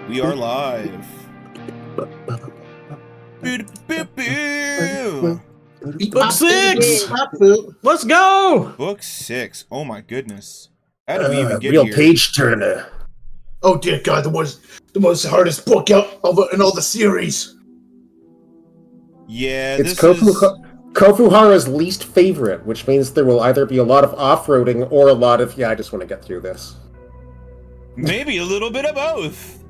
We are live. Book 6! Let's go! Book 6. Oh my goodness. How did we even get real here? page turner. Oh dear God, the most hardest book out in all the series. Yeah, It's this is... Kofuhara's least favorite, which means there will either be a lot of off-roading or a lot of, I just want to get through this. Maybe a little bit of both.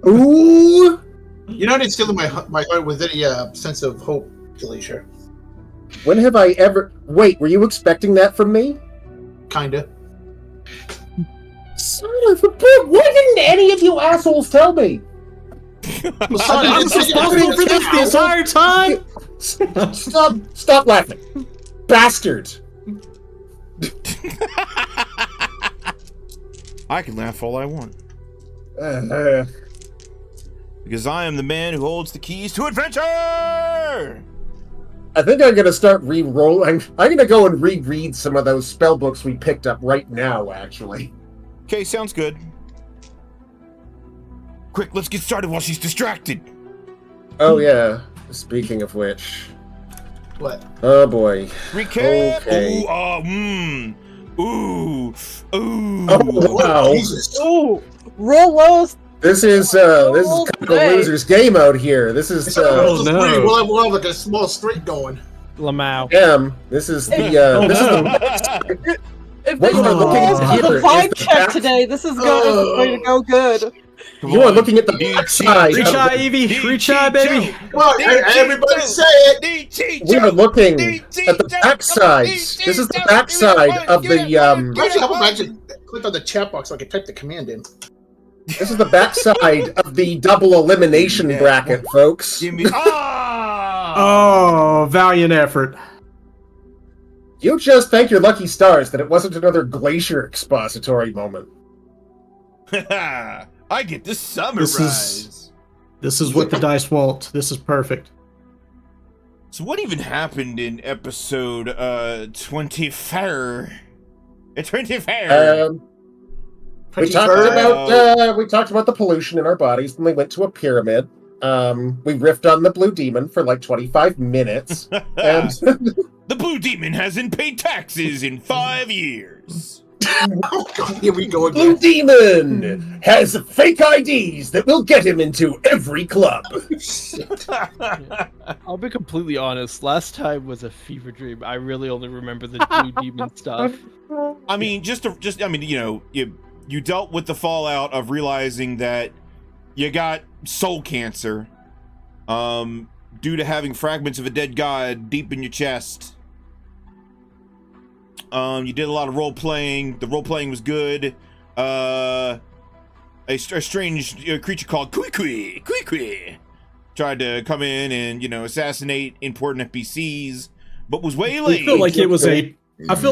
Ooh! You're not instilling my heart with any sense of hope, Glacier. When have I ever... Wait, were you expecting that from me? Kinda. Son of a bitch, why didn't any of you assholes tell me? I'm responsible for this the entire time! Stop laughing. Bastard! I can laugh all I want. Because I am the man who holds the keys to adventure! I think I'm gonna start re-rolling. I'm gonna go and reread some of those spell books we picked up right now, actually. Okay, sounds good. Quick, let's get started while she's distracted. Oh yeah. Speaking of which. What? Oh boy. Recap! Okay. Ooh, Oh wow. Jesus. Ooh, roll lows. This is kind of a loser's game out here. This is Oh, no. We'll have like a small streak going. Lamau. This is the this is the If What this you are looking rolls at with here a vibe is the check back- today, this is going to go good. you are looking at the backside. Reach of eye, the- Ivie! Reach eye, baby! Come on, everybody say it. We are looking at the backside. This is the backside of the Actually, how about I just click on the chat box so I can type the command in? This is the backside of the double elimination bracket, folks. Give me... Oh, valiant effort. You just thank your lucky stars that it wasn't another Glacier expository moment. I get to summarize. This is what the dice want. This is perfect. So what even happened in episode 24? It's 24. We talked about the pollution in our bodies, and we went to a pyramid. We riffed on the blue demon for like 25 minutes. And The blue demon hasn't paid taxes in 5 years. Oh God, here we go Blue again. Demon has fake IDs that will get him into every club. I'll be completely honest. Last time was a fever dream. I really only remember the blue demon stuff. I mean, you dealt with the fallout of realizing that you got soul cancer, due to having fragments of a dead god deep in your chest. You did a lot of role playing. The role playing was good. A strange creature called Kui tried to come in and assassinate important NPCs, but was way late. I feel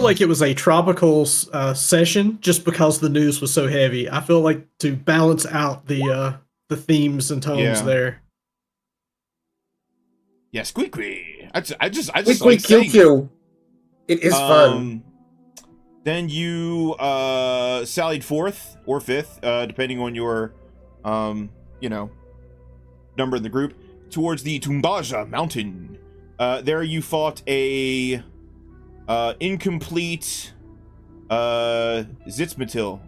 like it was a tropical session just because the news was so heavy. I feel like to balance out the themes and tones there. Yeah, Squeaky. I just Quick, like saying QQ. It is fun. Then you sallied forth or fifth, depending on your number in the group, towards the Tumbaja mountain. There you fought a incomplete Zitzmatil.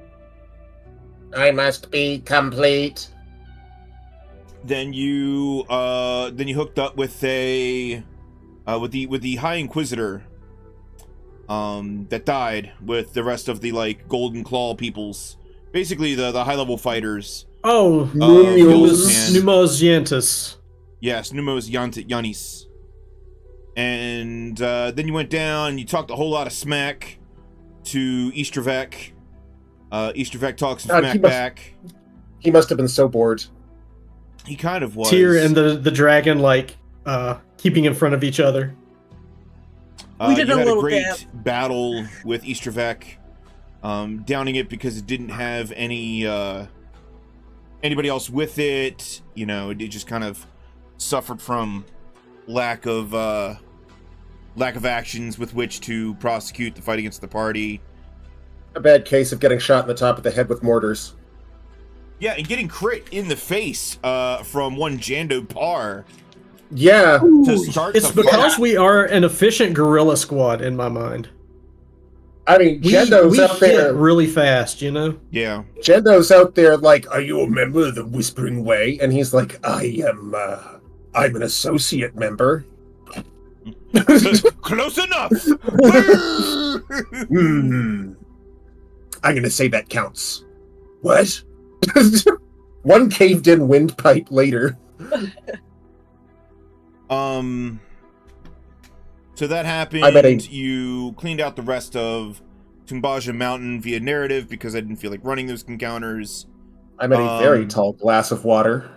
I must be complete. Then you hooked up with the High Inquisitor that died with the rest of the Golden Claw peoples, basically the high level fighters. Oh, Numos Yantis. Yes, Numos Yanis. And then you went down and you talked a whole lot of smack to Eastervek. Eastervek talks some smack back. He must have been so bored. He kind of was. Tyr and the dragon keeping in front of each other. We did you a had little great dance. battle with Eastervek, downing it because it didn't have anybody else with it. It just kind of suffered from lack of actions with which to prosecute the fight against the party. A bad case of getting shot in the top of the head with mortars. Yeah, and getting crit in the face from one Jando Par. Yeah. To start It's because we are an efficient guerrilla squad in my mind. I mean, Jendo's out there hit really fast, you know? Yeah. Jendo's out there like, are you a member of the Whispering Way? And he's like, I'm an associate member. Close enough. I'm gonna say that counts. What? One caved-in windpipe later. So that happened. You cleaned out the rest of Tumbaja Mountain via narrative because I didn't feel like running those encounters. I'm at a very tall glass of water.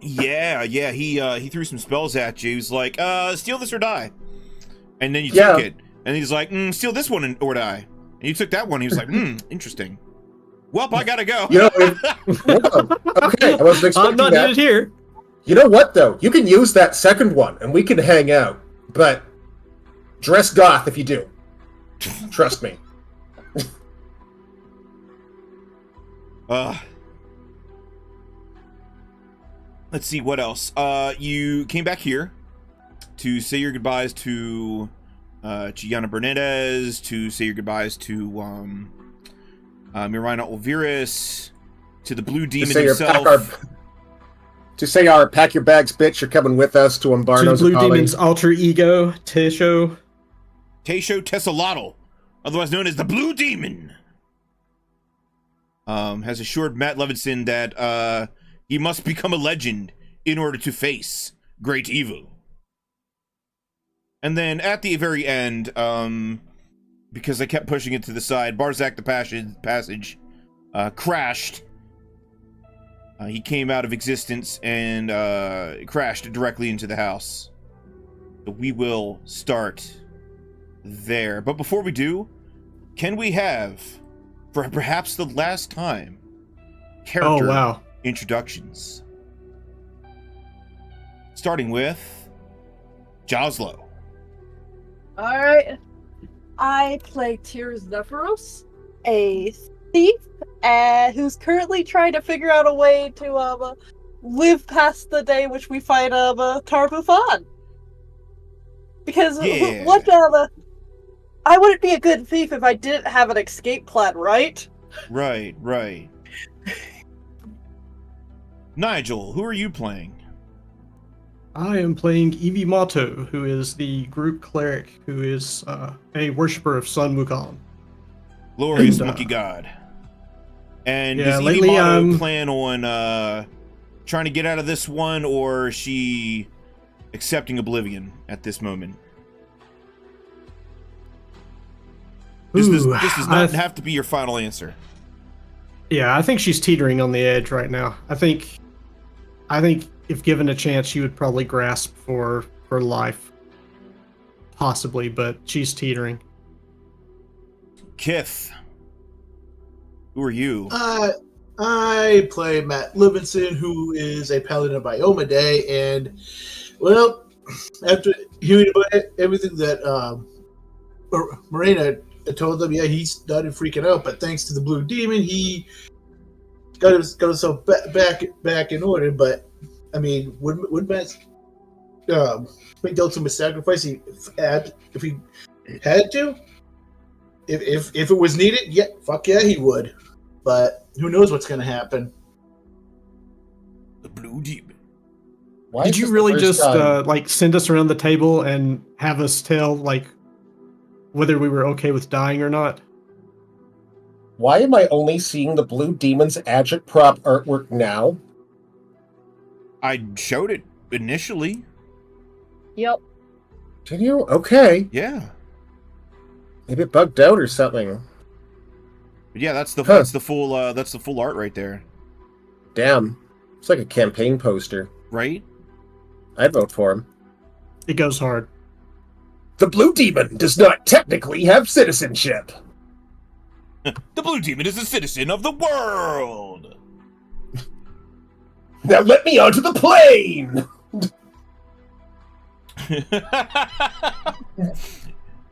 Yeah. He threw some spells at you. He was like, steal this or die. And then you took it. And he's like, steal this one or die. And you took that one. He was like, interesting. Well, I gotta go. You know, okay, I wasn't expecting I'm not that. needed here. You know what, though? You can use that second one, and we can hang out. But dress goth if you do. Trust me. Let's see, what else? You came back here to say your goodbyes to Gianna Bernadez, to say your goodbyes to Mirina Olviris, to the Blue Demon himself. To say our pack your bags, bitch, you're coming with us to Umbarno's. To the Blue Demon's alter ego, Tesho Tessalotl, otherwise known as the Blue Demon, has assured Matt Levinson that he must become a legend in order to face great evil. And then at the very end, because I kept pushing it to the side, Barzak the Passage crashed. He came out of existence and crashed directly into the house. So we will start there. But before we do, can we have, for perhaps the last time, character introductions? Starting with Josalow. Alright. I play Tears Zephyros, a thief who's currently trying to figure out a way to live past the day which we fight Tarbufan. Because I wouldn't be a good thief if I didn't have an escape plan, right? Right. Noigel, who are you playing? I am playing Ivie Mato, who is the group cleric, who is a worshipper of Sun Wukong. Glorious monkey god. And does Ivie Mato plan on trying to get out of this one, or is she accepting oblivion at this moment? This does not have to be your final answer. Yeah, I think she's teetering on the edge right now. I think if given a chance, she would probably grasp for life. Possibly, but she's teetering. Kith, who are you? I play Matt Levinson, who is a paladin of Ioma Day, and, well, after hearing about everything that Marina told them, he started freaking out, but thanks to the Blue Demon, he got himself back in order. But I mean, would Matt make the ultimate sacrifice if he had to? If it was needed, he would. But who knows what's going to happen? The Blue Demon. Did you really just send us around the table and have us tell whether we were okay with dying or not? Why am I only seeing the Blue Demon's agitprop artwork now? I showed it initially. Yep. Did you? Okay. Yeah. Maybe it bugged out or something. But yeah, that's the full art right there. Damn. It's like a campaign poster. Right? I'd vote for him. It goes hard. The Blue Demon does not technically have citizenship. The Blue Demon is a citizen of the world. Now let me onto the plane!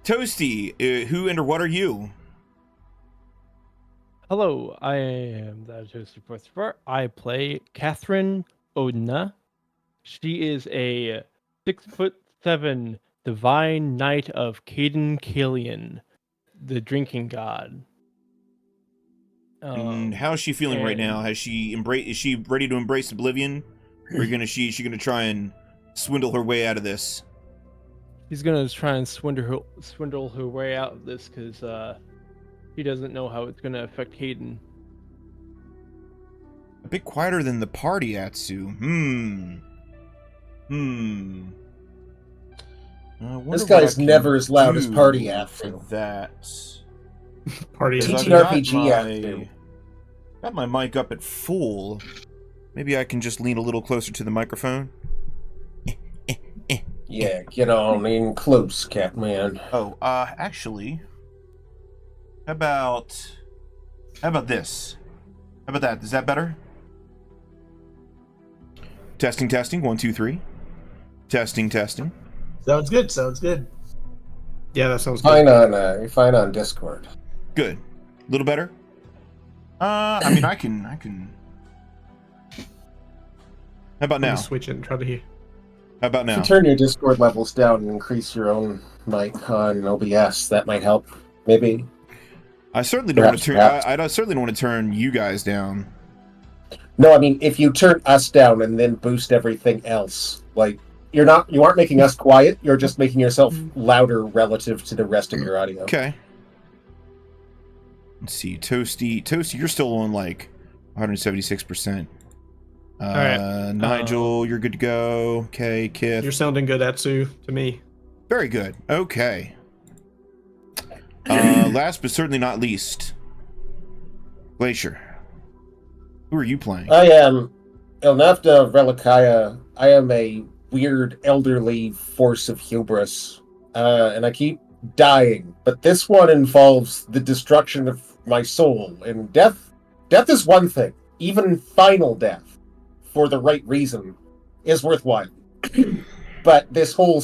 Toasty, who and or what are you? Hello, I am the host of Fourth. I play Cathrine Odina. She is a 6'7" divine knight of Caden Killian, the drinking god. And how's she feeling right now? Has she Is she ready to embrace oblivion? Or she gonna try and swindle her way out of this? She's gonna try and swindle her way out of this because she doesn't know how it's gonna affect Caden. A bit quieter than the party, Atsu. This guy's never as loud as party for that. Party TTRPG Atsu. Got my mic up at full. Maybe I can just lean a little closer to the microphone. Yeah, get on in close, Catman. Oh, actually, how about this? How about that? Is that better? Testing, 1, 2, 3. Testing. Sounds good. Yeah, that sounds good. You're fine on Discord. Good. A little better? I mean, I can. How about now? Switch it and try to hear. How about now? If you turn your Discord levels down and increase your own mic on OBS, that might help. Maybe. I certainly don't want to turn. I certainly don't want to turn you guys down. No, I mean, if you turn us down and then boost everything else, like you aren't making us quiet. You're just making yourself louder relative to the rest of your audio. Okay. Let's see, Toasty, you're still on like 176%. Alright. Noigel, you're good to go. Okay, Kith. You're sounding good, Atsu, to me. Very good. Okay. Last but certainly not least, Glacier. Who are you playing? I am Ilnavda Relekayya. I am a weird elderly force of hubris, and I keep dying. But this one involves the destruction of my soul, and death. Death is one thing. Even final death, for the right reason, is worthwhile. But this whole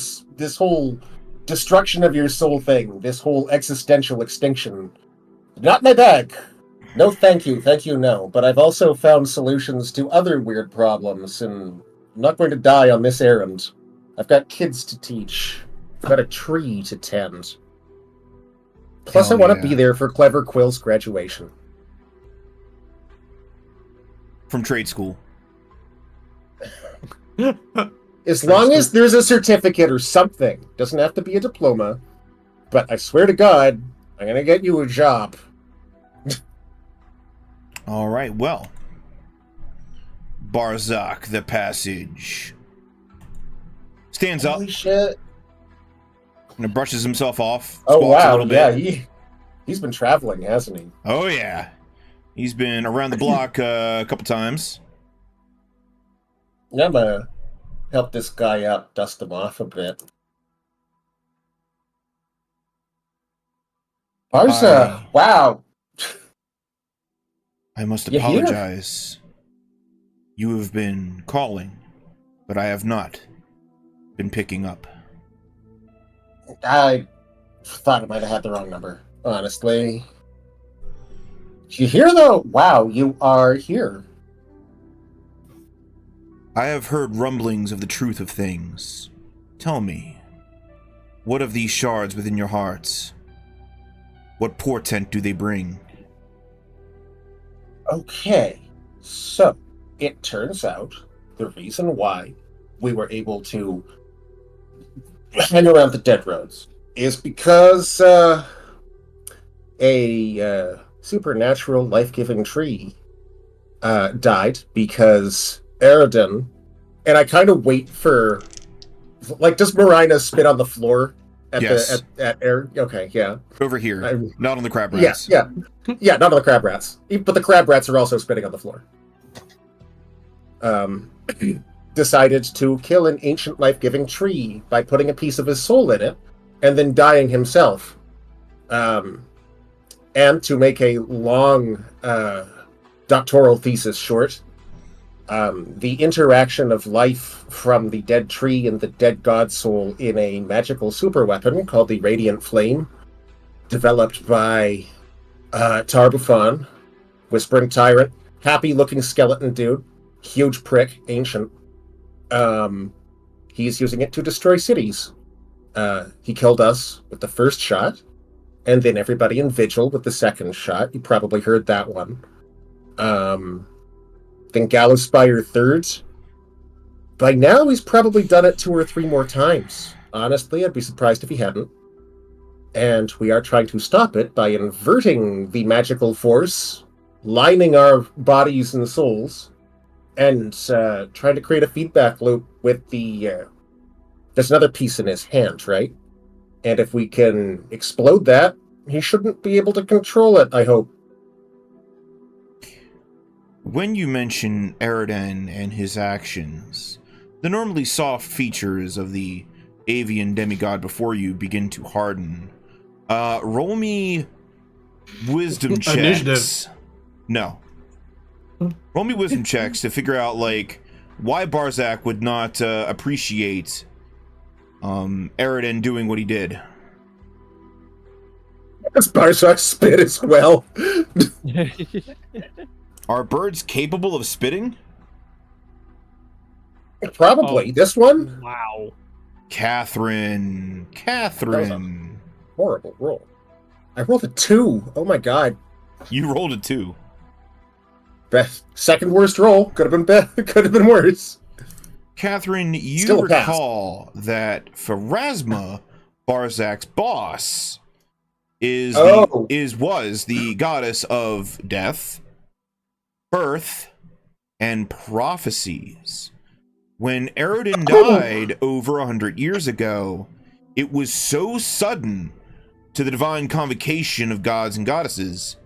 destruction of your soul thing, this whole existential extinction, not my bag. No, thank you, no. But I've also found solutions to other weird problems, and I'm not going to die on this errand. I've got kids to teach. I've got a tree to tend. Plus, I want to be there for Clever Quill's graduation. From trade school. As long as there's a certificate or something. Doesn't have to be a diploma. But I swear to God, I'm going to get you a job. All right, well. Barzak, the passage. Stands up. Holy shit. And brushes himself off. Oh, wow. A little bit. Yeah, he's been traveling, hasn't he? Oh, yeah. He's been around the block a couple times. I'm gonna help this guy out, dust him off a bit. Barza, wow. I must apologize. You have been calling, but I have not been picking up. I thought I might have had the wrong number, honestly. You here, though? Wow, you are here. I have heard rumblings of the truth of things. Tell me, what of these shards within your hearts? What portent do they bring? Okay, so it turns out the reason why we were able to hang around the dead roads is because a supernatural life-giving tree died because Aridin, and I kind of wait for, like, does Marina spit on the floor at yes. at air? Okay, yeah. Over here, not on the crab rats. Yeah, not on the crab rats. But the crab rats are also spitting on the floor. Decided to kill an ancient life-giving tree by putting a piece of his soul in it, and then dying himself. And to make a long doctoral thesis short, the interaction of life from the dead tree and the dead god soul in a magical superweapon called the Radiant Flame, developed by Tarbufan, Whispering Tyrant, happy-looking skeleton dude, huge prick, ancient. He's using it to destroy cities. He killed us with the first shot, and then everybody in Vigil with the second shot. You probably heard that one. Then Gallowspire thirds. By now, he's probably done it 2 or 3 more times. Honestly, I'd be surprised if he hadn't. And we are trying to stop it by inverting the magical force, lining our bodies and souls, and trying to create a feedback loop with the... there's another piece in his hand, right? And if we can explode that, he shouldn't be able to control it, I hope. When you mention Eridan and his actions, the normally soft features of the avian demigod before you begin to harden. Roll me wisdom checks. Initiative. No. Roll me wisdom checks to figure out, like, why Barzak would not appreciate Eridan doing what he did. Does Barzak spit as well? Are birds capable of spitting? Probably. Oh. This one? Wow. Cathrine. Horrible roll. I rolled a 2. Oh my god. You rolled a 2. Best, second worst roll. Could have been better. Could have been worse. Cathrine, you Still a pass. recall that Pharasma, Barzak's boss, was the goddess of death, birth, and prophecies. When Eridan died over 100 years ago, it was so sudden to the divine convocation of gods and goddesses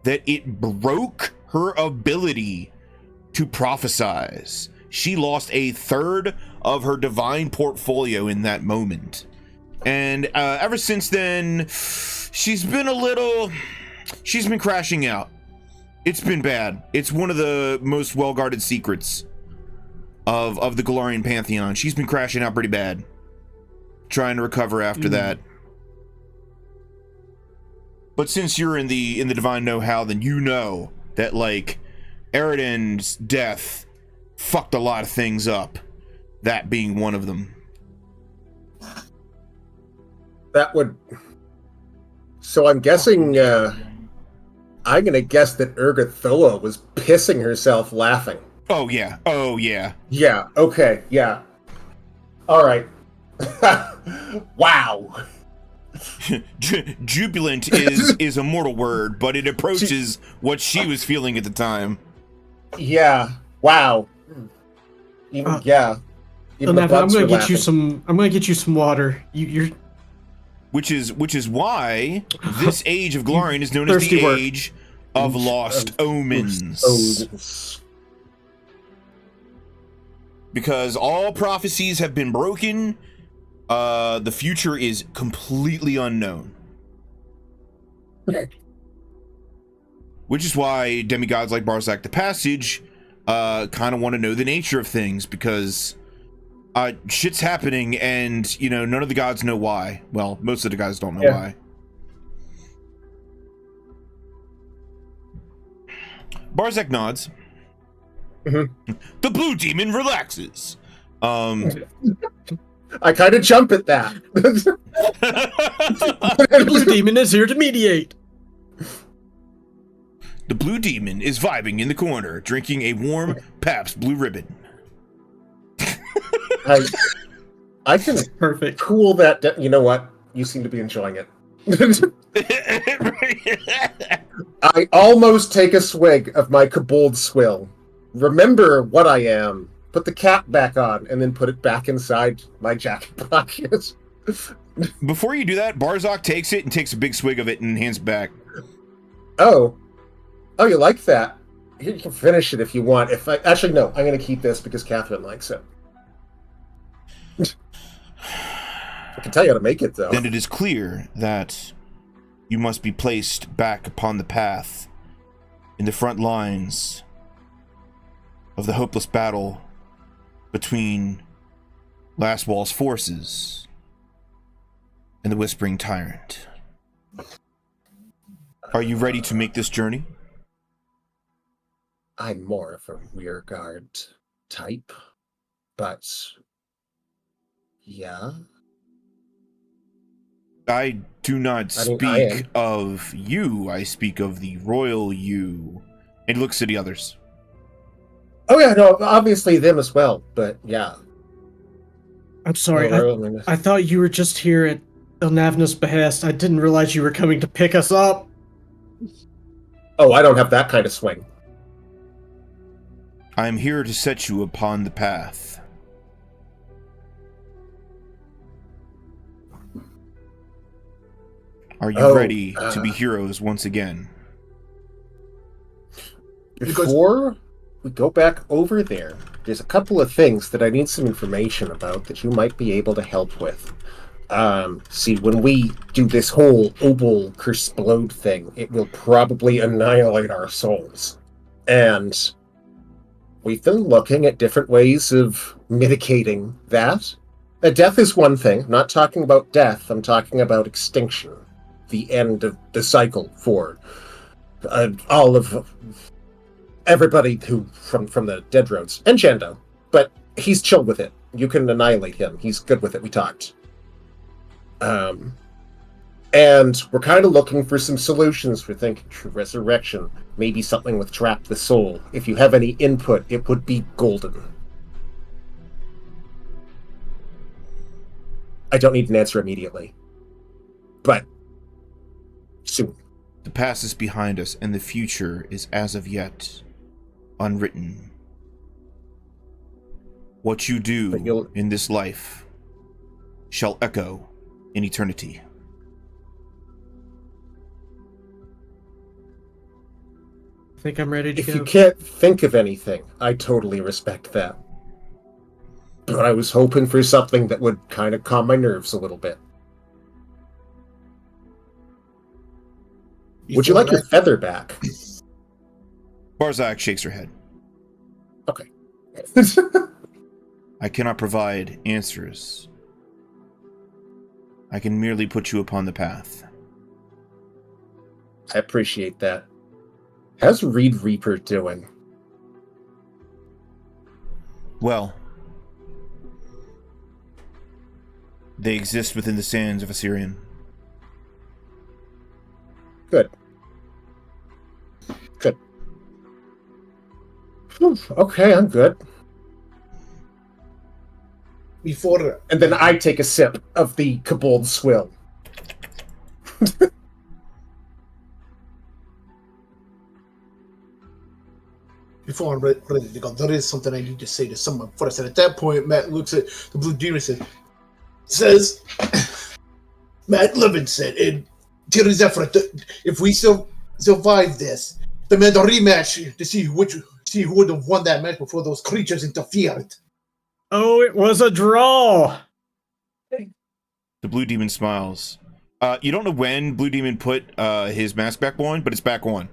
that it broke her ability to prophesize. She lost a third of her divine portfolio in that moment. And ever since then, she's been crashing out. It's been bad. It's one of the most well-guarded secrets of the Golarion Pantheon. She's been crashing out pretty bad. Trying to recover after that. But since you're in the divine know-how, then you know that, like, Eridan's death fucked a lot of things up. That being one of them. That would... So I'm guessing... I'm gonna guess that Kthla was pissing herself laughing. Oh, yeah. Yeah, okay, yeah. Alright. Wow. Jubilant is a mortal word, but it approaches what she was feeling at the time. Yeah. Wow. Even the I'm bugs gonna were get laughing. you some. I'm gonna get you some water. You're Which is why this age of Golarion is known as Thirsty the work. age of lost omens. Omens. Because all prophecies have been broken. The future is completely unknown. Which is why demigods like Barzak the Passage kind of want to know the nature of things, because shit's happening and, you know, none of the gods know why. Well, most of the guys don't know why. Barzak nods. Mm-hmm. The blue demon relaxes. I kind of jump at that. the blue demon is here to mediate. The blue demon is vibing in the corner, drinking a warm Pabst Blue Ribbon. I can Perfect. cool that. You know what? You seem to be enjoying it. I almost take a swig of my Kobold swill. Remember what I am. Put the cap back on, and then put it back inside my jacket pocket. Before you do that, Barzak takes it and takes a big swig of it and hands it back. Oh, you like that? You can finish it if you want. Actually, no, I'm going to keep this because Cathrine likes it. I can tell you how to make it, though. Then it is clear that you must be placed back upon the path in the front lines of the hopeless battle between Lastwall's forces and the Whispering Tyrant. Are you ready to make this journey? I'm more of a rearguard type, but yeah. I do not I mean, speak I am. of you. I speak of the royal you. And he looks at the others. Oh yeah, no, obviously them as well, but yeah. I'm sorry. Oh, I thought you were just here at Ilnavna's behest. I didn't realize you were coming to pick us up. Oh, I don't have that kind of swing. I am here to set you upon the path. Are you ready to be heroes once again? Before we go back over there, there's a couple of things that I need some information about that you might be able to help with. See, when we do this whole Obol Cursplode thing, it will probably annihilate our souls. And we've been looking at different ways of mitigating that. Death is one thing. I'm not talking about death. I'm talking about extinction. The end of the cycle for all of everybody who from the Dead Roads. And Jando. But he's chill with it. You can annihilate him. He's good with it. We talked. And we're kind of looking for some solutions. We're thinking resurrection. Maybe something with Trap the Soul. If you have any input, it would be golden. I don't need an answer immediately. But soon. The past is behind us, and the future is as of yet unwritten. What you do in this life shall echo in eternity. I think I'm ready to go. If you can't think of anything, I totally respect that. But I was hoping for something that would kind of calm my nerves a little bit. Would you like your feather back? Barzak shakes her head. Okay. I cannot provide answers. I can merely put you upon the path. I appreciate that. How's Reed Reaper doing? Well, they exist within the sands of Assyrian. Good. Good. Okay, I'm good. And then I take a sip of the Kobold swill. Before I'm ready to go, there is something I need to say to someone first. And at that point, Matt looks at the Blue Demon and says, Matt Levinson and Tyrant'S effort, if we survive this, demand a rematch to see who would have won that match before those creatures interfered. Oh, it was a draw. The Blue Demon smiles. You don't know when Blue Demon put his mask back on, but it's back on.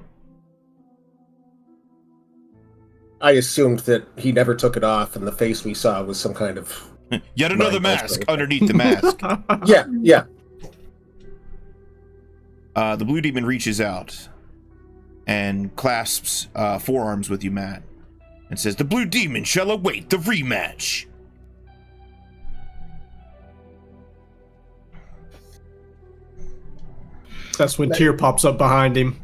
I assumed that he never took it off, and the face we saw was some kind of... Yet another mask underneath the mask. Yeah. The Blue Demon reaches out and clasps forearms with you, Matt, and says, "The Blue Demon shall await the rematch." That's when Tyr pops up behind him.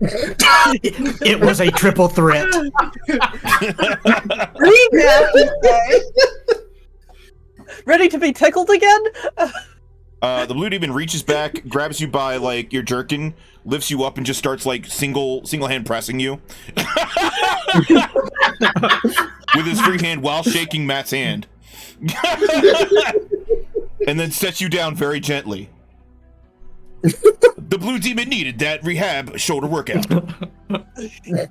It was a triple threat. Ready to be tickled again? The Blue Demon reaches back, grabs you by like your jerkin, lifts you up, and just starts like single hand pressing you with his free hand while shaking Matt's hand, and then sets you down very gently. The Blue Demon needed that rehab shoulder workout. The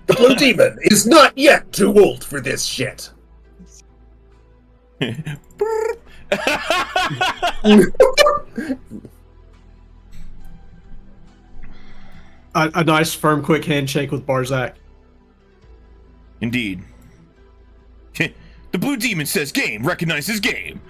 Blue Demon is not yet too old for this shit. A nice, firm, quick handshake with Barzak. Indeed. The Blue Demon says game, recognizes game.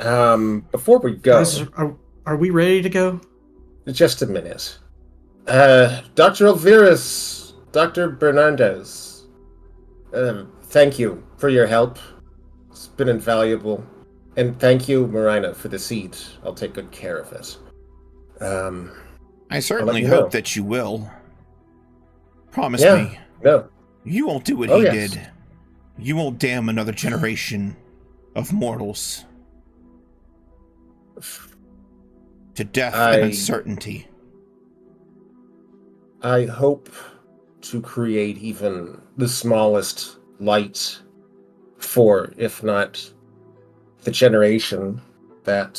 Before we go, Guys, are we ready to go? just a minute. Dr. Elvirus, Dr. Bernardez, thank you for your help. It's been invaluable. And thank you, Marina, for the seed. I'll take good care of it. I certainly you hope know. that you will. Promise Yeah. me. No. You won't do what Oh, he yes. did. You won't damn another generation of mortals to death and uncertainty. I hope to create even the smallest light for, if not the generation that,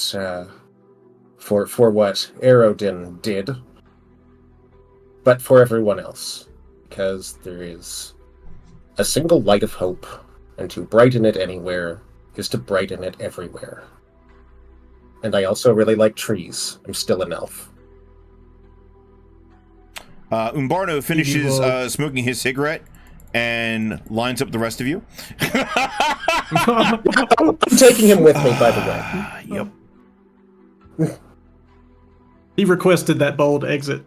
for what Aerodin did, but for everyone else, because there is a single light of hope, and to brighten it anywhere is to brighten it everywhere. And I also really like trees. I'm still an elf. Umbarno finishes smoking his cigarette and lines up the rest of you. I'm taking him with me, by the way. Yep. He requested that bold exit.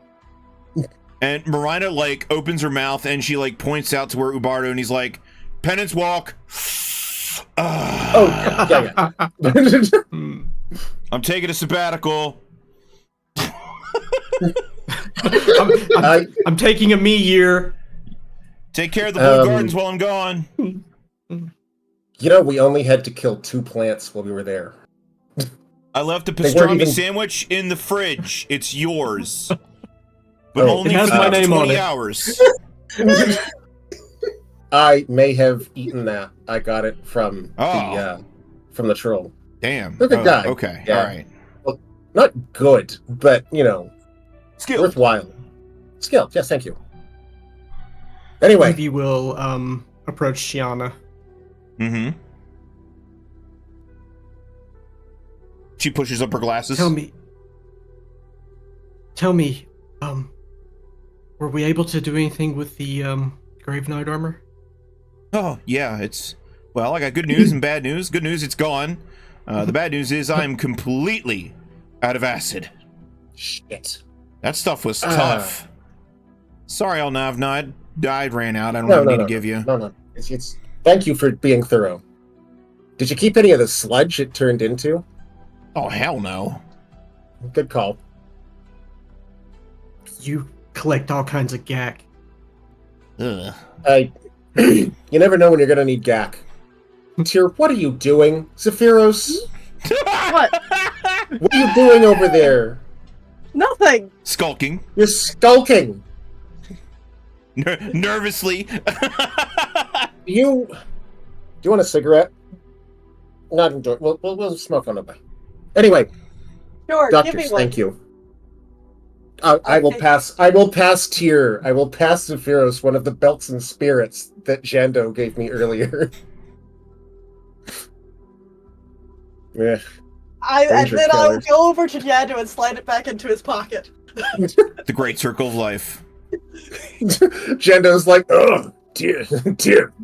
And Marina, like, opens her mouth and she, like, points out to where Ubardo and he's like, penance walk. Oh, yeah. I'm taking a sabbatical. I'm taking a me year. Take care of the Blue Gardens while I'm gone. You know, we only had to kill 2 plants while we were there. I left a weren't pastrami even- sandwich in the fridge. It's yours. But Oh, only it has for my the next name on 20 it. hours. I may have eaten that. I got it from the troll. Damn. Look at that. Okay. Yeah. All right. Not good, but, you know, Skill. worthwhile. Skill. Yes, thank you. Anyway. Ivie will approach Shiana. Mm-hmm. She pushes up her glasses. Tell me, were we able to do anything with the Grave Knight armor? Oh, yeah, well, I got good news and bad news. Good news, it's gone. The bad news is I'm completely out of acid. Shit. That stuff was tough. Sorry, Alnavna. I ran out. I don't have any to give you. No. It's thank you for being thorough. Did you keep any of the sludge it turned into? Oh, hell no. Good call. You collect all kinds of gack. Ugh. You never know when you're gonna need gack. Tyr, what are you doing? Zephyros? What? What are you doing over there? Nothing. Skulking. You're skulking. Nervously. Do you want a cigarette? Not enjoy. We'll smoke on the way. Anyway, Sure, give me doctors, one. thank you. I will pass. I will pass Tyr. I will pass Zephyros one of the belts and spirits that Jando gave me earlier. Yeah. And Ranger then I will killers. go over to Jando and slide it back into his pocket. The great circle of life. Jando's like, oh, Tyr,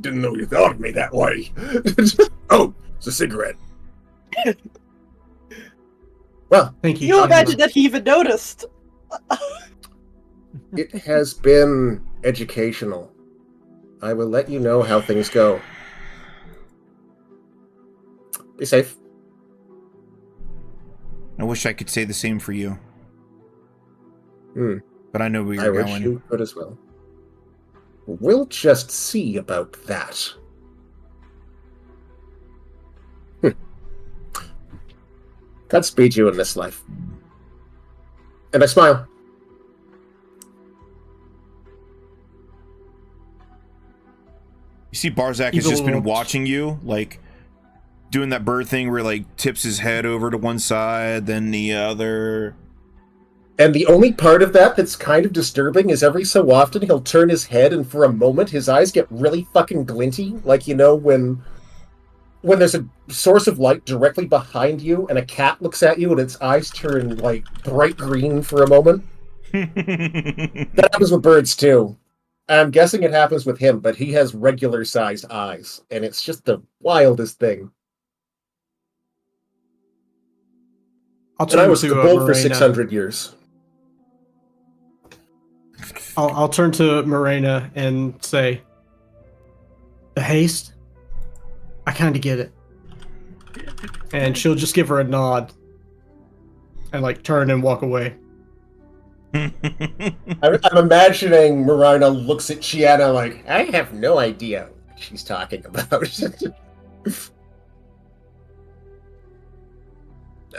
didn't know you thought of me that way. Oh, it's a cigarette. Well, Thank you. You Shiana. imagine that he even noticed. it has been educational. I will let you know how things go. Be safe. I wish I could say the same for you. Hmm. But I know where I you're wish going. you could as well. We'll just see about that. Godspeed you in this life. And I smile. You see Barzak has just been watching you, like, doing that bird thing where he, like, tips his head over to one side, then the other. And the only part of that that's kind of disturbing is every so often he'll turn his head and for a moment his eyes get really fucking glinty. Like, you know, when there's a source of light directly behind you and a cat looks at you and its eyes turn, like, bright green for a moment. That happens with birds, too. I'm guessing it happens with him, but he has regular-sized eyes, and it's just the wildest thing. I'll And turn I was to Kobold for Morena. 600 years. I'll turn to Morena and say, the haste? I kind of get it. And she'll just give her a nod and like turn and walk away. I'm imagining Marina looks at Chiana like, I have no idea what she's talking about.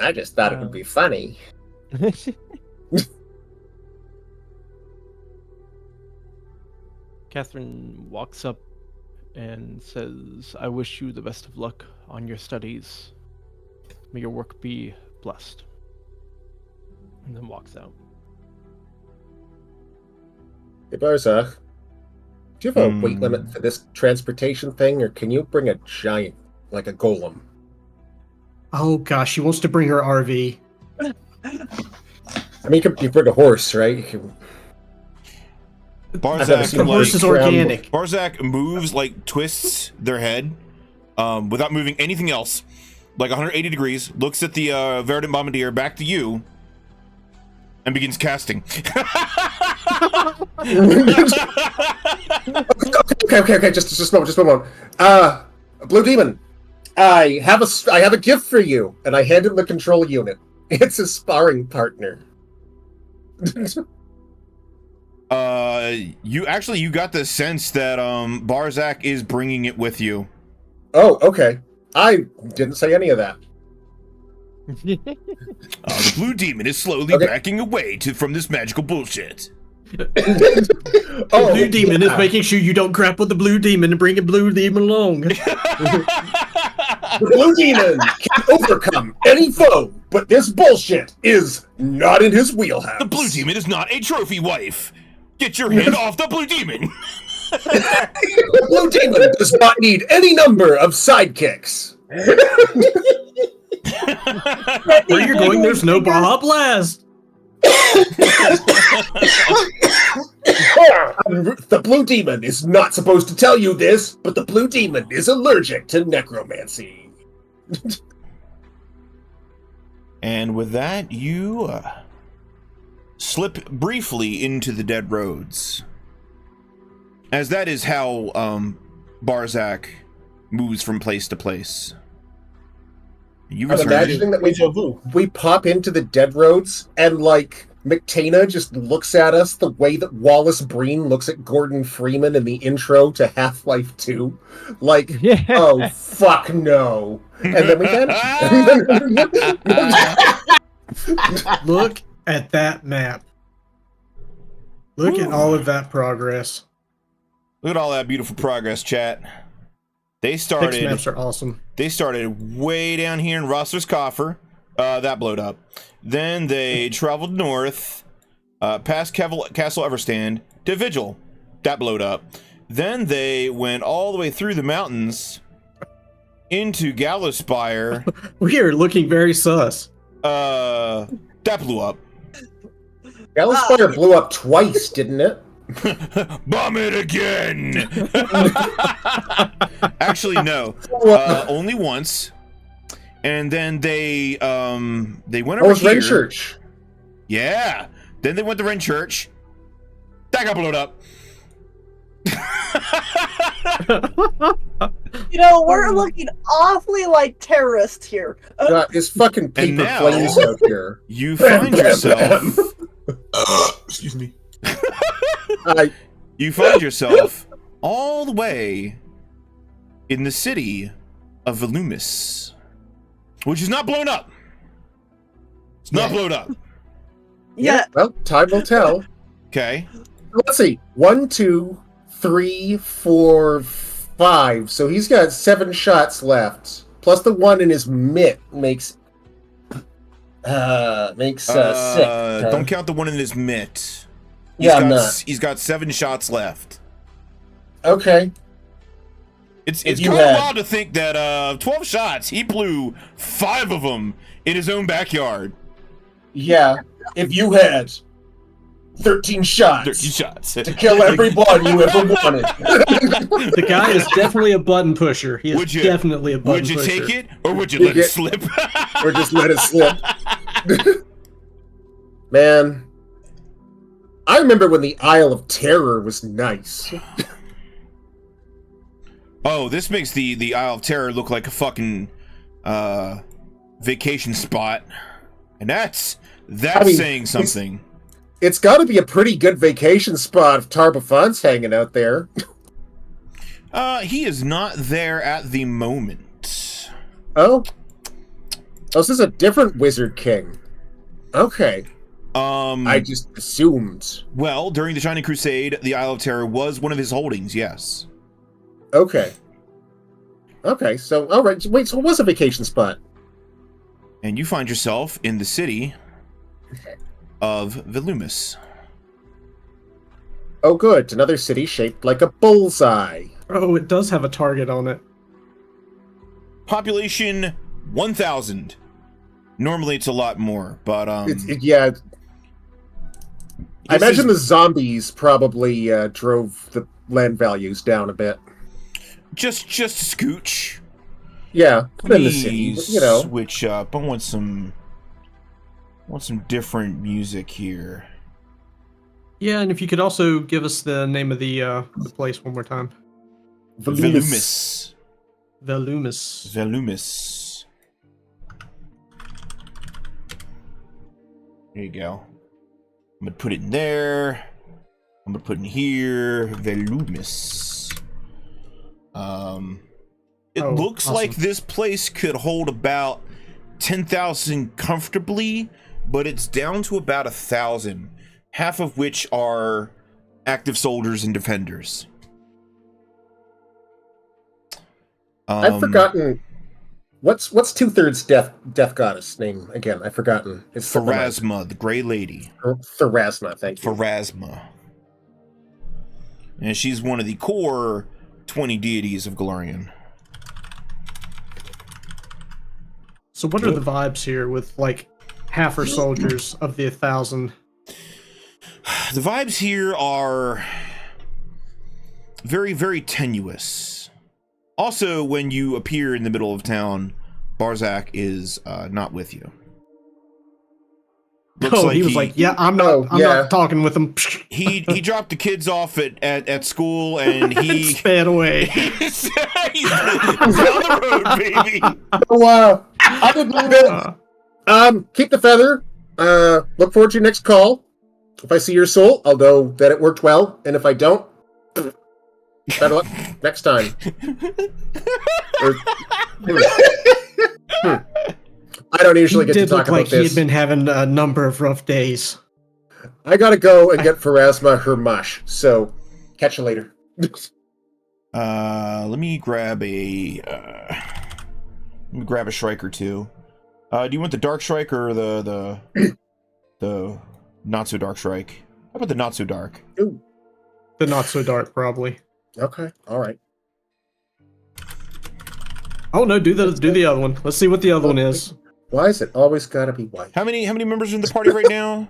I just thought it would be funny. Cathrine walks up and says, I wish you the best of luck on your studies. May your work be blessed. And then walks out. Hey, Barzak, do you have a weight limit for this transportation thing, or can you bring a giant, like a golem? Oh gosh, she wants to bring her RV. I mean, you can bring a horse, right? You can... The horse is organic. Barzak moves, like twists their head without moving anything else, like 180 degrees, looks at the Verdant Bombardier back to you, and begins casting. Okay, just one moment. Blue Demon, I have a gift for you, and I hand him the control unit. It's a sparring partner. You got the sense that Barzak is bringing it with you. Oh, okay. I didn't say any of that. The blue demon is slowly backing away from this magical bullshit. The blue demon is making sure you don't crap with the blue demon and bring a blue demon along. The blue demon can overcome any foe, but this bullshit is not in his wheelhouse. The blue demon is not a trophy wife. Get your hand off the blue demon. The blue demon does not need any number of sidekicks. Where you're going, there's no Baja Blast. The blue demon is not supposed to tell you this, but the blue demon is allergic to necromancy. And with that, you slip briefly into the dead roads. As that is how Barzak moves from place to place. You I'm imagining that we pop into the dead roads and like McTana just looks at us the way that Wallace Breen looks at Gordon Freeman in the intro to Half-Life 2. Like, oh, fuck no. And then we vanish. Look at that map. Look at all of that progress. Look at all that beautiful progress, chat. They started. Pix maps are awesome. They started way down here in Rossler's Coffer. That blowed up. Then they traveled north, past Castle Everstand to Vigil. That blowed up. Then they went all the way through the mountains into Gallowspire. We are looking very sus. That blew up. Gallowspire blew up twice, didn't it? Bomb it again! Actually, no. Only once. And then they went over here. Ren Church. Yeah. Then they went to Ren Church. That got blown up. You know, we're looking awfully like terrorists here. It's fucking paper planes out here. You find yourself... Excuse me. You find yourself all the way in the city of Vellumis, which is not blown up. It's not blown up. Yeah. Well, time will tell. Okay. Let's see. 1, 2, 3, 4, 5. So he's got 7 shots left. Plus the one in his mitt makes 6. Don't count the one in his mitt. He's got 7 shots left. Okay. It's kind of wild to think that 12 shots, he blew 5 of them in his own backyard. Yeah. If you had 13 shots to kill everyone you ever wanted. The guy is definitely a button pusher. He is definitely a button pusher. Would you take it, or would you let it slip? Or just let it slip? Man, I remember when the Isle of Terror was nice. Oh, this makes the Isle of Terror look like a fucking vacation spot, and that's saying something. It's got to be a pretty good vacation spot if Tarbafon's hanging out there. He is not there at the moment. Oh, this is a different Wizard King. Okay. I just assumed. Well, during the Shining Crusade, the Isle of Terror was one of his holdings. Yes. Okay. So all right. Wait. So it was a vacation spot. And you find yourself in the city of Vellumis. Oh, good. Another city shaped like a bullseye. Oh, it does have a target on it. Population 1,000. Normally it's a lot more, but yeah. I imagine the zombies probably drove the land values down a bit. Just a scooch. Yeah, in the city, you know. Switch up. I want some different music here. Yeah, and if you could also give us the name of the place one more time. Vellumis. Vellumis. There you go. I'm gonna put it in there. I'm gonna put it in here. Vellumis. It looks awesome. like this place could hold about 10,000 comfortably, but it's down to about 1,000, half of which are active soldiers and defenders. I've forgotten what's 2/3 death goddess name again. I've forgotten. It's Pharasma, the Grey Lady. Pharasma, thank you. Pharasma. And she's one of the core 20 deities of Golarion. So what are the vibes here with like half her soldiers of the 1,000? The vibes here are very, very tenuous. Also, when you appear in the middle of town, Barzak is not with you. Looks He was like, "Yeah, I'm not talking with him." He dropped the kids off at school and he sped away. he's down the road, baby. Wow. I did know that. Keep the feather. Look forward to your next call. If I see your soul, I'll know that it worked well, and if I don't, better luck next time. I don't usually get to talk about this. He had been having a number of rough days. I gotta go and get Pharasma her mush, so catch you later. Let me grab a Shrike or two. Do you want the Dark Shrike or the not so dark Shrike? How about the not so dark? Ooh. The not so dark, probably. Okay, all right. Oh no, do the other one. Let's see what the other one is. Why is it always gotta be white? How many members are in the party right now?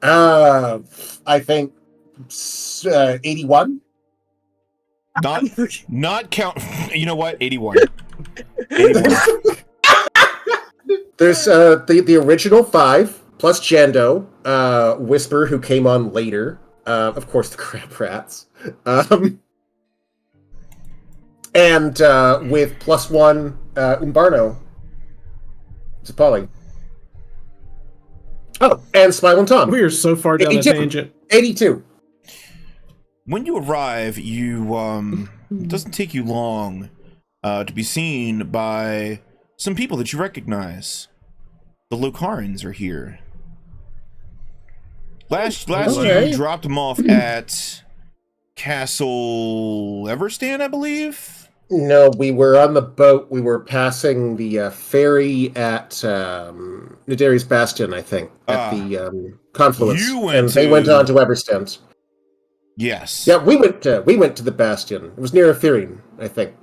I think 81. Not count. You know what? 81. 81. There's the original 5 plus Jando, Whisper who came on later. Of course, the Crab Rats. And with +1 Umbarno. It's Polly. Oh, and Smile and Tom. We are so far down a tangent. 82. When you arrive, it doesn't take you long to be seen by some people that you recognize. The Locarans are here. Last Okay. you dropped them off at Castle Everstand, I believe. No, we were on the boat. We were passing the ferry at Nadari's Bastion, I think, at the confluence. They went on to Everstand. Yes. Yeah, we went to the Bastion. It was near Ethereum, I think.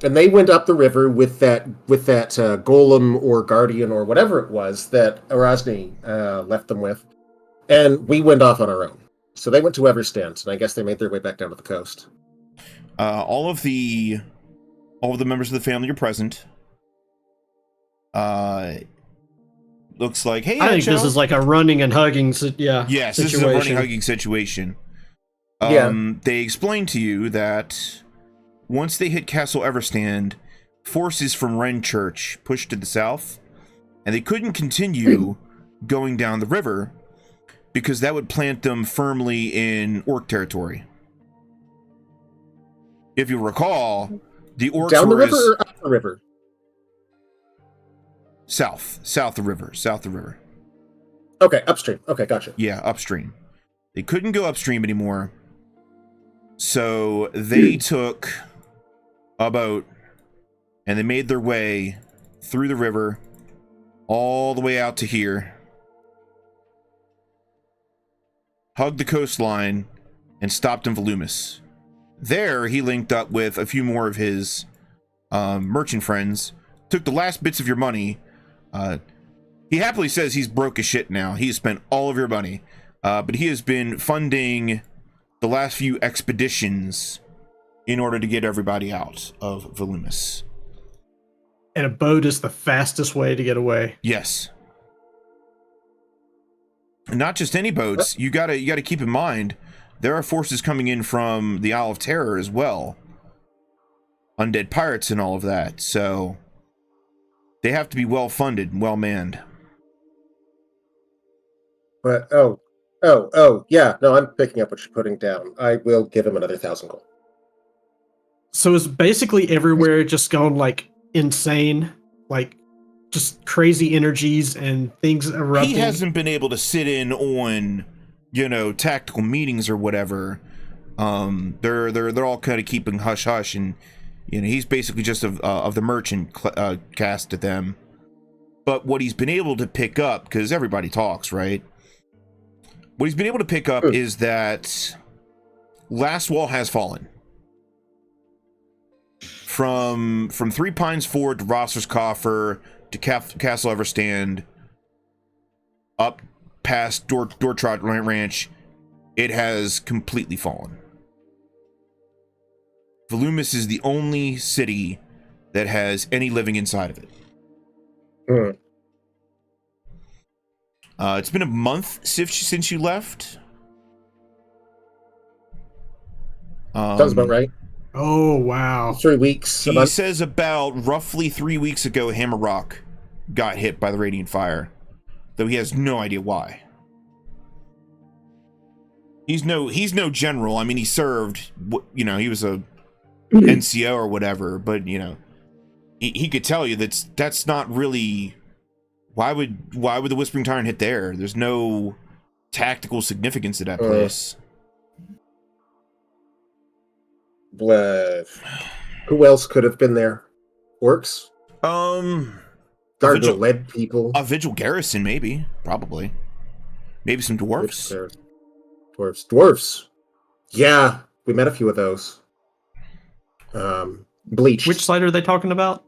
And they went up the river with that golem or guardian or whatever it was that Erasni left them with, and we went off on our own. So they went to Everstand, and I guess they made their way back down to the coast. All of the members of the family are present. looks like, hey, I think Echo. this is like a running and hugging. Yes, this is a running hugging situation. They explain to you that once they hit Castle Everstand, forces from Renchurch pushed to the south, and they couldn't continue going down the river because that would plant them firmly in Orc territory. If you recall, the Orcs down the were river or up the river? South the river. Okay, upstream. Okay, gotcha. Yeah, upstream. They couldn't go upstream anymore. So they took a boat and they made their way through the river all the way out to here, hugged the coastline, and stopped in Vellumis. There, he linked up with a few more of his merchant friends, took the last bits of your money. He happily says he's broke as shit now. He has spent all of your money, but he has been funding the last few expeditions in order to get everybody out of Vellumis. And a boat is the fastest way to get away. Yes. And not just any boats. You gotta keep in mind there are forces coming in from the Isle of Terror as well. Undead pirates and all of that. So they have to be well funded and well manned. But yeah. No, I'm picking up what you're putting down. I will give him another 1,000 gold. So is basically everywhere just gone like insane, like just crazy energies and things erupting? He hasn't been able to sit in on, tactical meetings or whatever. They're all kind of keeping hush hush, and he's basically just of the merchant cast to them. But what he's been able to pick up, because everybody talks, right? What he's been able to pick up is that Lastwall has fallen. From Three Pines Ford to Rosser's Coffer to Castle Everstand, up past Dortrot Ranch, it has completely fallen. Vellumis is the only city that has any living inside of it. It's been a month since you left. Sounds about right. Oh, wow. 3 weeks. He says about roughly 3 weeks ago, Hammerrock got hit by the Radiant Fire, though he has no idea why. He's no general. I mean, he served, he was a NCO or whatever, but, he could tell you that's not really... Why would the Whispering Tyrant hit there? There's no tactical significance to that place. Who else could have been there? Orcs? Gargoyle-led people? A Vigil Garrison, maybe. Probably. Maybe some dwarves. Dwarves. Yeah, we met a few of those. Bleached. Which side are they talking about?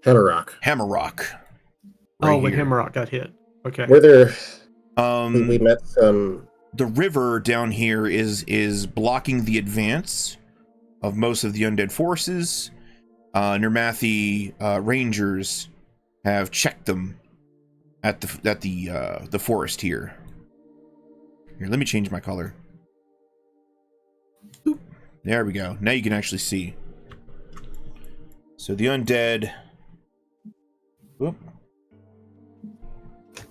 Hammerrock. Right when Hammerrock got hit. Okay. Were there... we met some... The river down here is blocking the advance of most of the undead forces. Nirmathi rangers have checked them at the forest here. Here, let me change my color. Boop. There we go. Now you can actually see. So the undead. Whoop.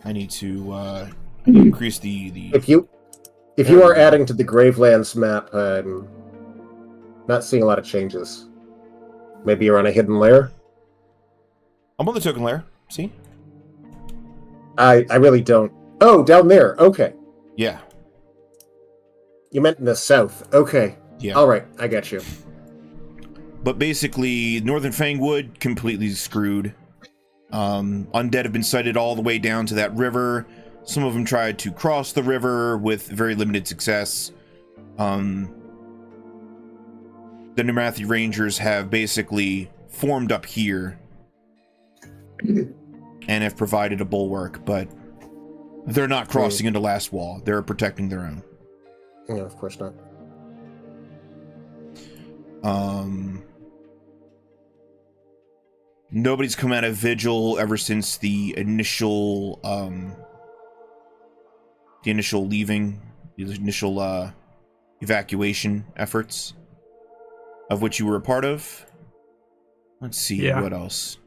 I need to increase the. If you are adding to the Gravelands map, I'm not seeing a lot of changes. Maybe you're on a hidden lair? I'm on the token lair. See? I really don't. Oh, down there. Okay. Yeah. You meant in the south. Okay. Yeah. All right. I got you. But basically, Northern Fangwood completely screwed. Undead have been sighted all the way down to that river. Some of them tried to cross the river with very limited success. The Nirmathi Rangers have basically formed up here and have provided a bulwark, but they're not crossing into Lastwall. They're protecting their own. No, of course not. Nobody's come out of vigil ever since the initial leaving, the initial evacuation efforts, of which you were a part of. Let's see, what else.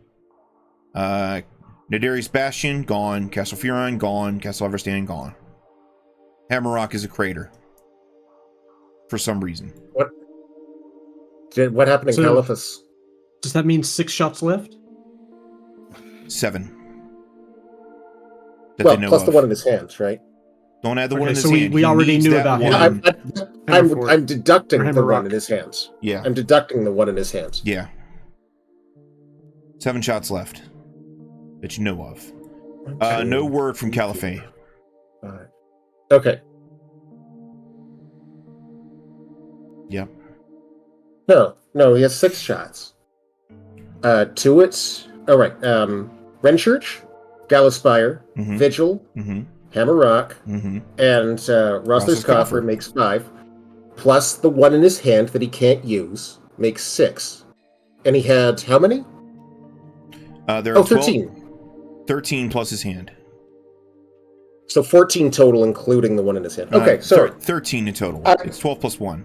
Nadari's Bastion, gone. Castle Furon, gone. Castle Everstand, gone. Hammerrock is a crater. For some reason. What happened in Caliphus? Does that mean 6 shots left? 7. Well, plus the one in his hands, right? Don't add the one in his so hand. we already knew about him. I'm deducting the one in his hands. Yeah. I'm deducting the one in his hands. Yeah. 7 shots left. That you know of. No word from Caliphate. Okay. Yep. No, he has 6 shots. Tuit. Oh, right. Renchurch, Gallowspire, Vigil, Hammerrock, and Rosler's Coffer makes 5. Plus the one in his hand that he can't use makes 6. And he had how many? There are 13. 13 plus his hand. So 14 total, including the one in his hand. Okay, sorry. 13 in total. It's 12 plus 1.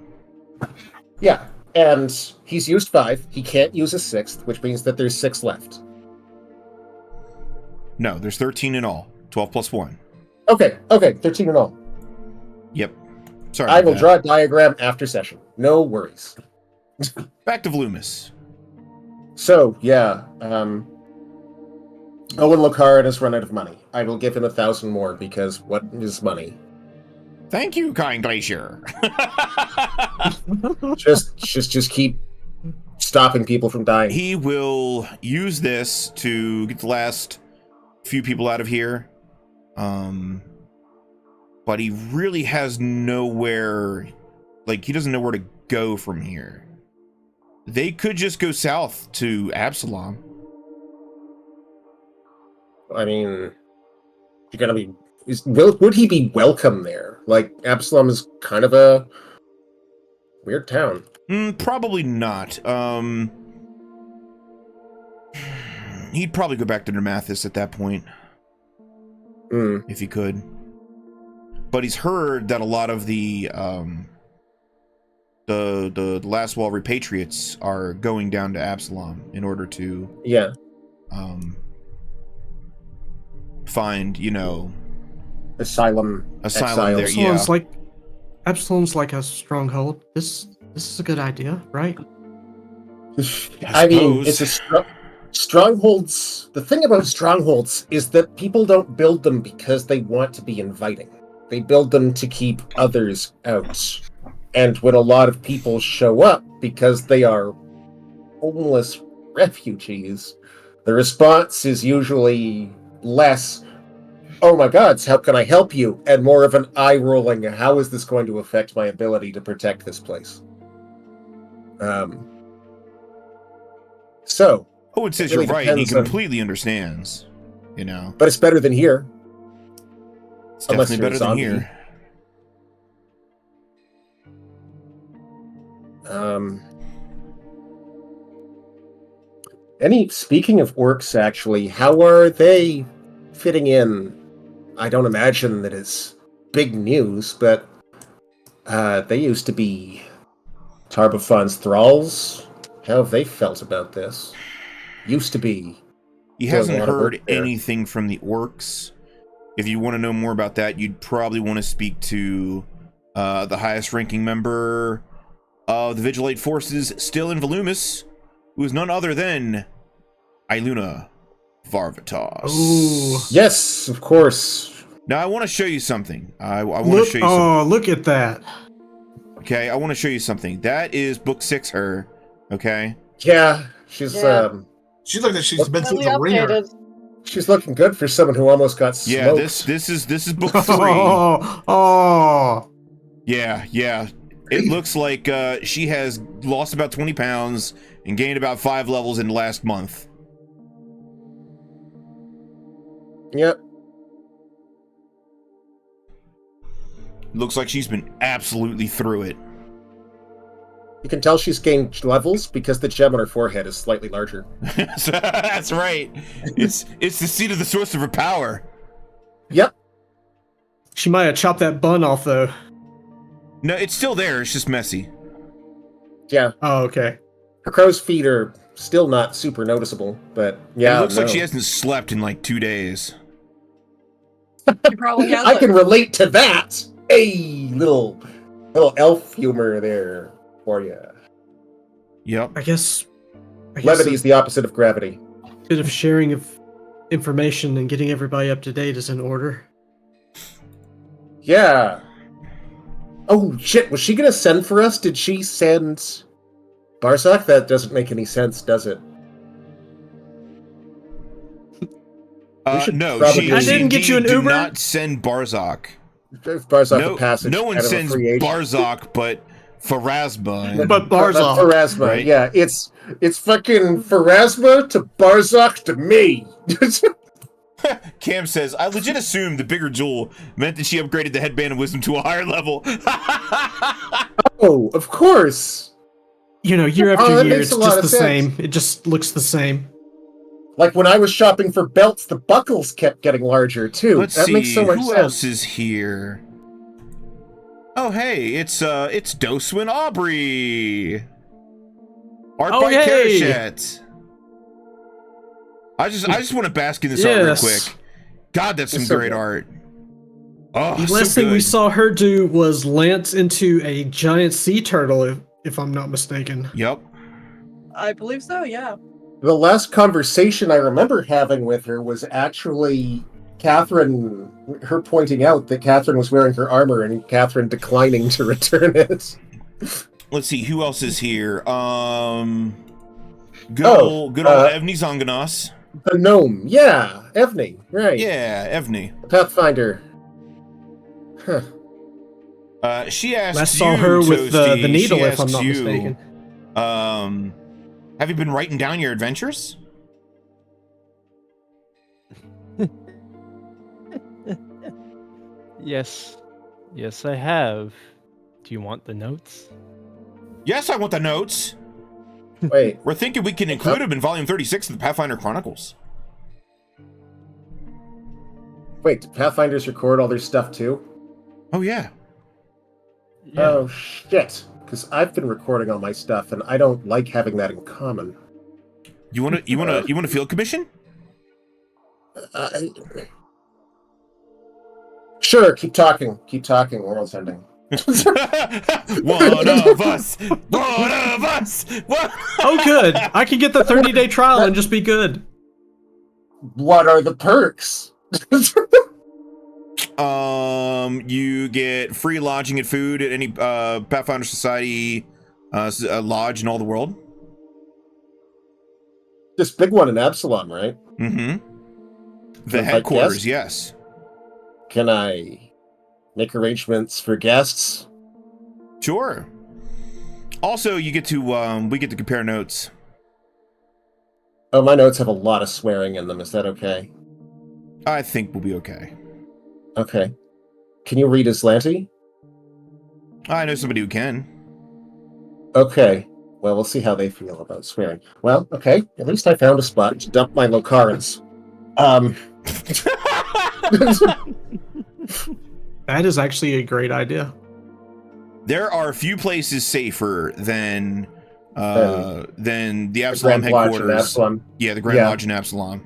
Yeah, and he's used 5. He can't use a 6th, which means that there's 6 left. No, there's 13 in all. 12 plus 1. Okay, 13 in all. Yep. Sorry. I will draw a diagram after session. No worries. Back to Vellumis. So, yeah, Owen Locarin has run out of money. I will give him 1,000 more because what is money? Thank you, kind glacier. just keep stopping people from dying. He will use this to get the last few people out of here. But he really has nowhere, like, he doesn't know where to go from here. They could just go south to Absalom. I mean, you're gonna be. Would he be welcome there? Like, Absalom is kind of a weird town. Probably not. He'd probably go back to Dermathis at that point. If he could. But he's heard that a lot of the Lastwall repatriates are going down to Absalom in order to find, asylum there. Absalom's like a stronghold. This is a good idea, right? I mean, it's a strongholds. The thing about strongholds is that people don't build them because they want to be inviting. They build them to keep others out. And when a lot of people show up because they are homeless refugees, the response is usually less, "Oh my gods, how can I help you?" and more of an eye-rolling, "How is this going to affect my ability to protect this place?" So... Owen says you're right, and he completely understands, But it's better than here. It's definitely better than here. Speaking of orcs, actually, how are they fitting in? I don't imagine that it's big news, but they used to be Tarbafon's thralls. How have they felt about this? Used to be. He hasn't heard anything from the orcs. If you want to know more about that, you'd probably want to speak to the highest ranking member of the Vigilate forces still in Vellumis, who is none other than Aylunna Varvatos. Ooh. Yes, of course. Now I want to show you something. I want to show you something. Oh, look at that. Okay, I want to show you something. That is book 6 her. Okay? Yeah, she's she looks like she's been through the ringer. She's looking good for someone who almost got smoked. Yeah, this is book 3. Oh. Yeah. It looks like she has lost about 20 pounds and gained about 5 levels in the last month. Yep. Looks like she's been absolutely through it. You can tell she's gained levels because the gem on her forehead is slightly larger. That's right. It's the seat of the source of her power. Yep. She might have chopped that bun off, though. No, it's still there. It's just messy. Yeah. Oh, okay. Her crow's feet are still not super noticeable, but yeah. It looks like she hasn't slept in like 2 days. She probably has I can relate to that. Hey, little elf humor there for you. Yep. I guess Levity is the opposite of gravity. a bit of sharing of information and getting everybody up to date is in order. Yeah. Oh shit! Was she gonna send for us? Did she send Barzak? That doesn't make any sense, does it? No, probably- I didn't get you an did Uber? not send Barzak. If Barzak No, a passage. no one out of a sends free agent. Barzak, but Pharasma. But Barzak. Pharasma, right? yeah. It's fucking Pharasma to Barzak to me. Cam says, I legit assumed the bigger jewel meant that she upgraded the headband of wisdom to a higher level. Oh, of course. You know, year Oh, after that year, makes it's a lot just of the sense. same. It just looks the same. Like when I was shopping for belts, the buckles kept getting larger too. Let's that see, makes so much who sense. else is here? Oh, hey, it's Doswin Aubrey. Art Oh, by yay! Karashet. I just want to bask in this art real Yes. quick. God, that's some It's so great good. art. Oh, The so last thing we good. saw her do was lance into a giant sea turtle, if I'm not mistaken. Yep. I believe so, yeah. The last conversation I remember having with her was actually Cathrine, her pointing out that Cathrine was wearing her armor and Cathrine declining to return it. Let's see, who else is here? Good Oh, old Evnie Zonganos. The gnome, yeah, Evnie, right. Yeah, Evnie. Pathfinder. Huh. She asked Last you, saw her with the Toasty, needle, she if I'm asked not you, mistaken. Have you been writing down your adventures? Yes. Yes, I have. Do you want the notes? Yes, I want the notes. Wait, We're thinking we can include them in Volume 36 of the Pathfinder Chronicles. do Pathfinders record all their stuff too? Oh, yeah. Yeah. Oh shit, because I've been recording all my stuff and I don't like having that in common. You want a field commission? Sure, keep talking, world's ending. One of us. What? Oh, good. I can get the 30-day trial and just be good. What are the perks? You get free lodging and food at any Pathfinder Society lodge in all the world. This big one in Absalom, right? Mm-hmm. The Can I headquarters, guess? yes. Can I make arrangements for guests? Sure. Also, you get to we get to compare notes. Oh, my notes have a lot of swearing in them. Is that okay? I think we'll be okay. Okay. Can you read Aslanti? I know somebody who can. Okay. Well, we'll see how they feel about swearing. Well, okay. At least I found a spot to dump my Locarans. That is actually a great idea. There are few places safer than the Absalom Grand Lodge in headquarters. Absalom. Yeah, the Grand Yeah. Lodge in Absalom.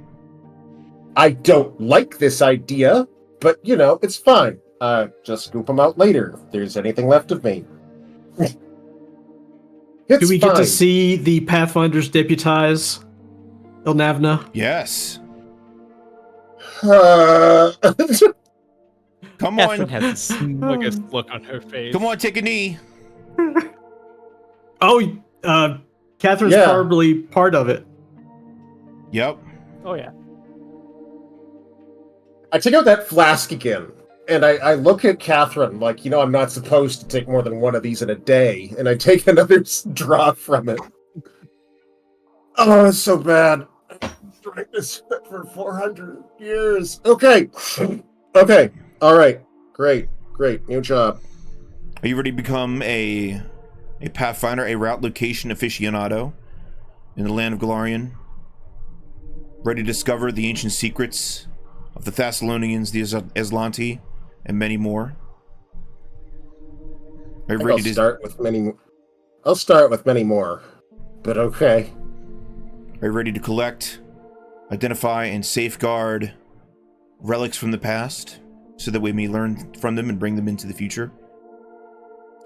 I don't like this idea, but, you know, it's fine. Just scoop them out later if there's anything left of me. It's Do we get fine. to see the Pathfinders deputize Ilnavna? Yes. Come Catherine on. has the smuggest look on her face. Come on, take a knee. Oh, Catherine's Yeah. probably part of it. Yep. Oh, yeah. I take out that flask again, and I look at Cathrine like, you know, I'm not supposed to take more than one of these in a day, and I take another draw from it. Oh, it's so bad. I've drank this for 400 years. Okay. Okay. All right. Great. New job. Are you ready to become a a Pathfinder, a route location aficionado in the land of Golarion, ready to discover the ancient secrets of the Thessalonians, the Aslanti, and many more. Are you ready to start with many? I'll start with many more, but okay. Are you ready to collect, identify, and safeguard relics from the past so that we may learn from them and bring them into the future?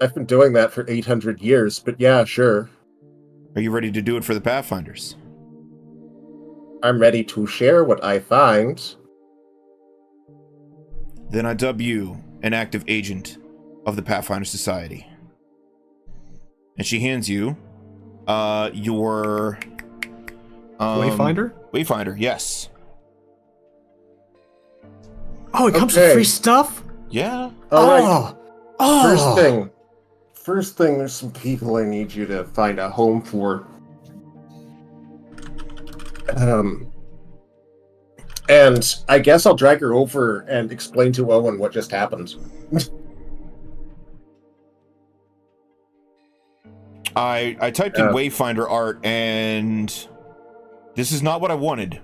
I've been doing that for 800 years, but yeah, sure. Are you ready to do it for the Pathfinders? I'm ready to share what I find. Then I dub you an active agent of the Pathfinder Society. And she hands you your Wayfinder? Wayfinder, yes. Oh, it comes with free stuff? Yeah. All right. Oh. First thing, there's some people I need you to find a home for. And I guess I'll drag her over and explain to Owen what just happened. I typed in Wayfinder art, and this is not what I wanted.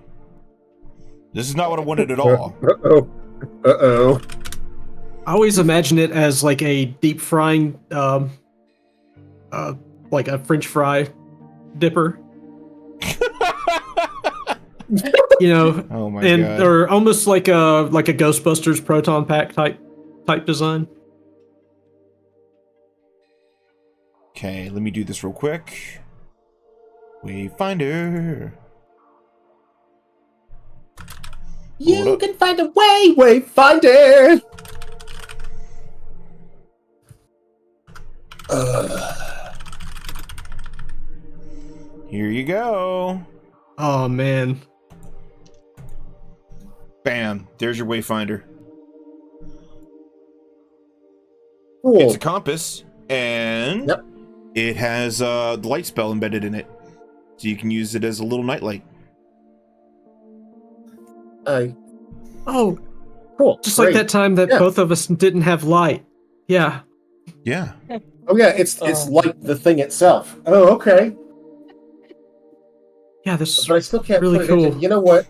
This is not what I wanted at all. Uh-oh. I always imagine it as like a deep frying, like a French fry dipper. You know, Oh my god. or almost like a Ghostbusters proton pack type design. Okay, let me do this real quick. Wayfinder. You can find a Wayfinder! Here you go. Oh man. Bam. There's your Wayfinder. Cool. It's a compass, and Yep. it has the light spell embedded in it. So you can use it as a little nightlight. Oh, Cool. just Great. like that time that Yeah. both of us didn't have light. Yeah. Yeah. Oh yeah, it's like the thing itself. Oh, okay. Yeah, this is But I still can't really put it into- cool. You know what?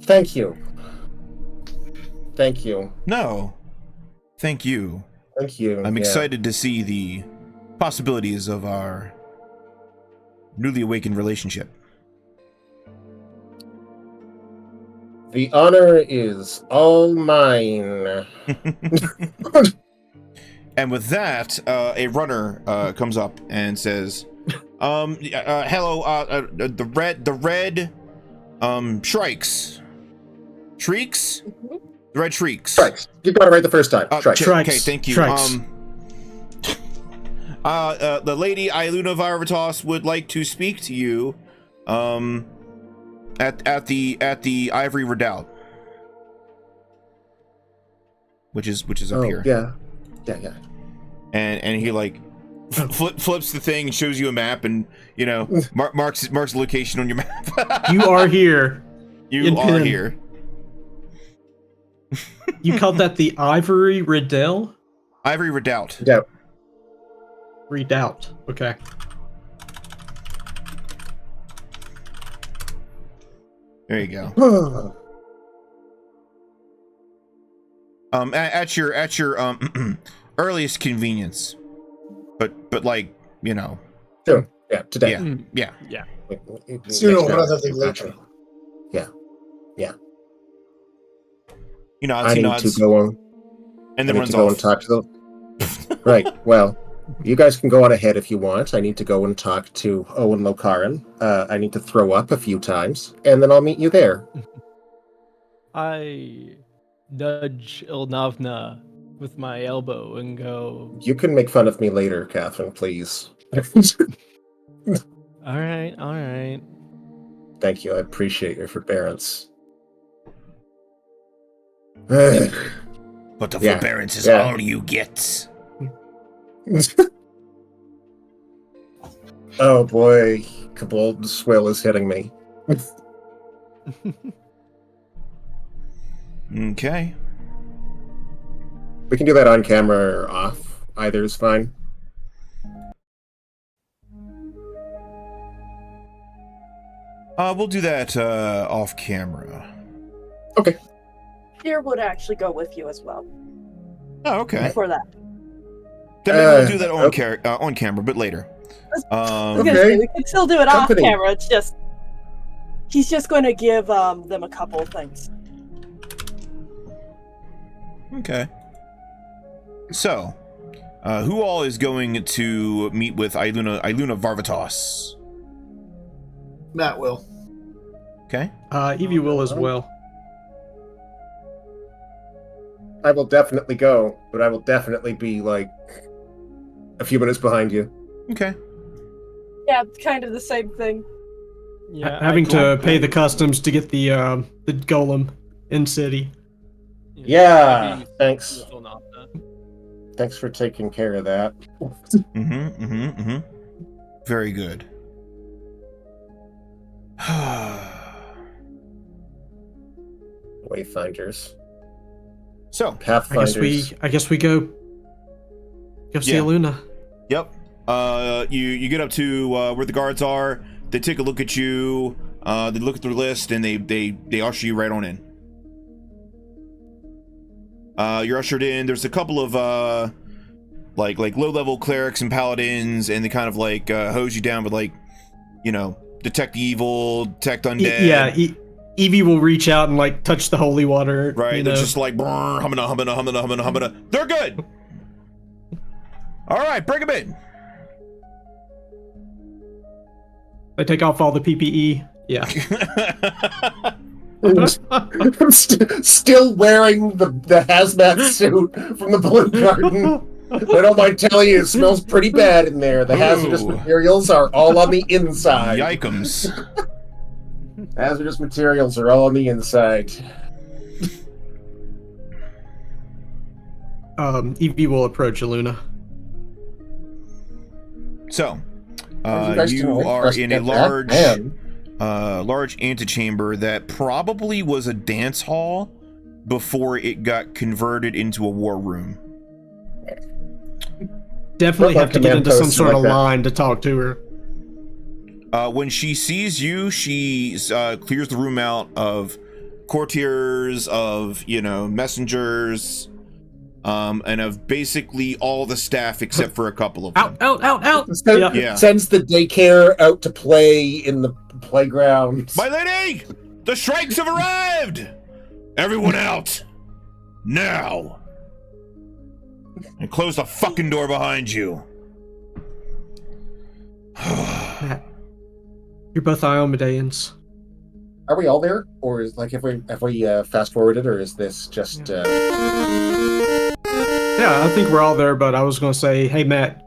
Thank you. Thank you. No. Thank you. Thank you. I'm Yeah. excited to see the possibilities of our newly awakened relationship. The honor is all mine. And with that, a runner comes up and says, hello, the red Shrikes. Shrieks? The red Shrieks. Shrikes. You got it right the first time. Shrikes. Shrikes. Okay, thank you. Shrikes. The lady Aylunna Varvatos would like to speak to you at the Ivory Redoubt. Which is up here. Yeah. And he like flips the thing and shows you a map, and you know marks the location on your map. You are here. You In are pen. here. You called that the Ivory Redoubt? Ivory Redoubt. Yeah. Redoubt. Okay. There you go. At your earliest convenience, but like you know. Sure. Yeah. Today. Yeah. Sooner rather than later. You know, I need to go on. and then I need runs to go off. and talk to them. Right. Well, you guys can go on ahead if you want. I need to go and talk to Owen Lokaran. I need to throw up a few times, and then I'll meet you there. I nudge Ilnavna with my elbow and go, You can make fun of me later, Catherine, please. all right. Thank you. I appreciate your forbearance. But the Yeah. forbearance is Yeah. all you get. Oh boy, Kobold swill is hitting me. Okay. We can do that on camera or off. Either is fine. We'll do that off camera. Tyr would actually go with you as well Oh, okay. for that. Then maybe we'll do that on camera, but later. I was gonna say, we can still do it Company. off camera. It's just he's just going to give them a couple of things. Okay. So, who all is going to meet with Aylunna Varvatos? Matt will. Okay. Ivie will as well. I will definitely go, but I will definitely be like a few minutes behind you. Okay. Yeah, it's kind of the same thing. Yeah, Having to pay the customs to get the golem in city. Yeah, thanks. Thanks for taking care of that. Very good. Wayfinders. So, Pathfinders. I guess we go see Yeah. Aylunna. yep. You get up to where the guards are. They take a look at you. They look at their list and they usher you right on in. You're ushered in. There's a couple of like low-level clerics and paladins, and they kind of like hose you down with like, detect evil, detect undead. Ivie will reach out and like touch the holy water. Right, they're just like humming. They're good. All right, bring them in. They take off all the PPE. Yeah. I'm still wearing the hazmat suit from the Blue Garden. I don't mind telling you, it smells pretty bad in there. The hazardous Ooh. materials are all on the inside. Yikums. Hazardous materials are all on the inside. Ivie will approach Aylunna. So, guys you doing? are in a Man. large antechamber that probably was a dance hall before it got converted into a war room. Definitely have to get into some sort of like that. line to talk to her. When she sees you, she clears the room out of courtiers, of messengers, and of basically all the staff except for a couple of them. Out! Yeah. Sends the daycare out to play in the playground. My lady, the Shrikes have arrived. Everyone out now, and close the fucking door behind you. Matt, you're both Iomedeans. Are we all there, or is have we fast forwarded, or is this just? Yeah, I think we're all there, but I was going to say, hey, Matt,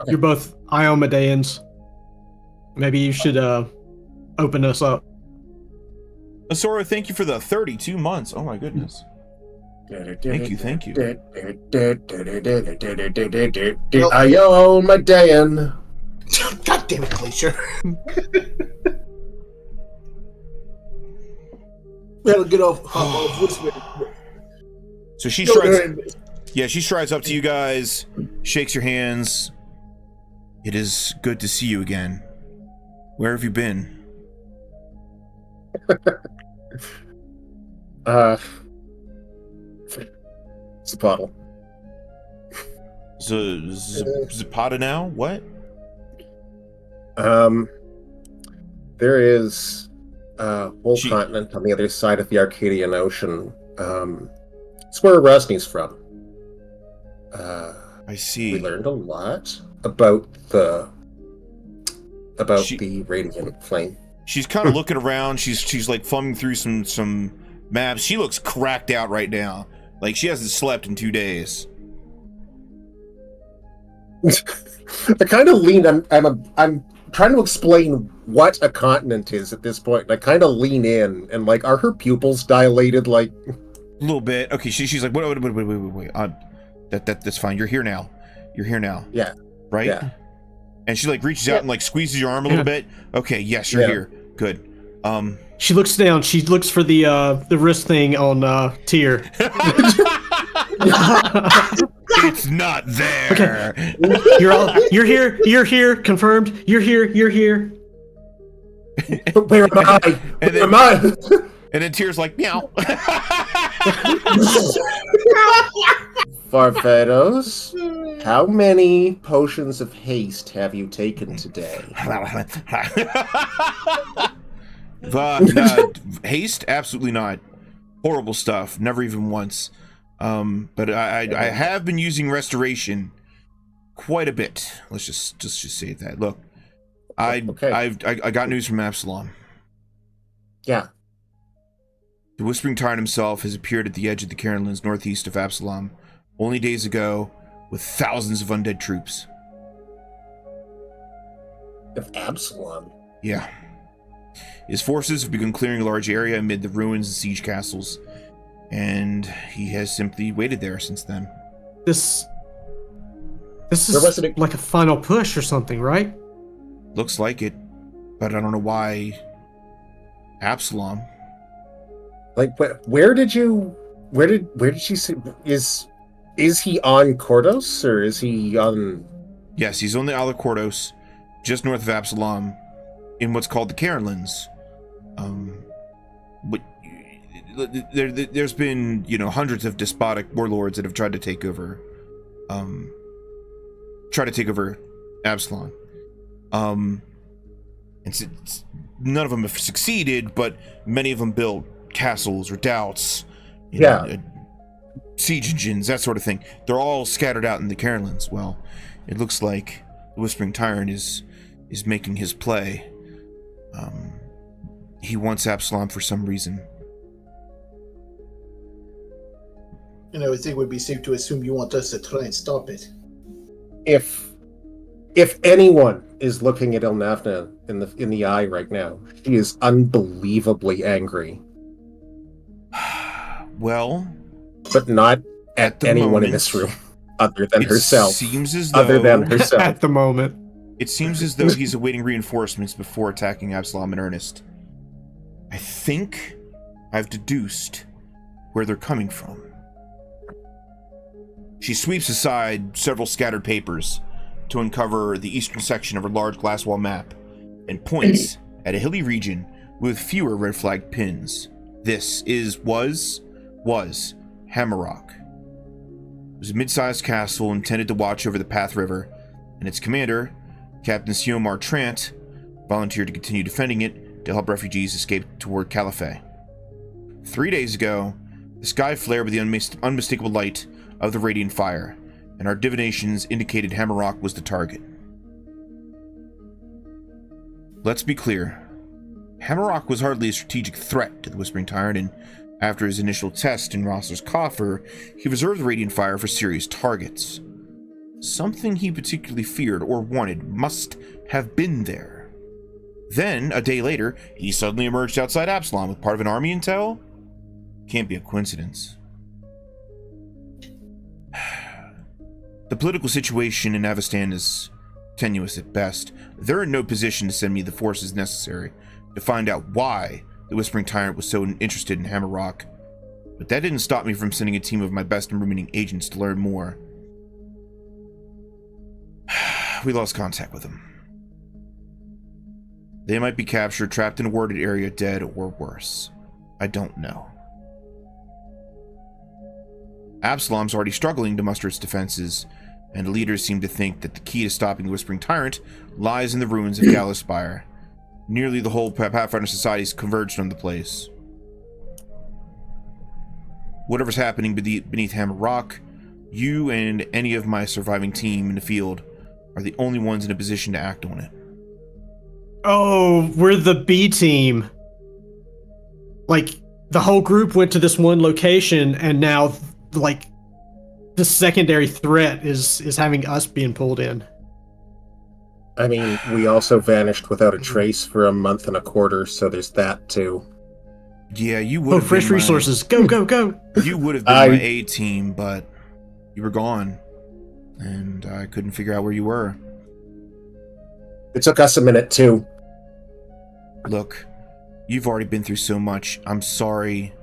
you're both Iomedeans. Maybe you should open us up. Asora, thank you for the 32 months. Oh my goodness. Thank you. I own my Dayan. God damn it, Glacier. We had to get off Whispering. So she strides. Yeah, she strides up to you guys, shakes your hands. It is good to see you again. Where have you been? It's a bottle. Zapata now? What? There is a whole continent on the other side of the Arcadian Ocean. It's where Rosny's from. I see. We learned a lot about the radiant flame. She's kind of looking around. She's like thumbing through some maps. She looks cracked out right now. Like she hasn't slept in 2 days. I kind of lean. I'm trying to explain what a continent is at this point. And I kind of lean in and like, are her pupils dilated? Like A little bit. Okay, she's like, wait. That's fine. You're here now. Yeah. Right? Yeah. And she like reaches out and like squeezes your arm a little bit. Okay, yes, you're here. Good. She looks down. She looks for the wrist thing on Tyr. It's not there. Okay. You're here. Confirmed. You're here. Where am I? And Where then- am I? And then Tyr's like, meow. Varvatos, how many potions of haste have you taken today? Haste? Absolutely not. Horrible stuff. Never even once. But I have been using restoration quite a bit. Let's just say that. Look, I got news from Absalom. Yeah. The Whispering Tyrant himself has appeared at the edge of the Cairnlands northeast of Absalom only days ago with thousands of undead troops. Of Absalom? Yeah. His forces have begun clearing a large area amid the ruins and siege castles, and he has simply waited there since then. This Where was is it? like a final push or something, right? Looks like it, but I don't know why Absalom. Like, where did she say, is he on Kordos, or is he on... Yes, he's on the Isle of Kordos, just north of Absalom, in what's called the Cairnlands. But there's been, hundreds of despotic warlords that have tried to take over Absalom. And none of them have succeeded, but many of them built castles, redoubts, siege engines, that sort of thing. They're all scattered out in the Cairnlands. Well, it looks like the Whispering Tyrant is making his play. He wants Absalom for some reason. And I would think it would be safe to assume you want us to try and stop it. If anyone is looking at Ilnavna in the eye right now, she is unbelievably angry. Well, but not at anyone moment, in this room other than herself. Seems as though, other than herself. At the moment. It seems as though he's awaiting reinforcements before attacking Absalom in earnest. I think I've deduced where they're coming from. She sweeps aside several scattered papers to uncover the eastern section of her large glass wall map and points at a hilly region with fewer red flag pins. This was Hammerrock. It was a mid-sized castle intended to watch over the Path River, and its commander, Captain Siomar Trant, volunteered to continue defending it to help refugees escape toward Caliphate. 3 days ago, the sky flared with the unmistakable light of the radiant fire, and our divinations indicated Hammerrock was the target. Let's be clear. Hammerrock was hardly a strategic threat to the Whispering Tyrant, and after his initial test in Rossler's coffer, he reserved the radiant fire for serious targets. Something he particularly feared or wanted must have been there. Then, a day later, he suddenly emerged outside Absalom with part of an army in tow? Can't be a coincidence. The political situation in Avestan is tenuous at best. They're in no position to send me the forces necessary to find out why the Whispering Tyrant was so interested in Hammerrock. But that didn't stop me from sending a team of my best and remaining agents to learn more. We lost contact with them. They might be captured, trapped in a warded area, dead, or worse. I don't know. Absalom's already struggling to muster its defenses, and the leaders seem to think that the key to stopping the Whispering Tyrant lies in the ruins of Galaspire. Nearly the whole Pathfinder society has converged on the place. Whatever's happening beneath Hammerrock, you and any of my surviving team in the field are the only ones in a position to act on it. Oh, we're the B team. Like, the whole group went to this one location, and now, like, the secondary threat is having us being pulled in. I mean, we also vanished without a trace for a month and a quarter, so there's that too. Yeah, you would have fresh been resources. Go, go, go. You would have been my A team, but you were gone. And I couldn't figure out where you were. It took us a minute too. Look, you've already been through so much. I'm sorry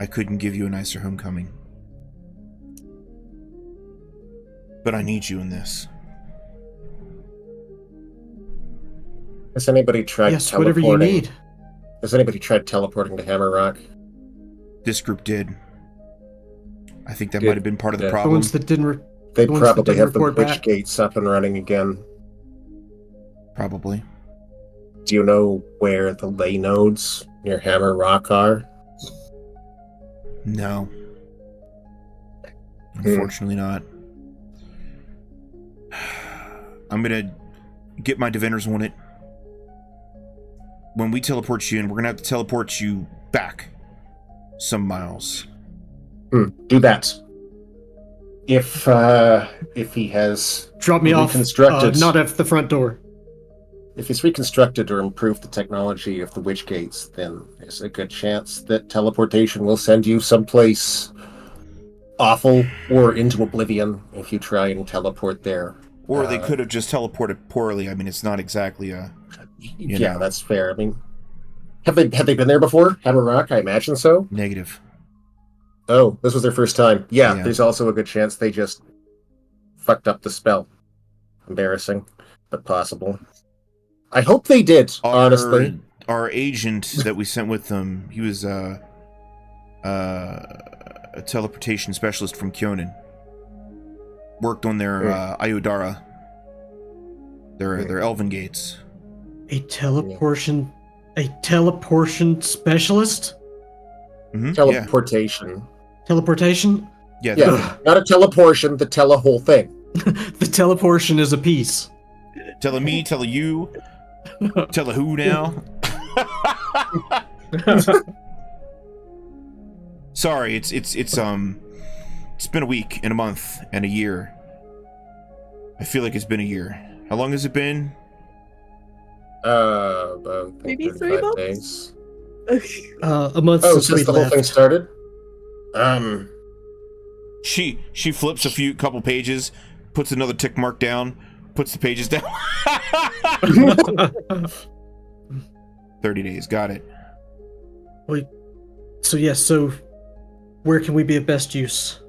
I couldn't give you a nicer homecoming. But I need you in this. Has anybody tried Yes, teleporting? whatever you need. Has anybody tried teleporting to Hammerrock? This group did. I think that Good. might have been part of the Yeah. The problem. ones that didn't. They The ones that probably didn't have the report witch back. gates up and running again. Probably. Do you know where the ley nodes near Hammerrock are? No. Unfortunately not. I'm gonna get my diviners on it. When we teleport you in, we're gonna have to teleport you back some miles. Do that. If he has Drop me off. reconstructed, Not at the front door. if he's reconstructed or improved the technology of the witch gates, then there's a good chance that teleportation will send you someplace awful or into oblivion if you try and teleport there. Or they could have just teleported poorly. I mean, it's not exactly a... Yeah, know. that's fair. I mean, have they been there before? Hammerrock, I imagine so. Negative. Oh, this was their first time. Yeah, Yeah. there's also a good chance they just fucked up the spell. Embarrassing, but possible. I hope they did, honestly. Our agent that we sent with them, he was a teleportation specialist from Kyonin. Worked on their Ayudara, their elven gates. A teleportation specialist? Mm-hmm. Teleportation. Teleportation? Yeah. Yeah, not a teleportation, the tele whole thing. The teleportation is a piece. Tell me, tell you, tell who now. Sorry, it's been a week and a month and a year. I feel like it's been a year. How long has it been? About Maybe 35 3 months? days. A month Oh, since we since the whole left. thing started? She flips couple pages, puts another tick mark down, puts the pages down. 30 days, got it. Wait. So yes, so where can we be of best use?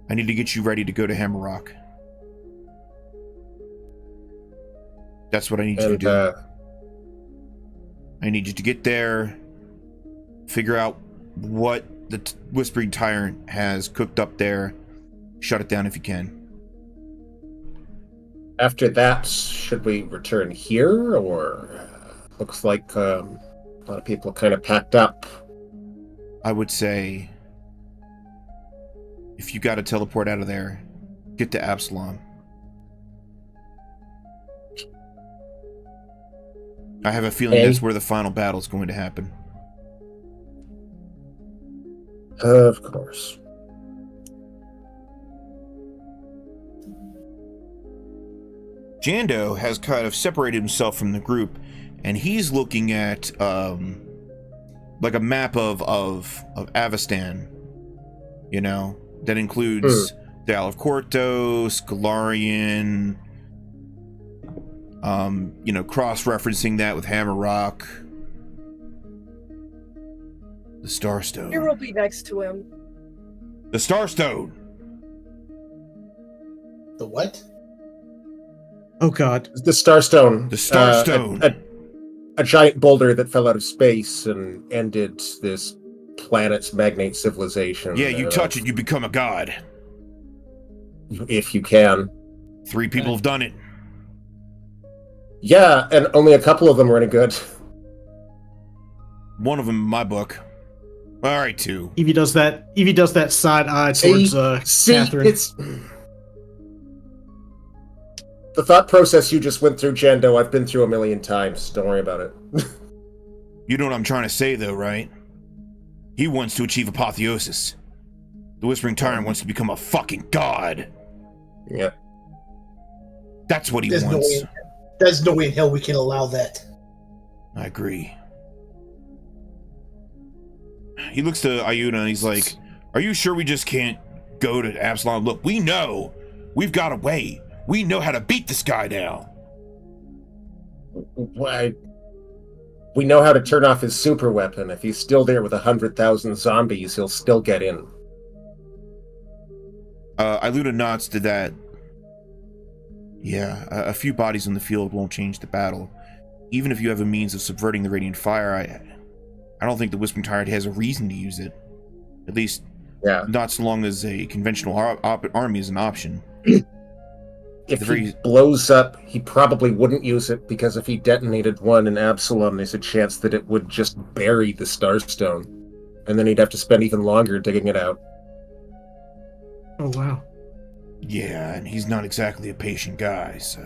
I need to get you ready to go to Hammerrock. That's what I need you to do. I need you to get there, figure out what the Whispering Tyrant has cooked up there, shut it down if you can. After that, should we return here, or looks like a lot of people kind of packed up? I would say, if you got to teleport out of there, get to Absalom. I have a feeling that's where the final battle is going to happen. Of course. Jando has kind of separated himself from the group, and he's looking at like a map of Avestan, you know, that includes the Isle of Kortos, Galarian, you know, cross-referencing that with Hammerrock, the Starstone. Here will be next to him. The Starstone. The what? Oh God. The Starstone. The Starstone. A giant boulder that fell out of space and ended this planet's magnate civilization. Yeah, you touch it, you become a god. If you can. 3 people have done it. Yeah, and only a couple of them were any good. One of them in my book. All right, 2. Evie does that side eye towards Cathrine. It's the thought process you just went through, Jando, I've been through a million times. Don't worry about it. You know what I'm trying to say, though, right? He wants to achieve apotheosis. The Whispering Tyrant wants to become a fucking god. Yeah. That's what he wants. There's no way in hell we can allow that. I agree. He looks to Aylunna and he's like, are you sure we just can't go to Absalom? Look, we know. We've got a way. We know how to beat this guy now. Why? We know how to turn off his super weapon. If he's still there with 100,000 zombies, he'll still get in. Aylunna nods to that. Yeah, a few bodies on the field won't change the battle. Even if you have a means of subverting the Radiant Fire, I don't think the Whispering Tyrant has a reason to use it. At least, not so long as a conventional army is an option. If he blows up, he probably wouldn't use it, because if he detonated one in Absalom, there's a chance that it would just bury the Starstone. And then he'd have to spend even longer digging it out. Oh, wow. Yeah, and he's not exactly a patient guy, so...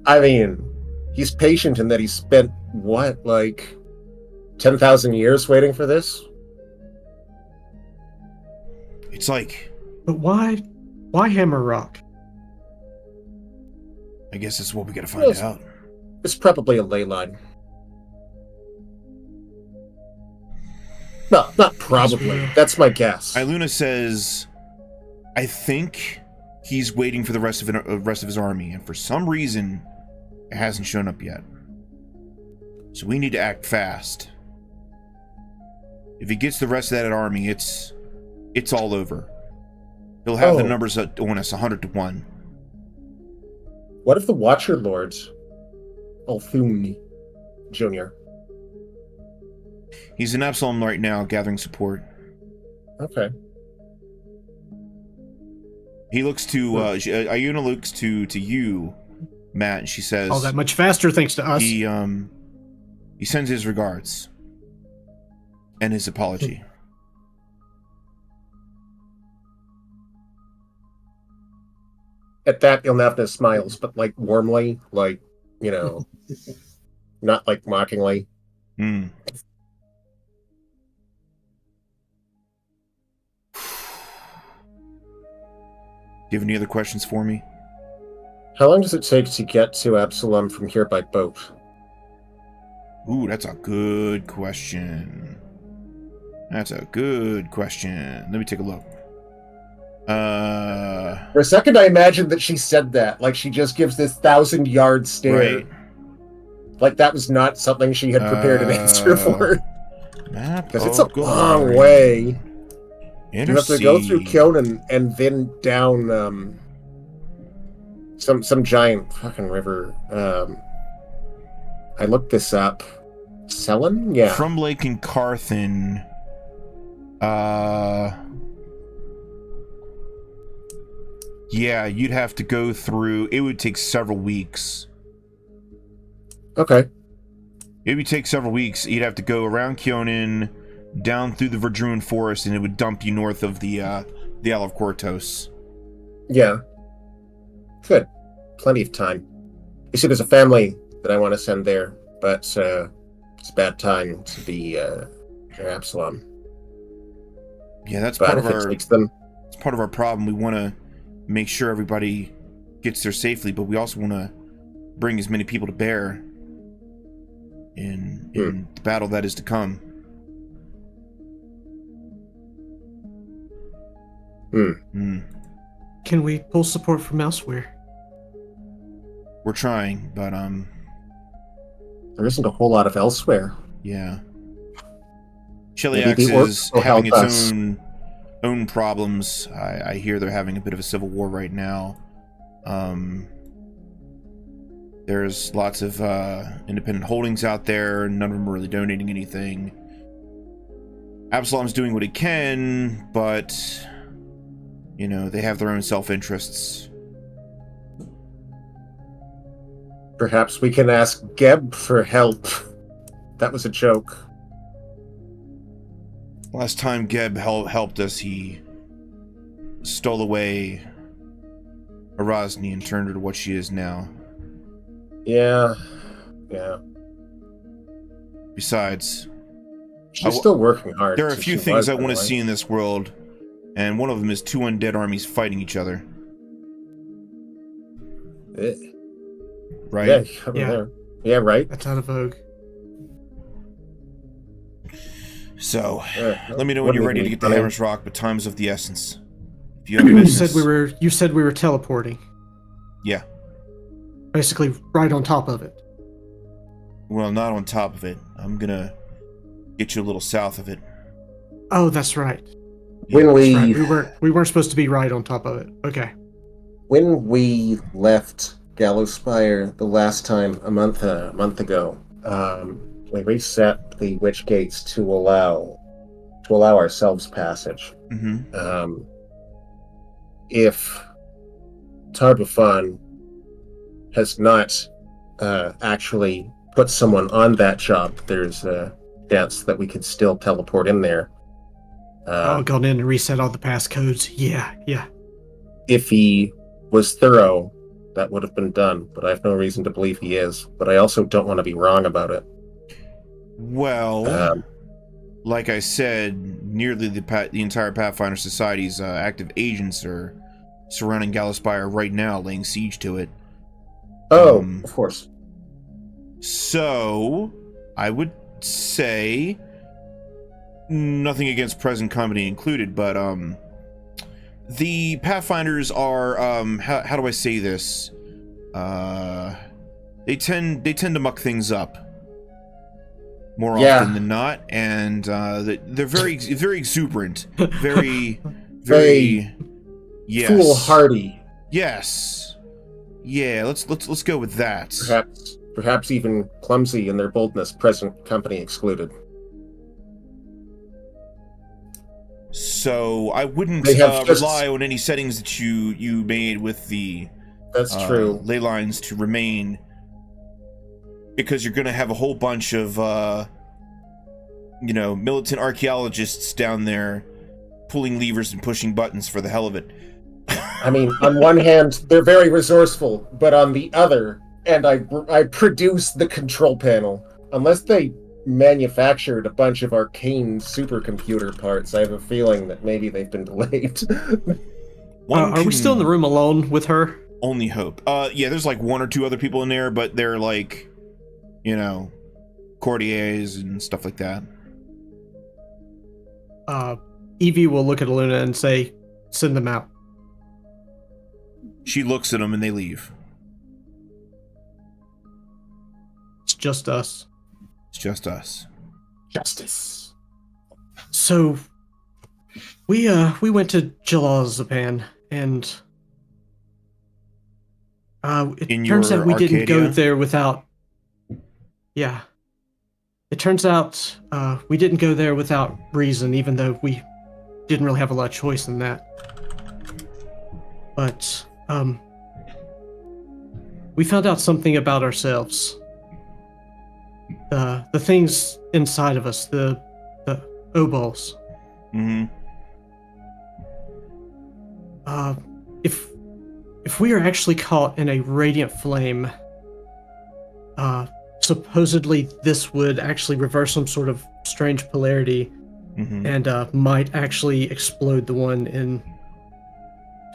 I mean, he's patient in that he spent, 10,000 years waiting for this? It's like... But why Hammer Rock? I guess that's what we gotta find out. It's probably a ley line. No, not probably. That's my guess. Aylunna says, I think he's waiting for the rest of his army, and for some reason, it hasn't shown up yet. So we need to act fast. If he gets the rest of that army, it's all over. He'll have the numbers on us 100 to 1. What if the Watcher Lords, Ulthumni Jr.? He's in Absalom right now, gathering support. Okay. He looks to Aylunna looks to you, Matt, and she says, "Oh, that much faster thanks to us." He sends his regards and his apology. At that, Ilnavna smiles, but warmly, not mockingly. Hmm. Do you have any other questions for me? How long does it take to get to Absalom from here by boat? Ooh, that's a good question. Let me take a look. For a second, I imagined that she said that. She just gives this 1,000-yard stare. Right. That was not something she had prepared an answer for. Because it's a long glory. way. You have to go through Intercede. Kyonan and then down some giant fucking river. I looked this up. Selen? Yeah. From Lake in Carthen. Yeah, you'd have to go through. It would take several weeks. Okay. It would take several weeks. You'd have to go around Kyonan, down through the Verdruin Forest, and it would dump you north of the Isle of Kortos. Yeah. Good. Plenty of time. You see, there's a family that I want to send there, but it's a bad time to be near Absalom. Yeah, that's But part of if it our. takes them, It's part of our problem. We want to make sure everybody gets there safely, but we also want to bring as many people to bear in the battle that is to come. Can we pull support from elsewhere? We're trying, but there isn't a whole lot of elsewhere. yeah. Maybe Cheliax the orcs is will having help its us. own problems. I hear they're having a bit of a civil war right now. There's lots of independent holdings out there. None of them are really donating anything. Absalom's doing what he can, but they have their own self-interests. Perhaps we can ask Geb for help. That was a joke. Last time Geb helped us, he stole away Erasni and turned her to what she is now. Yeah. Besides, She's still working hard. there are a to few survive, things I by the want to way. see in this world, and one of them is two undead armies fighting each other. Right? Yeah, over Yeah. there. Yeah, right. That's out of vogue. So, Yeah, let me know what when you're do ready we to need, get to honey? Hammer's Rock, but time's of the essence. If you have You business, said we were teleporting. Yeah. Basically right on top of it. Well, not on top of it. I'm gonna get you a little south of it. Oh, that's right. When That's we right. We weren't supposed to be right on top of it. Okay. When we left Gallowspire the last time, a month ago, we reset the witch gates to allow ourselves passage. Mm-hmm. If Tarbafon has not actually put someone on that job, there's a chance that we could still teleport in there. Gone in and reset all the passcodes. Yeah. If he was thorough, that would have been done, but I have no reason to believe he is. But I also don't want to be wrong about it. Well, like I said, nearly the entire Pathfinder Society's active agents are surrounding Gallowspire right now, laying siege to it. Oh, of course. So, I would say, nothing against present company included, but the Pathfinders are how do I say this? They tend to muck things up more often than not, and they're very exuberant, very yes, foolhardy. Yes, yeah. Let's go with that. Perhaps even clumsy in their boldness. Present company excluded. So I wouldn't rely on any settings that you made with the true ley lines to remain, because you're going to have a whole bunch of militant archaeologists down there pulling levers and pushing buttons for the hell of it. I mean, on one hand, they're very resourceful, but on the other, and I produce the control panel. Unless they manufactured a bunch of arcane supercomputer parts, I have a feeling that maybe they've been delayed. Are we still in the room alone with her? Only hope. Yeah, there's like one or two other people in there, but they're like, courtiers and stuff like that. Ivie will look at Aylunna and say, "Send them out." She looks at them and they leave. It's just us. It's just us. Justice. So, we went to Jalazapan, and it turns out we didn't go there without. Yeah. It turns out we didn't go there without reason, even though we didn't really have a lot of choice in that. But we found out something about ourselves. The things inside of us, the obols. Mm-hmm. If we are actually caught in a radiant flame, supposedly this would actually reverse some sort of strange polarity, and might actually explode the one in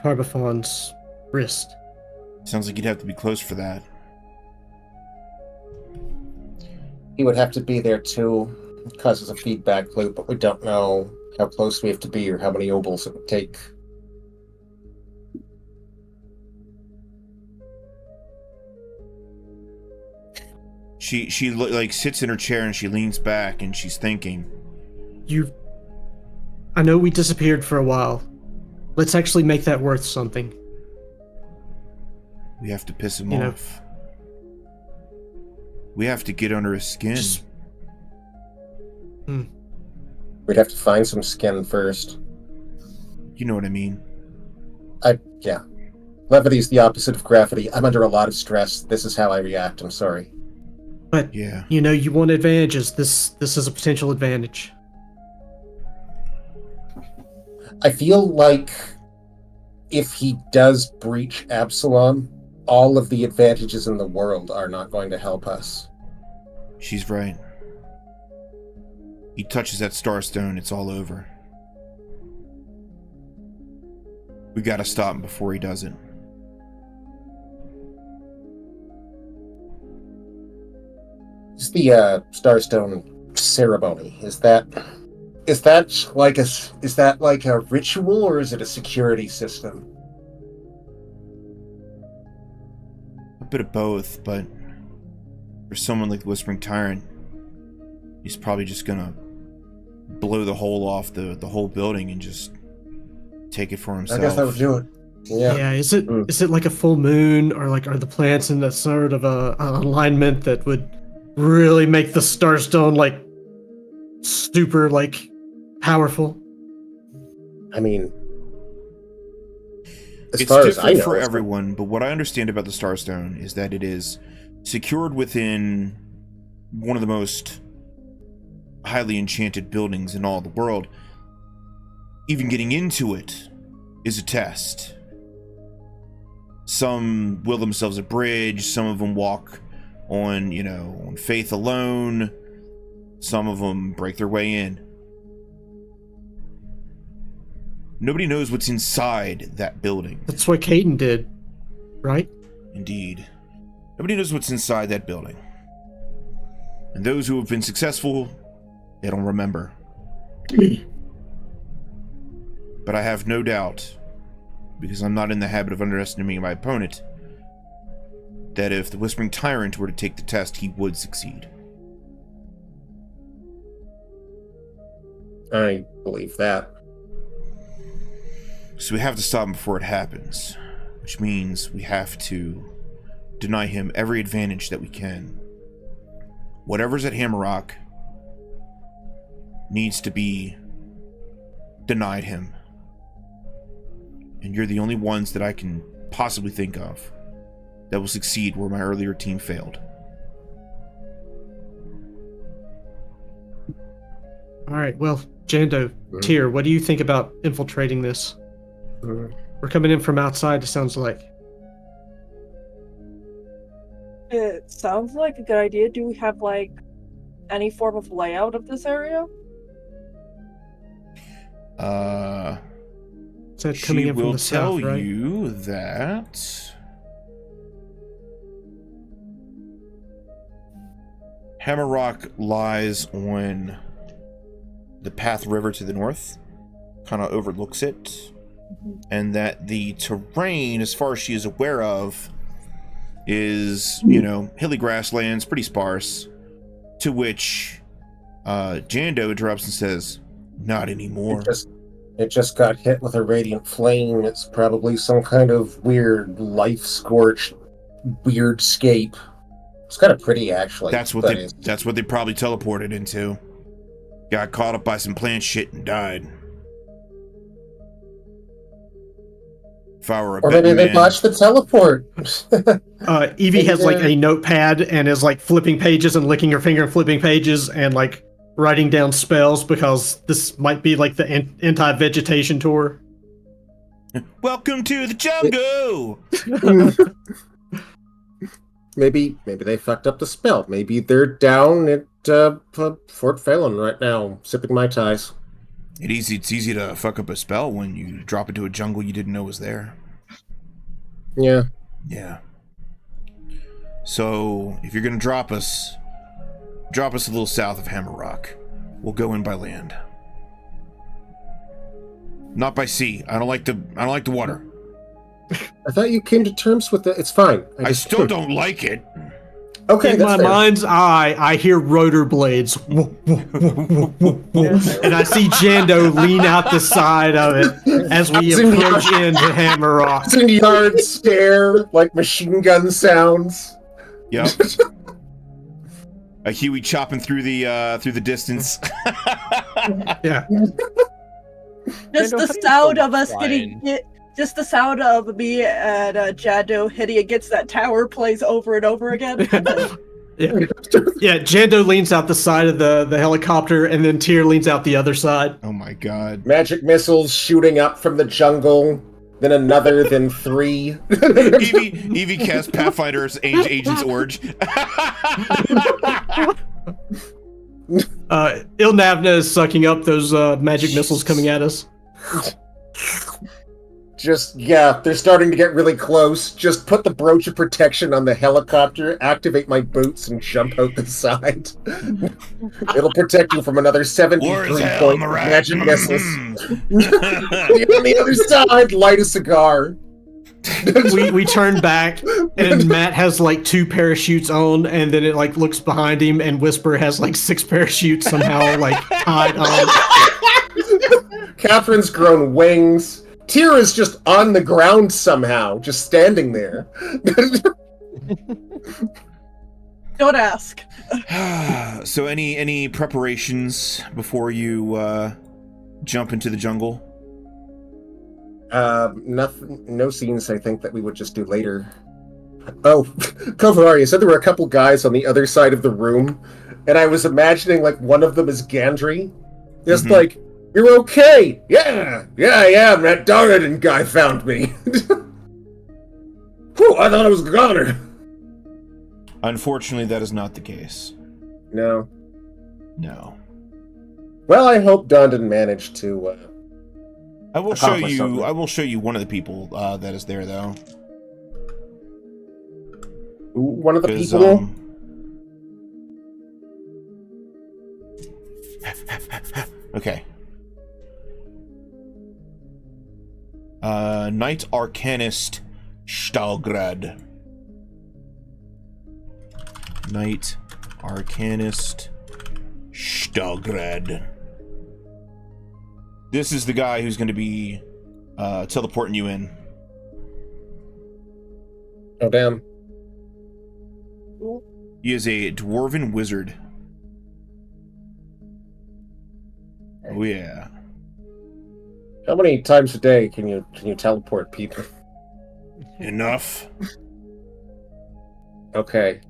Tarbafon's wrist. Sounds like you'd have to be close for that. He would have to be there too. It causes a feedback loop, but we don't know how close we have to be or how many obols it would take. She like sits in her chair and she leans back and she's thinking. I know we disappeared for a while. Let's actually make that worth something. We have to piss him off. We have to get under his skin. We'd have to find some skin first. You know what I mean. Yeah. Levity's the opposite of gravity. I'm under a lot of stress. This is how I react. I'm sorry. But, yeah, you want advantages. This is a potential advantage. I feel like if he does breach Absalom, all of the advantages in the world are not going to help us. She's right. He touches that starstone, it's all over. We gotta stop him before he does it. Is the Starstone ceremony? Is that like a ritual, or is it a security system? A bit of both, but for someone like the Whispering Tyrant, he's probably just gonna blow the hole off the whole building and just take it for himself. I guess that would do it. Yeah. Is it like a full moon, or like are the planets in a sort of a alignment that would really make the Starstone like super like powerful? I mean, as It's far as I different know, for it's everyone, but what I understand about the Starstone is that it is secured within one of the most highly enchanted buildings in all the world. Even getting into it is a test. Some will themselves a bridge, some of them walk on, on faith alone. Some of them break their way in. Nobody knows what's inside that building. That's what Caden did, right? Indeed. Nobody knows what's inside that building. And those who have been successful, they don't remember. But I have no doubt, because I'm not in the habit of underestimating my opponent, that if the Whispering Tyrant were to take the test, he would succeed. I believe that. So we have to stop him before it happens, which means we have to deny him every advantage that we can. Whatever's at Hammerrock needs to be denied him. And you're the only ones that I can possibly think of that will succeed where my earlier team failed. All right, well, Jando, Tyr, what do you think about infiltrating this? We're coming in from outside, it sounds like. It sounds like a good idea. Do we have, like, any form of layout of this area? Is that coming in from the south, right? She will tell you that Hammerrock lies on the Path River to the north, kind of overlooks it, and that the terrain, as far as she is aware of, is, hilly grasslands, pretty sparse, to which Jando interrupts and says, not anymore. It just got hit with a radiant flame. It's probably some kind of weird life-scorched weird-scape. It's kind of pretty, actually. That's what they probably teleported into. Got caught up by some plant shit and died. If I were a or maybe they botched the teleport. Ivie has like a notepad and is like flipping pages and licking her finger and flipping pages and like writing down spells because this might be like the anti-vegetation tour. Welcome to the jungle! Maybe they fucked up the spell. Maybe they're down at Fort Phelan right now, sipping Mai Tais. It's easy to fuck up a spell when you drop into a jungle you didn't know was there. Yeah. Yeah. So, if you're gonna drop us a little south of Hammerrock. We'll go in by land. Not by sea. I don't like the water. I thought you came to terms with it. It's fine. I still don't like it. Okay, in that's my fair. mind's eye, I hear rotor blades. And I see Jando lean out the side of it as we approach into Hammerrock. It's in yard stare, like machine gun sounds. Yep. A Huey chopping through the distance. Yeah. Just the sound of us hitting it. Just the sound of me and Jando hitting against that tower plays over and over again. Yeah, Jando leans out the side of the helicopter, and then Tyr leans out the other side. Oh my god. Magic missiles shooting up from the jungle, then another, then three. Ivie casts Pathfinders Agent's Orge. Ilnavna is sucking up those magic missiles coming at us. They're starting to get really close. Just put the brooch of protection on the helicopter, activate my boots, and jump out the side. It'll protect you from another 73-point magic missiles. On the other side, light a cigar. we turn back, and Matt has like 2 parachutes on, and then it like looks behind him, and Whisper has like 6 parachutes somehow like tied on. Catherine's grown wings. Tyr is just on the ground somehow, just standing there. Don't ask. So any preparations before you jump into the jungle? Nothing. No scenes. I think that we would just do later. Oh, Kofuhara, you said there were a couple guys on the other side of the room, and I was imagining like one of them is Gandry, just like, "You're okay? Yeah, I am. That Darden guy found me." Whew, I thought I was a goner. Unfortunately, that is not the case. No. Well, I hope Darden managed to. I will show accomplish you. something. I will show you one of the people that is there, though. One of the 'Cause, people. Okay. Knight Arcanist Stahlgrad. Knight Arcanist Stahlgrad. This is the guy who's going to be teleporting you in. Oh damn. He is a dwarven wizard. Oh yeah. How many times a day can you teleport people? Enough. Okay.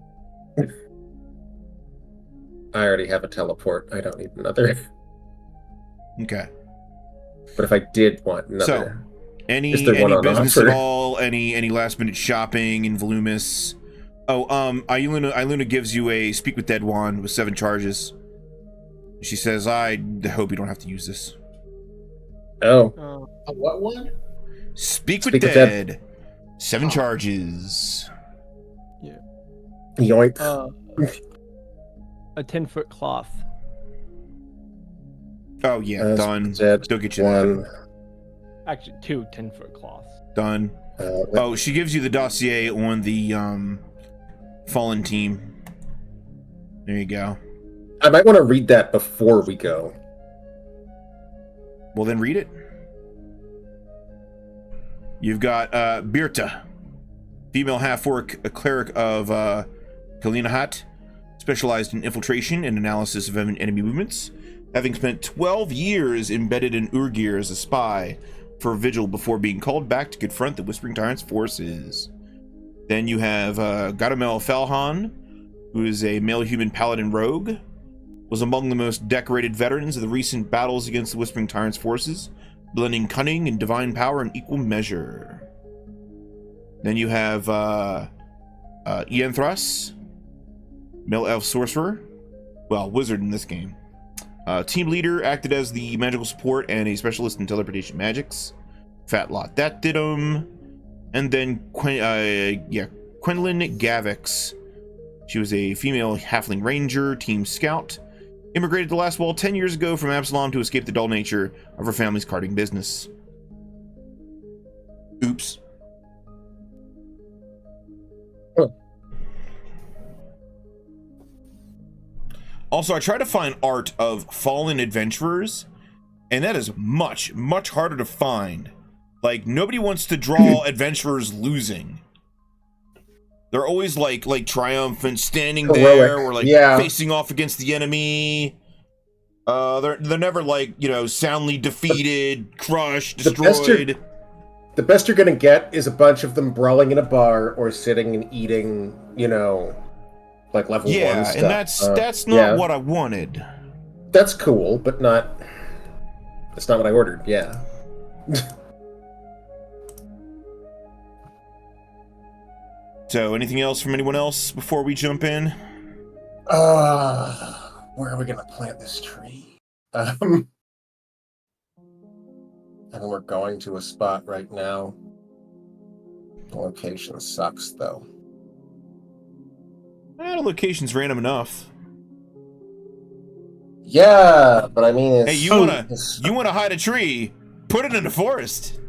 I already have a teleport. I don't need another. Okay. But if I did want another, So, any is there one on business offer? at all? Any last minute shopping in Vellumis? Oh, Aylunna gives you a speak with dead wand with 7 charges. She says, "I hope you don't have to use this." Oh, A what one? Speak Speak with with dead. 7 charges. yoink! A 10-foot cloth. Oh yeah, done. Dead Still get you one. that. Actually, 2 10-foot cloths. Done. Oh, she gives you the dossier on the fallen team. There you go. I might want to read that before we go. Well, then read it. You've got Birta, female half-orc, a cleric of Kalinahat, specialized in infiltration and analysis of enemy movements, having spent 12 years embedded in Urgir as a spy for Vigil before being called back to confront the Whispering Tyrant's forces. Then you have Gadamel Felhan, who is a male human paladin rogue, was among the most decorated veterans of the recent battles against the Whispering Tyrant's forces, blending cunning and divine power in equal measure. Then you have Ianthras, male elf sorcerer, well, wizard in this game. Team leader, acted as the magical support and a specialist in teleportation magics. Fat lot that did him. And then Quenlin Gavix. She was a female halfling ranger, team scout. Immigrated to Lastwall 10 years ago from Absalom to escape the dull nature of her family's carting business. Oops. Also, I try to find art of fallen adventurers, and that is much, much harder to find. Like, nobody wants to draw adventurers losing. They're always like triumphant, standing Heroic. there, or like Yeah. facing off against the enemy. They're never like, soundly defeated, crushed, destroyed. The best you're gonna get is a bunch of them brawling in a bar or sitting and eating, like level 1 Yeah, stuff. and that's not yeah. what I wanted. That's cool, but that's not what I ordered. Yeah. So, anything else from anyone else before we jump in? Where are we gonna plant this tree? I mean, we're going to a spot right now. The location sucks, though. The location's random enough. Yeah, but I mean, it's, Hey, you wanna hide a tree? Put it in the forest.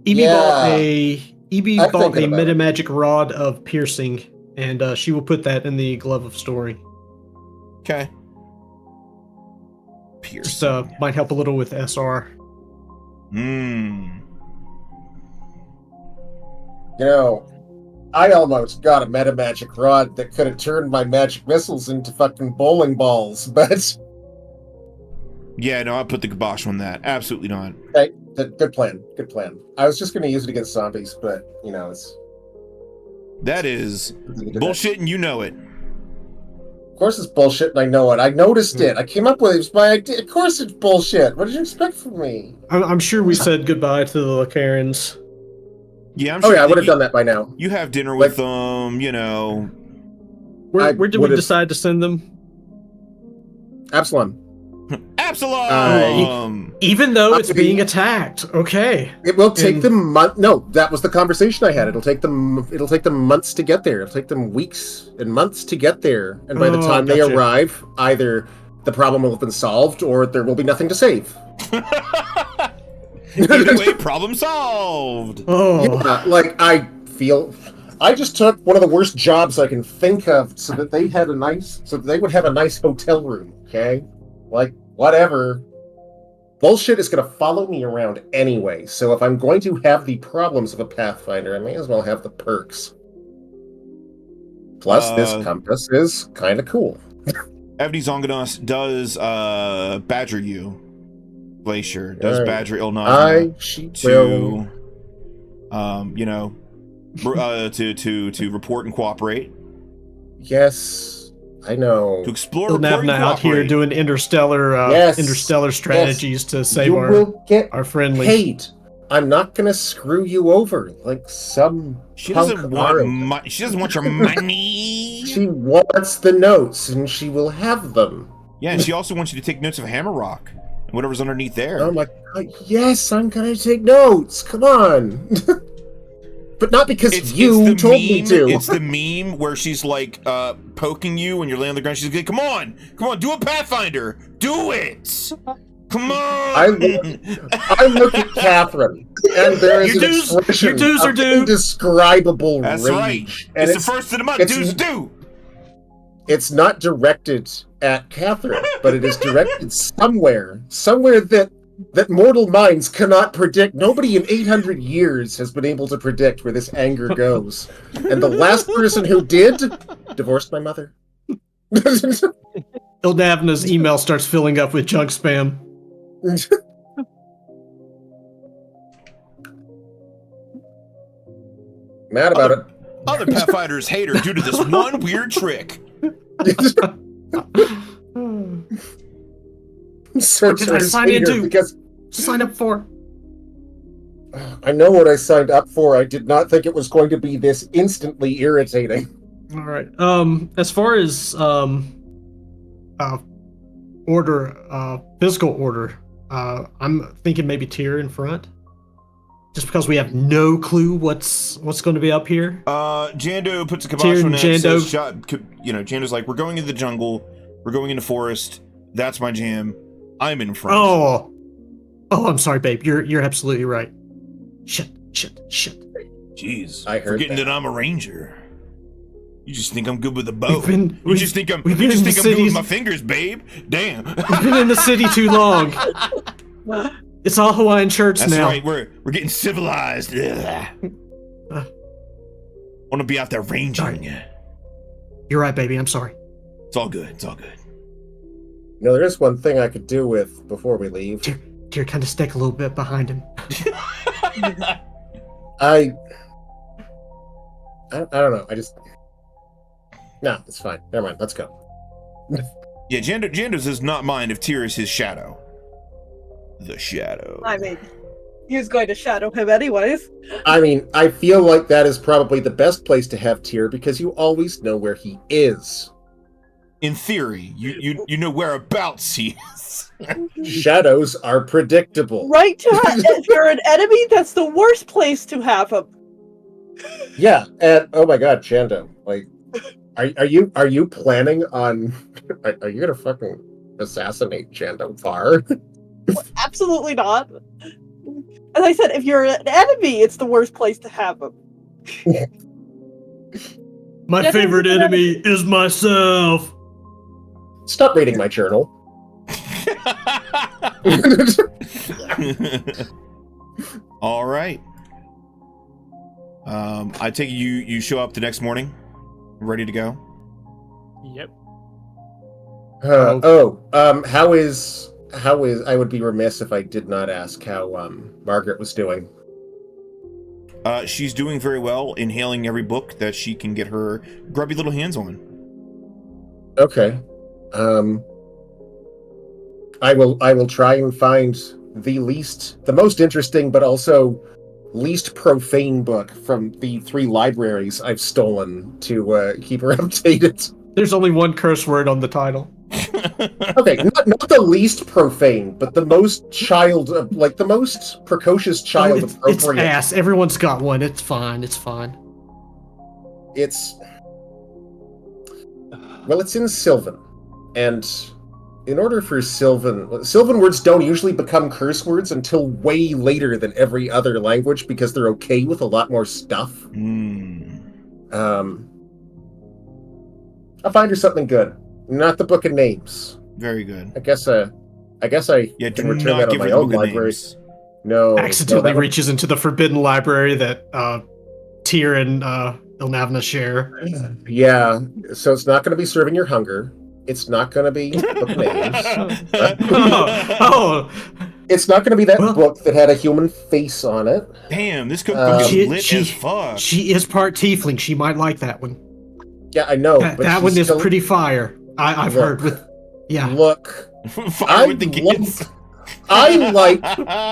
Evie I'm bought thinking a about meta it. magic rod of piercing, and she will put that in the glove of story. Okay. Pierce. Just might help a little with SR. Hmm. You know, I almost got a meta magic rod that could have turned my magic missiles into fucking bowling balls, but Yeah, no, I'll put the kibosh on that. Absolutely not. okay, good plan. Good plan. I was just going to use it against zombies, but you know, it's That is bullshit, and you know it. Of course it's bullshit, and I know it. I noticed it. I came up with it. It was my idea. Of course it's bullshit. What did you expect from me? I'm sure we said goodbye to the Lacarans. Yeah, I'm Oh sure yeah, I would have done that by now. You have dinner with them, you know. Where did we decide to send them? Absalom. Absalom! Even though it's being attacked, okay. It will take them No, that was the conversation I had. It'll take them months to get there. It'll take them weeks and months to get there. And by the time they arrive, either the problem will have been solved or there will be nothing to save. Either way, problem solved. Oh, yeah, like I just took one of the worst jobs I can think of so that they would have a nice hotel room, okay? Like, whatever. Bullshit is going to follow me around anyway, so if I'm going to have the problems of a Pathfinder, I may as well have the perks. Plus, this compass is kind of cool. Evdy Zonganos does badger you. Glacier does badger Ilnana to you know, to report and cooperate. Yes, I know. To explore, report, and out here doing interstellar strategies to save our friendly. Hate. I'm not gonna screw you over like some. She doesn't want she doesn't want your money. She wants the notes, and she will have them. Yeah, and she also wants you to take notes of Hammerrock and whatever's underneath there. Oh my god! Yes, I'm gonna take notes. Come on. But not because you told me to. It's the meme where she's like poking you when you're laying on the ground. She's like, come on, do a Pathfinder. Do it. Come on. I look at Cathrine, and there is an expression your dues are due. Indescribable That's rage. right. And it's the first of the month. Dues due. It's not directed at Cathrine, but it is directed somewhere that mortal minds cannot predict. Nobody in 800 years has been able to predict where this anger goes. And the last person who did divorced my mother. Ildavna's email starts filling up with junk spam. Mad about it. Other Pathfinders hate her due to this one weird trick. What did I sign into? Because sign up for? I know what I signed up for. I did not think it was going to be this instantly irritating. All right. As far as physical order, I'm thinking maybe Tyr in front, just because we have no clue what's going to be up here. Jando puts a kibosh on it. Jando's like, we're going into the jungle, we're going into forest. That's my jam. I'm in front. Oh, I'm sorry, babe. You're absolutely right. Shit. Jeez, I heard forgetting that I'm a ranger. You just think I'm good with a bow. You just think I'm good with my fingers, babe. Damn. We've been in the city too long. It's all Hawaiian shirts now. That's right. We're getting civilized. Want to be out there ranging. Sorry. You're right, baby. I'm sorry. It's all good. You know, there is one thing I could do with before we leave. Tyr, kind of stick a little bit behind him. I don't know. No, it's fine. Never mind. Let's go. Yeah, Jando does not mind if Tyr is his shadow. The shadow. I mean, he was going to shadow him anyways. I mean, I feel like that is probably the best place to have Tyr because you always know where he is. In theory, you know whereabouts he is. Shadows are predictable. Right? If you're an enemy, that's the worst place to have him. Yeah, and oh my god, Jando, like, are you planning on? Are you gonna fucking assassinate Jando Var? Absolutely not. As I said, if you're an enemy, it's the worst place to have him. My favorite enemy is myself. Stop reading my journal. All right. I take it you show up the next morning, ready to go. Yep. How is I would be remiss if I did not ask how Margaret was doing. She's doing very well, inhaling every book that she can get her grubby little hands on. Okay. I will try and find the most interesting, but also least profane book from the 3 libraries I've stolen to keep her updated. There's only one curse word on the title. Okay, not the least profane, but the most the most precocious child It's appropriate. ass. Everyone's got one. It's fine. It's fine. It's in Sylvan, and in order for Sylvan words don't usually become curse words until way later than every other language because they're okay with a lot more stuff. I'll find her something good. Not the Book of Names. Very good. I guess I Yeah, can do return not that on give her my the own Book of library. Names. No, Accidentally that would- reaches into the forbidden library that Tyr and Ilnavna share. Yeah, so it's not going to be Serving Your Hunger. It's not going to be Book of Names. Oh, It's not going to be that Well- book that had a human face on it. Damn, this cookbook is She- lit she- as fuck. she is part tiefling. She might like that one. Yeah, I know. That, but that she's one is still- pretty fire. I've Look. heard with. Yeah. Look, Fire with the kids. I like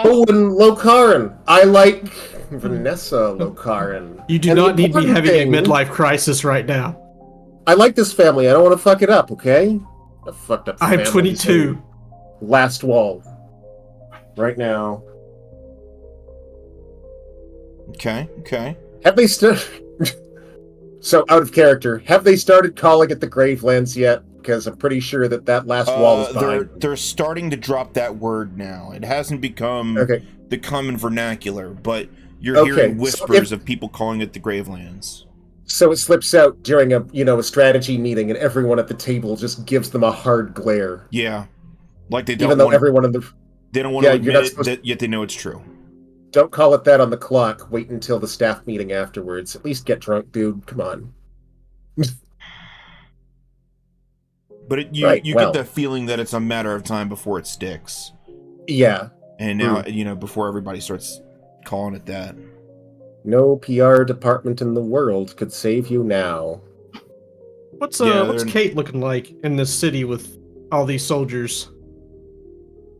Owen Locarin. I like Vanessa Locarin. You do And the not need me important having thing- a midlife crisis right now. I like this family. I don't want to fuck it up, okay? I fucked up. I'm families 22. in Lastwall. Right now. Okay. Have they So, out of character, have they started calling it the Gravelands yet? Because I'm pretty sure that last wall is fine. They're starting to drop that word now. It hasn't become Okay. the common vernacular, but you're Okay, hearing so whispers of people calling it the Gravelands. So it slips out during a strategy meeting, and everyone at the table just gives them a hard glare. Yeah, like they don't Even though want, everyone in the they don't want Yeah, to you're admit not it, supposed yet they know it's true. don't call it that on the clock. Wait until the staff meeting afterwards. At least get drunk, dude. Come on. But you Right, well. get the feeling that it's a matter of time before it sticks, Yeah. and now before everybody starts calling it that. No PR department in the world could save you now. What's they're- Kate looking like in this city with all these soldiers?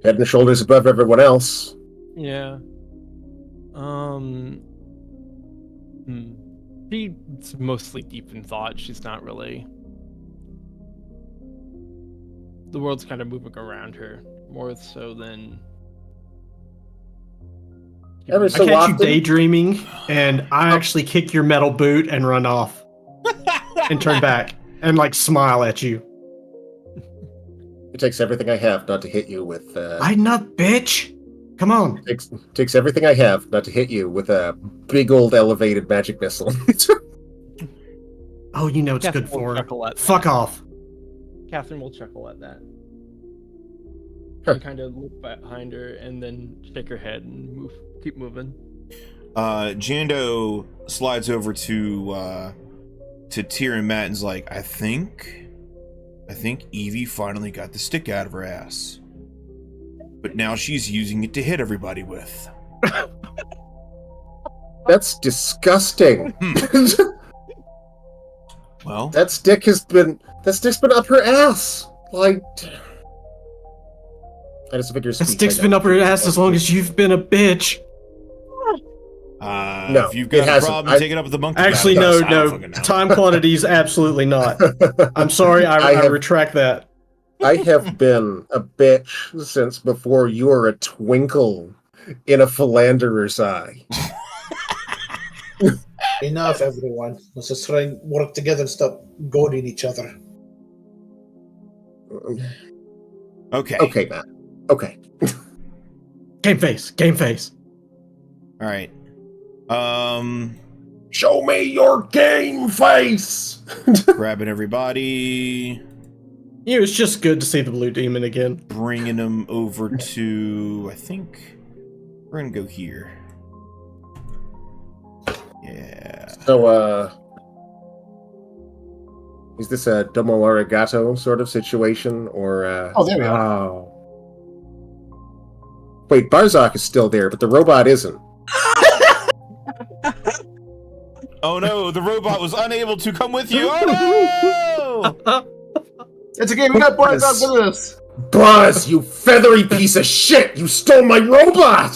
Head and shoulders above everyone else. Yeah. She's mostly deep in thought. She's not really. The world's kind of moving around her more so than. Ever I so catch often. you daydreaming, and I actually kick your metal boot and run off, and turn back and smile at you. It takes everything I have not to hit you with. I'm not, bitch. Come on. Takes everything I have not to hit you with a big old elevated magic missile. Oh, you know it's Catherine good will for her. chuckle at that. Fuck off. Catherine will chuckle at that. Huh. And kind of look behind her and then shake her head and keep moving. Jando slides over to Tyr and Matt and's like, I think Ivie finally got the stick out of her ass. But now she's using it to hit everybody with. That's disgusting. Well, That stick's been up her ass. I just figure That stick's been up her ass as long as you've been a bitch. No, if you've it got a hasn't. problem, take it up with the monkey. Actually, Battle. no, I don't no. fucking know. Time quantities, absolutely not. I'm sorry, I retract that. I have been a bitch since before you were a twinkle in a philanderer's eye. Enough, everyone. Let's just try and work together and stop goading each other. Okay. Okay, Matt. Okay. Game face. All right. Show me your game face! Grabbing everybody, It was just good to see the blue demon again. bringing them over to. I think we're gonna go here. Yeah. So, is this a domo arigato sort of situation, or? Oh, there we are. Oh. Wait, Barzak is still there, but the robot isn't. Oh no, the robot was unable to come with you. Oh no! It's okay, we got Barzak with us. Buzz, you feathery piece of shit! You stole my robot!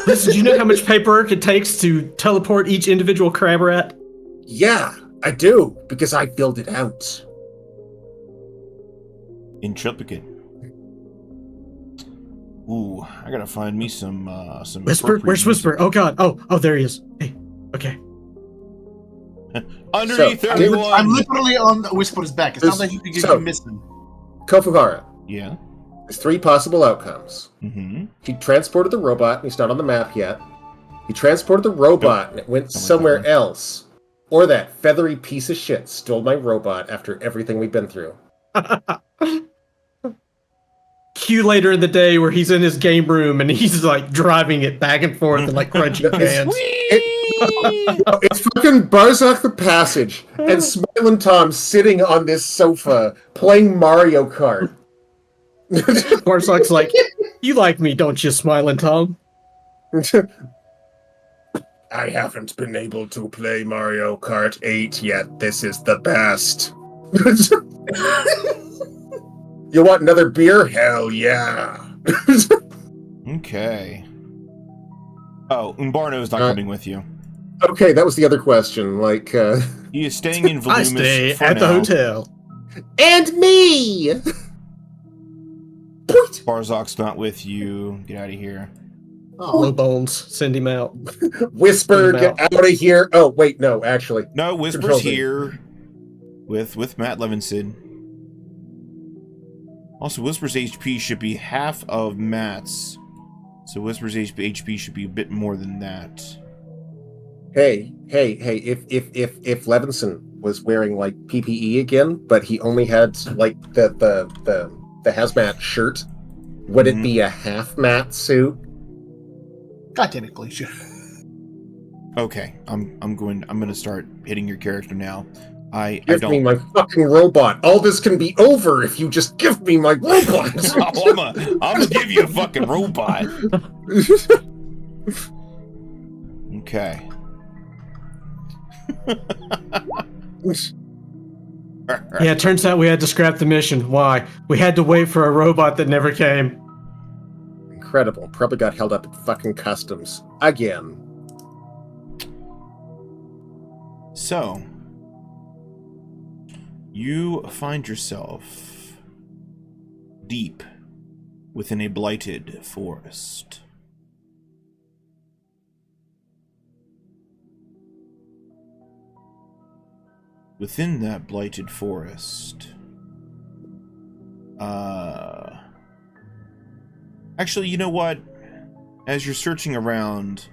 Listen, do you know how much paperwork it takes to teleport each individual crab rat? Yeah, I do, because I filled it out. Intrepid. Ooh, I gotta find me some Whisper? appropriate Where's Whisper? music. Oh god. Oh, there he is. Hey, okay. Underneath So, everyone. I'm literally on Whisper's back. It's not like you can miss him. Kofuhara, Yeah. there's 3 possible outcomes. Mm-hmm. He transported the robot, and he's not on the map yet. He transported the robot, and it went Don't like somewhere that one. else. Or that feathery piece of shit stole my robot after everything we've been through. Cue later in the day where he's in his game room and he's like driving it back and forth and like crunching cans. It's fucking Barzak the Passage and Smiling Tom sitting on this sofa playing Mario Kart. Barzak's like, "You like me, don't you, Smiling Tom?" I haven't been able to play Mario Kart 8 yet. This is the best. You want another beer? Hell yeah. Okay. Oh, Umbarno's not coming with you. Okay, that was the other question. Like, He is staying in Vellumis I stay for at the now. hotel. and me! Point! Barzak's not with you. Get out of here. Low bones, send him out. Whisper, Put him get out of here. Oh, wait, no, actually. No, Whisper's Control Z. here with Matt Levinson. Also, Whisper's HP should be half of Matt's. So Whisper's HP should be a bit more than that. Hey, if Levinson was wearing, like, PPE again, but he only had, like, the hazmat shirt, would it be a half-mat suit? God, technically, sure. Okay, I'm gonna start hitting your character now. I Give me don't. my fucking robot. All this can be over if you just give me my robot. Oh, I'm gonna give you a fucking robot. Okay. Yeah, it turns out we had to scrap the mission. Why? We had to wait for a robot that never came. Incredible. Probably got held up at fucking customs. Again. So, you find yourself deep within a blighted forest. Within that blighted forest, actually, you know what? As you're searching around,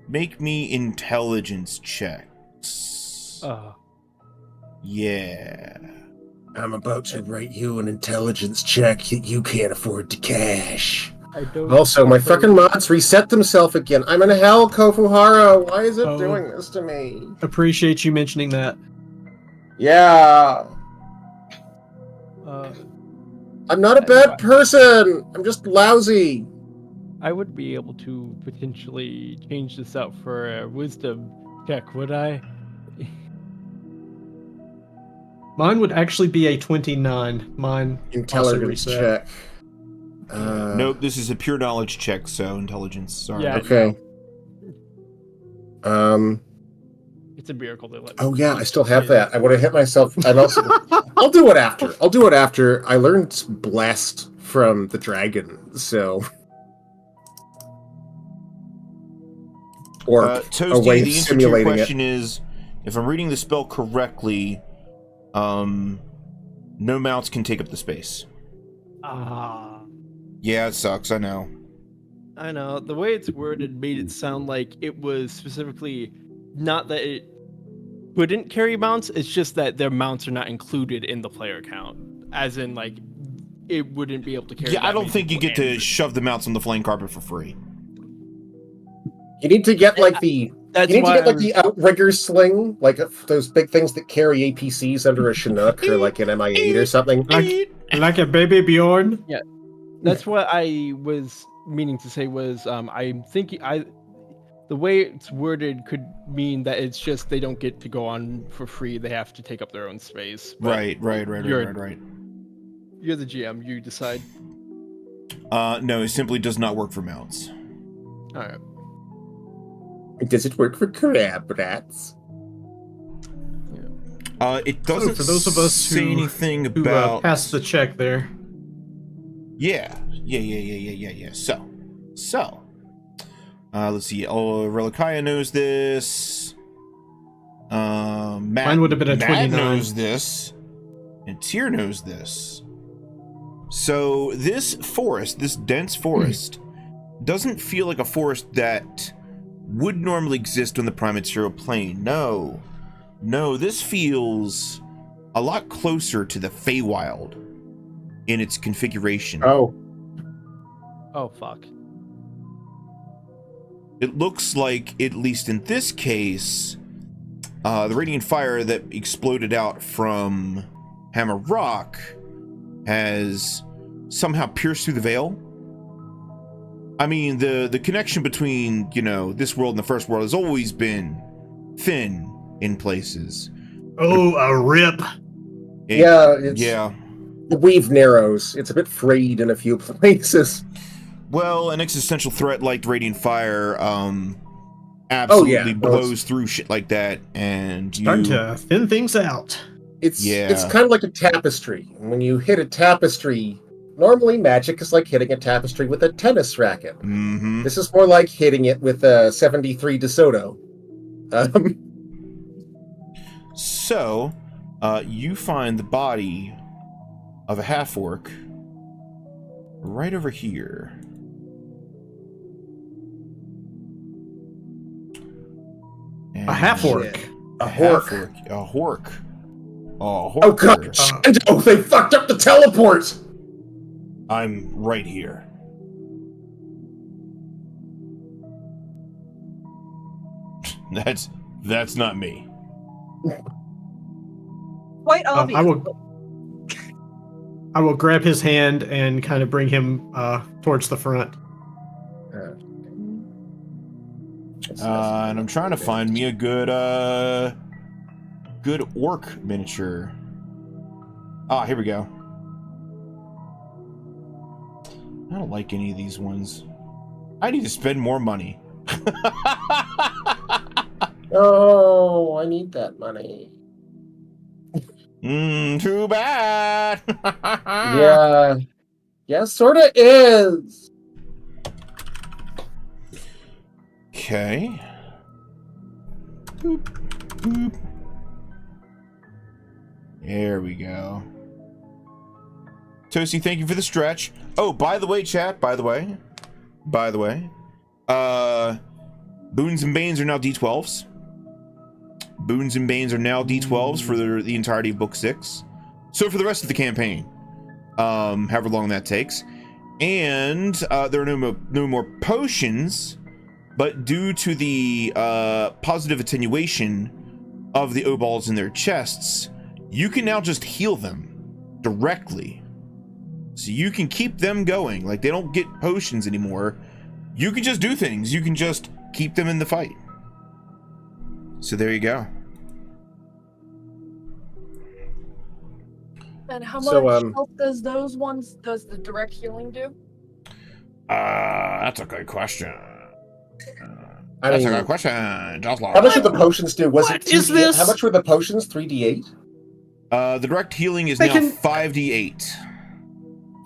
make me intelligence checks. Yeah. I'm about to write you an intelligence check that you can't afford to cash. I don't Also, my fucking mods reset themselves again. I'm in hell, Kofuhara. Why is it doing this to me? Appreciate you mentioning that. Yeah. I'm not a bad person. I'm just lousy. I would be able to potentially change this out for a wisdom check, would I? Mine would actually be a 29. Mine Intelligence reset. check. Nope, this is a pure knowledge check, so intelligence. Sorry. Yeah. Okay. It's a miracle they let me. Oh yeah, I still have that. I would have hit myself. I'm also. I'll do it after. I'll do it after. I learned blessed from the dragon, so. Or a Toasty, way of the answer to your simulating it. question is, if I'm reading the spell correctly, no mounts can take up the space. Yeah, it sucks, I know. I know. The way it's worded made it sound like it was specifically not that it couldn't carry mounts, it's just that their mounts are not included in the player count. As in, like, it wouldn't be able to carry. Yeah, I that don't many think you people get to and- shove the mounts on the flame carpet for free. You need to get like the That's You need to why get like the outrigger sling, like those big things that carry APCs under a Chinook or like an MI8 or something. Like a baby Bjorn. That's what I was meaning to say was I'm thinking the way it's worded could mean that it's just they don't get to go on for free. They have to take up their own space. But Right. You're the GM. You decide. No, it simply does not work for mounts. All right. Does it work for crab rats? It doesn't for those of us say who- anything Who about... passed the check there? Yeah. So, let's see. Oh, Relekayya knows this. Mine would have been a Matt 29. knows this, and Tyr knows this. So this forest, this dense forest, doesn't feel like a forest that would normally exist on the Prime Material Plane. No, this feels a lot closer to the Feywild in its configuration. Oh, Fuck. It looks like, at least in this case, the radiant fire that exploded out from Hammer Rock has somehow pierced through the veil. I mean, the connection between, this world and the first world has always been thin in places. Oh, a rip. The weave narrows. It's a bit frayed in a few places. Well, an existential threat like the radiant fire absolutely blows through shit like that, and Starting to thin things out. It's kind of like a tapestry. When you hit a tapestry, normally magic is like hitting a tapestry with a tennis racket. Mm-hmm. This is more like hitting it with a 73 DeSoto. So, you find the body of a half-orc right over here. And A half-orc. A hork. A hork. Oh god! Oh, they fucked up the teleport! I'm right here. That's not me. Quite obvious. I will grab his hand and kind of bring him towards the front. And I'm trying to find me a good orc miniature. Ah, here we go. I don't like any of these ones. I need to spend more money. Oh, I need that money. Too bad. Yeah, sorta is. Okay. Boop, boop. There we go. Toasty, thank you for the stretch. Oh, by the way, chat, by the way, Boons and Banes are now D12s. Boons and Banes are now D12s for the entirety of Book 6. So for the rest of the campaign, however long that takes. And there are no more potions, but due to the positive attenuation of the obols in their chests, you can now just heal them directly. So you can keep them going. Like, they don't get potions anymore. You can just do things. You can just keep them in the fight. So there you go. And how much health does the direct healing do? That's a good question. A good question, Josalow. How much did the potions do? What is this? How much were the potions? 3d8? The direct healing is now 5d8.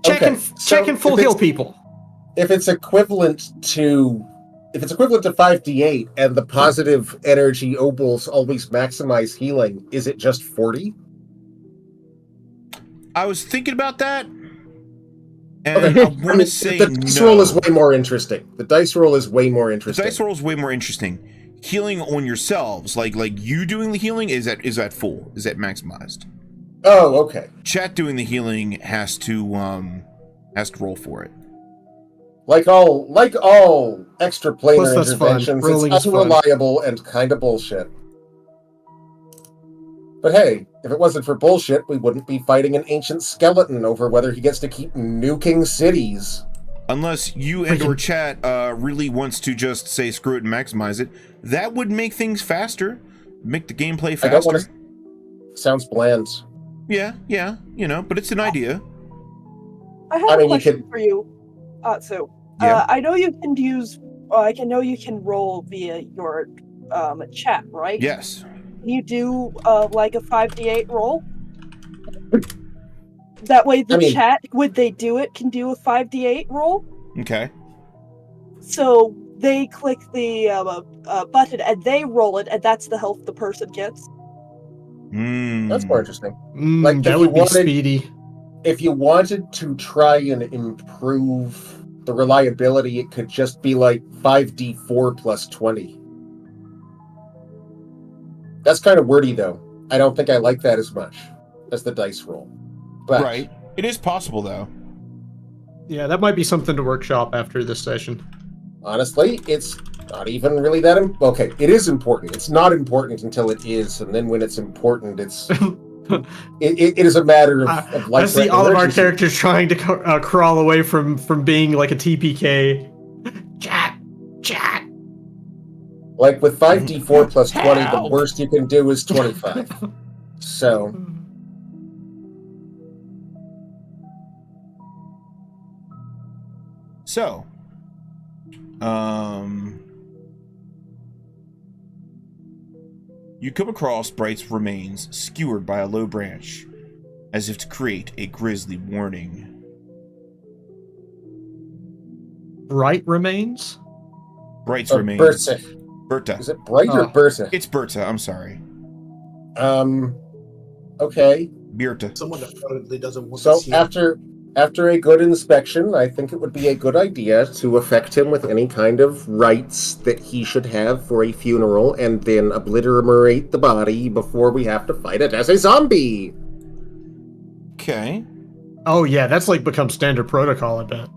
Check and full heal people. If it's equivalent to 5d8 and the positive energy obols always maximize healing, is it just 40? I was thinking about that. And Okay. I want to say the dice roll is way more interesting. The dice roll is way more interesting. The dice roll is way more interesting. Healing on yourselves, like you doing the healing, is that full? Is that maximized? Oh, okay. Chat doing the healing has to roll for it. Like all extra Plus, planar that's fun. interventions, Rolling it's is fun. unreliable and kind of bullshit. But hey, if it wasn't for bullshit, we wouldn't be fighting an ancient skeleton over whether he gets to keep nuking cities. Unless you and or chat really wants to just say screw it and maximize it, that would make things faster, make the gameplay faster. I don't want to... Sounds bland. Yeah, but it's an idea. I have a question could... for you, Atsu. Yeah. I know you can use. I know you can roll via your chat, right? Yes. Can you do like a 5d8 roll? That way, the chat, when they do it, can do a 5d8 roll. Okay. So they click the button and they roll it, and that's the health the person gets. That's more interesting. Like that would be speedy. If you wanted to try and improve the reliability, it could just be like 5d4 plus 20. That's kind of wordy, though. I don't think I like that as much as the dice roll. But, right. It is possible, though. Yeah, that might be something to workshop after this session. Honestly, it's not even really that okay, it is important. It's not important until it is, and then when it's important, it's... it is a matter of life. I see all of our characters trying to crawl away from being like a TPK. Chat. Like with 5d4 plus 20, the worst you can do is 25. So... You come across Bright's remains skewered by a low branch, as if to create a grisly warning. Bright remains? Bright's remains. Berta. Is it Bright or Berta? It's Berta, I'm sorry. Okay. Berta. Someone apparently doesn't want to see after a good inspection, I think it would be a good idea to affect him with any kind of rites that he should have for a funeral, and then obliterate the body before we have to fight it as a zombie. Okay. Oh yeah, that's like become standard protocol, I bet.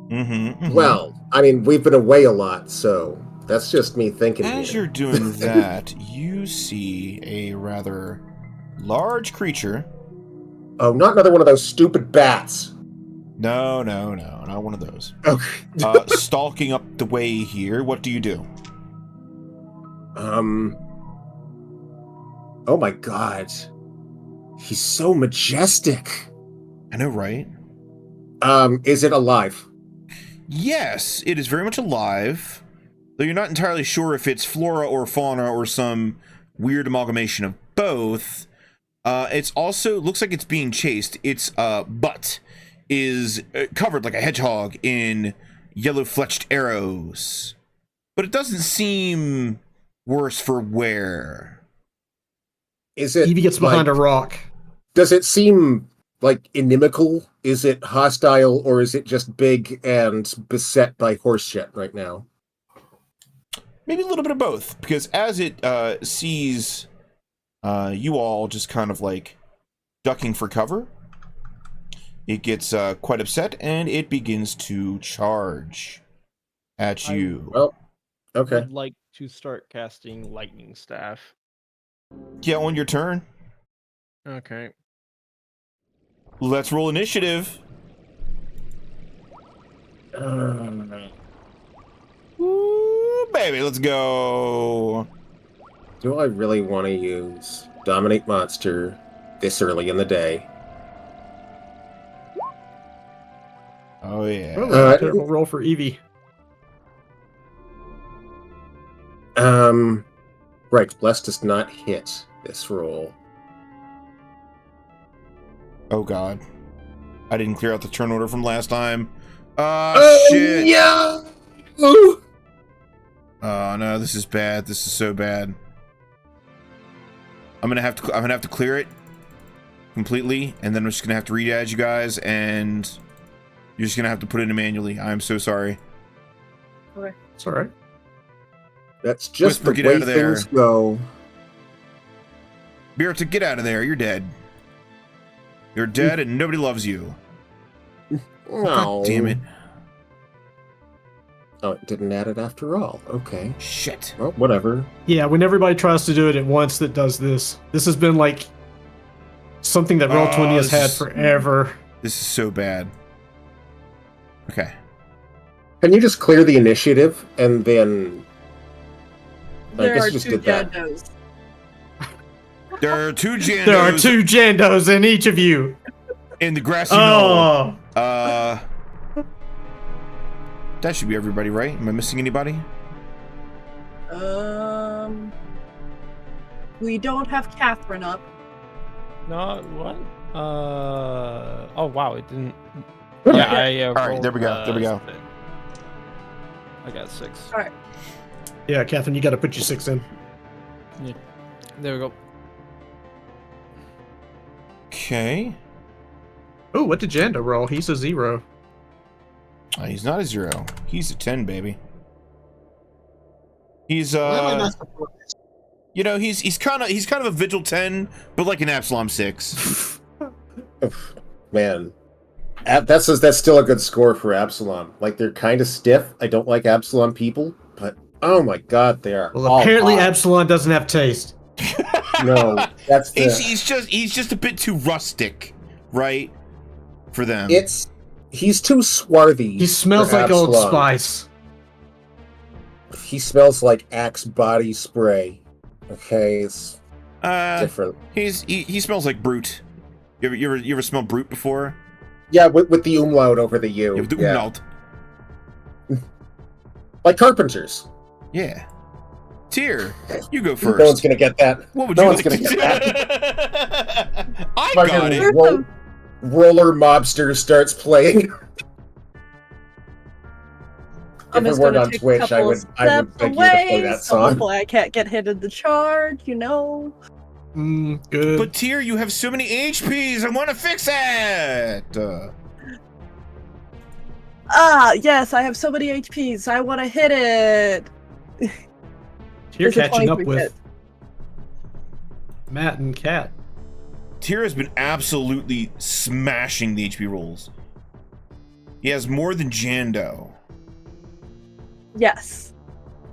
Mm-hmm. Well, I mean, we've been away a lot, so that's just me thinking. As you're doing that, you see a rather large creature. Oh, not another one of those stupid bats. No, not one of those. Okay. Stalking up the way here, what do you do? Oh my god. He's so majestic. I know, right? Is it alive? Yes, it is very much alive, though you're not entirely sure if it's flora or fauna or some weird amalgamation of both. It's also looks like it's being chased. Its butt is covered like a hedgehog in yellow fletched arrows, but it doesn't seem worse for wear. Is it? Ivie gets behind a rock. Does it seem like inimical? Is it hostile, or is it just big and beset by horse shit right now? Maybe a little bit of both, because as it sees you all just kind of like ducking for cover, it gets quite upset and it begins to charge at you. Well, okay. I'd like to start casting Lightning Staff. Yeah, on your turn. Okay. Let's roll initiative. Ooh, baby, let's go. Do I really want to use Dominate Monster this early in the day? Oh, yeah. Terrible roll for Ivie. Right, Bless does not hit this roll. Oh, God. I didn't clear out the turn order from last time. Shit. Yeah! Oh, no, this is bad. This is so bad. I'm gonna have to clear it completely, and then I'm just gonna have to read it as you guys, and you're just gonna have to put it in manually. I'm so sorry. Okay. It's alright. That's just Whisper, the get way out of there. things go. Birta, get out of there. You're dead. You're dead, and nobody loves you. Oh. God damn it. Oh, it didn't add it after all. Okay. Shit. Well, whatever. Yeah, when everybody tries to do it at once that does this. This has been like something that Roll20 has had forever. This is so bad. Okay. Can you just clear the initiative and then... I There guess are you just 2 did that. Jandos. There are 2 Jandos. There are 2 Jandos in each of you. in the grassy knoll. Oh. That should be everybody, right? Am I missing anybody? We don't have Cathrine up. No, what? Oh wow, it didn't. Yeah, I. All right, rolled, there we go. There we go. I got 6. All right. Yeah, Catherine, you got to put your 6 in. Yeah. There we go. Okay. Oh, what did Jando roll? He's a 0. He's not a 0. He's a 10, baby. He's Why am I not surprised? you know, he's kind of a Vigil 10, but like an Absalom 6. Man. That's still a good score for Absalom. Like, they're kind of stiff. I don't like Absalom people, but oh my god, they are. Well, apparently hot. Absalom doesn't have taste. No, that's the... he's just a bit too rustic, right? For them. He's too swarthy. He smells for like Old Absalom. Spice. He smells like Axe body spray. Okay, it's different. He smells like Brute. You ever smelled Brute before? Yeah, with the umlaut over the U. Yeah, with the umlaut. Like Carpenters. Yeah. Tyr, you go first. No one's gonna get that. What would No you one's like gonna to get that? I Fucking got it. Roller Mobster starts playing. I'm If just it weren't gonna on take Twitch, a I couple would steps beg you to play away, that so song. hopefully I can't get hit in the charge, you know. Good. But Tyr, you have so many HPs. I want to fix it. Yes, I have so many HPs. I want to hit it. You're It's a catching up 23 with hit. Matt and Kat. Tyr has been absolutely smashing the HP rolls. He has more than Jando. Yes.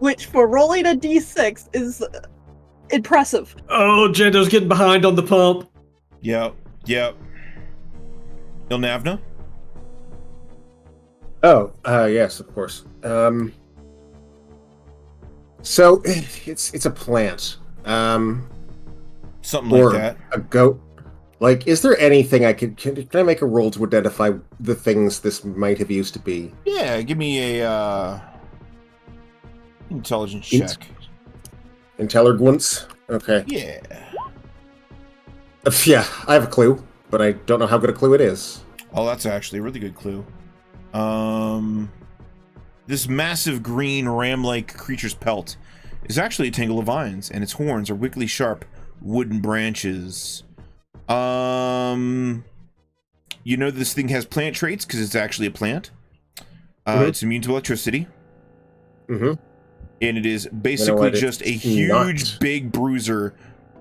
Which, for rolling a d6, is impressive. Oh, Jando's getting behind on the pump. Yep. Ilnavna? Oh, yes, of course. So it's a plant. Something Or like that. a goat. Like, is there anything I can I make a roll to identify the things this might have used to be? Yeah, give me a intelligence check. Intelligence? Okay. Yeah. Yeah, I have a clue, but I don't know how good a clue it is. Oh, that's actually a really good clue. This massive green ram-like creature's pelt is actually a tangle of vines, and its horns are wiggly sharp wooden branches. You know this thing has plant traits because it's actually a plant. It's immune to electricity. Mm-hmm. And it is basically just a huge, not. big bruiser.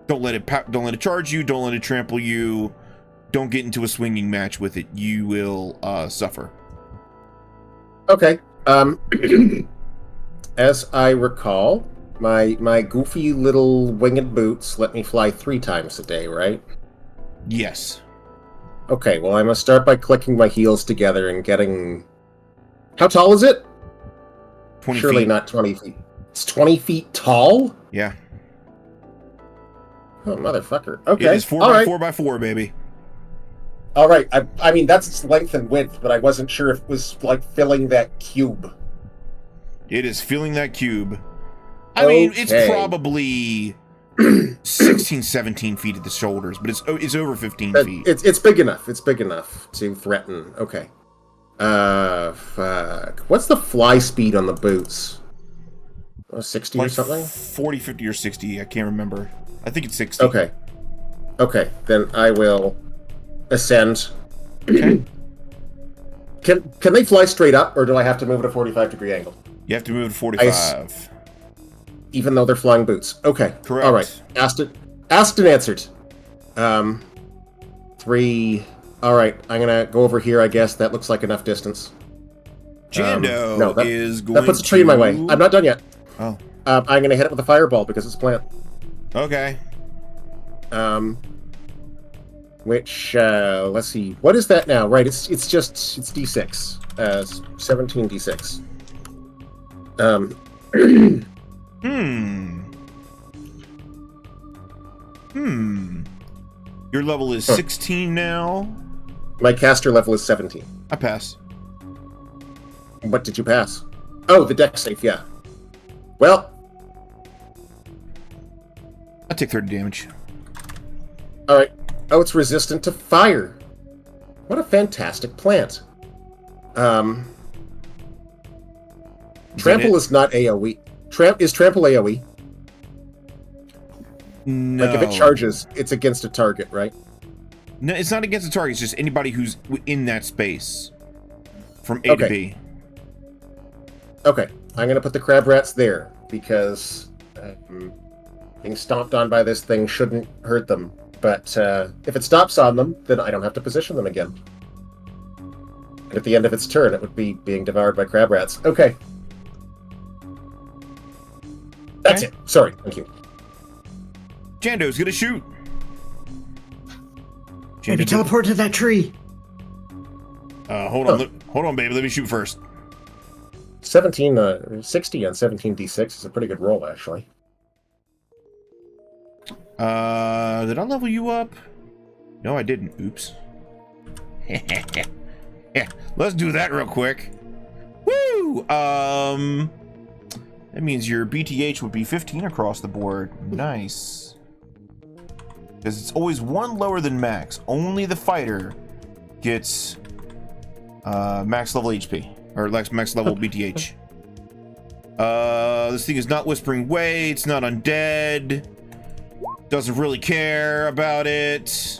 Don't let it charge you. Don't let it trample you. Don't get into a swinging match with it. You will suffer. Okay. As I recall, my goofy little winged boots let me fly 3 times a day, right? Yes. Okay, well, I must start by clicking my heels together and getting... How tall is it? 20 Surely feet. not 20 feet. It's 20 feet tall? Yeah. Oh, motherfucker. Okay. It is 4 All by right. 4 by 4, baby. All right. I mean, that's its length and width, but I wasn't sure if it was, like, filling that cube. It is filling that cube. I mean, it's Okay. probably 16, 17 feet at the shoulders, but it's over 15 feet. It's big enough. It's big enough to threaten. Okay. Fuck. What's the fly speed on the boots? 60 or Like something? 40, 50, or 60. I can't remember. I think it's 60. Okay. Okay, then I will ascend. Okay. Can they fly straight up, or do I have to move at a 45-degree angle? You have to move to 45. Even though they're flying boots. Okay. Correct. All right. Asked and answered. 3. All right. I'm gonna go over here. I guess that looks like enough distance. Jando is going that puts a tree in my way. I'm not done yet. Oh. I'm going to hit it with a fireball because it's a plant. Okay. Which, let's see. What is that now? Right, it's D6. 17 D6. Your level is 16 now. My caster level is 17. I pass. What did you pass? Oh, the dex save, yeah. Well, I take 30 damage. alright. Oh, it's resistant to fire. What a fantastic plant. Trample is not AoE. Is Trample AoE? No. Like, if it charges, it's against a target, right? No, it's not against the target. It's just anybody who's in that space. From A to B. Okay. I'm going to put the crab rats there, because being stomped on by this thing shouldn't hurt them. But if it stops on them, then I don't have to position them again. And at the end of its turn, it would be being devoured by crab rats. Okay. That's it. Sorry. Thank you. Jando's gonna shoot. Maybe teleport to that tree. Hold on, baby. Let me shoot first. 60 on 17 D6 is a pretty good roll, actually. Did I level you up? No, I didn't. Oops. Yeah, let's do that real quick. Woo! That means your BTH would be 15 across the board. Nice. Because it's always one lower than max. Only the fighter gets max level HP. Or max level BTH. This thing is not Whispering Way. It's not undead. Doesn't really care about it.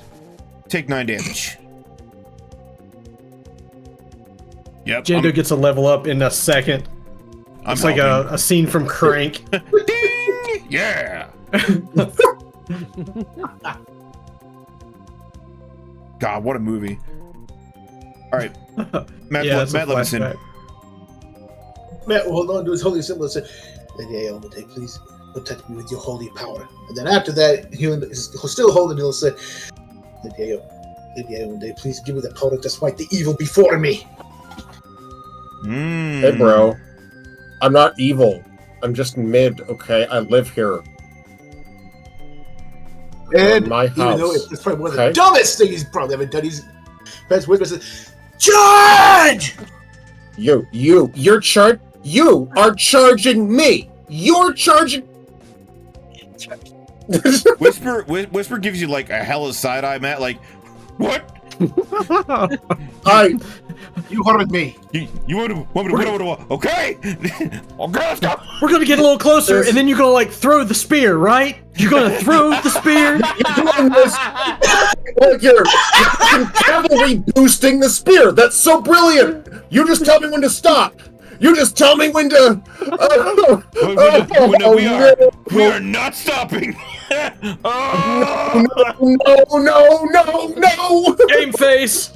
Take 9 damage. Yep. Jando gets a level up in a second. It's like a scene from Crank. Ding! Yeah! God, what a movie. Alright. Matt Levinson. Matt will hold on to his holy symbol and say, Lady Aylunna, please protect me with your holy power. And then after that, he'll still hold it, he'll say, Lady Aylunna, please give me the power to smite the evil before me. Hey, bro. I'm not evil. I'm just mid, okay? I live here. And my house. Even though it's probably one of the dumbest things he's probably ever done, he's best with says, charge! You are charging me! You're charging... Whisper gives you like a hella side eye, Matt. Like, what? You heard me. You want me to put over? Okay. Okay, stop. We're gonna get a little closer, and then you're gonna like throw the spear, right? You're gonna throw the spear. You're doing this like you're cavalry boosting the spear. That's so brilliant. You just tell me when to stop. You just tell me when to. We are not stopping. No! Game face.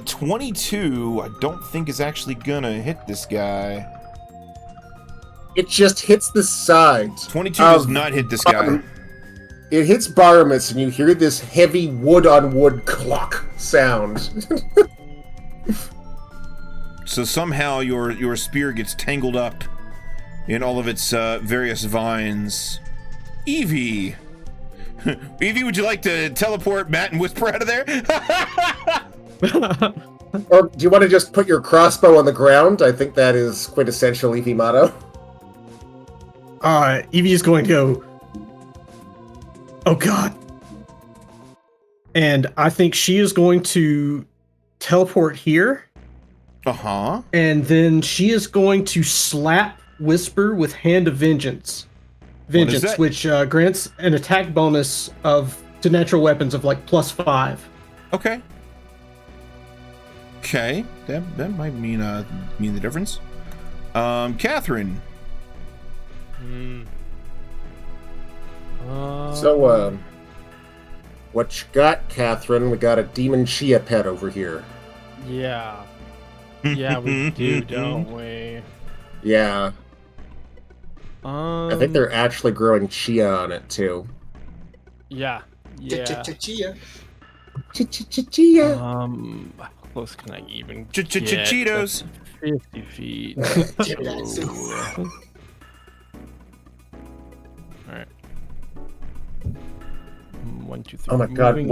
22. I don't think is actually gonna hit this guy. It just hits the sides. 22 does not hit this guy. It hits Barometz, and you hear this heavy wood-on-wood clock sound. So somehow your spear gets tangled up in all of its various vines. Ivie! Ivie, would you like to teleport Matt and Whisper out of there? Or do you want to just put your crossbow on the ground? I think that is quintessential Ivie motto. Evie is going to go, oh god. And I think she is going to teleport here. Uh-huh. And then she is going to slap Whisper with Hand of Vengeance. Which grants an attack bonus to natural weapons of like +5. Okay. Okay. That might mean the difference. Cathrine. So, what you got, Cathrine? We got a demon Chia pet over here. Yeah. Yeah, we do, don't we? Yeah. I think they're actually growing chia on it too. Yeah. Yeah. Chia. Chia. How close can I even get? Cheetos. 50 feet. Alright. 1, 2, 3. Oh my god, Moving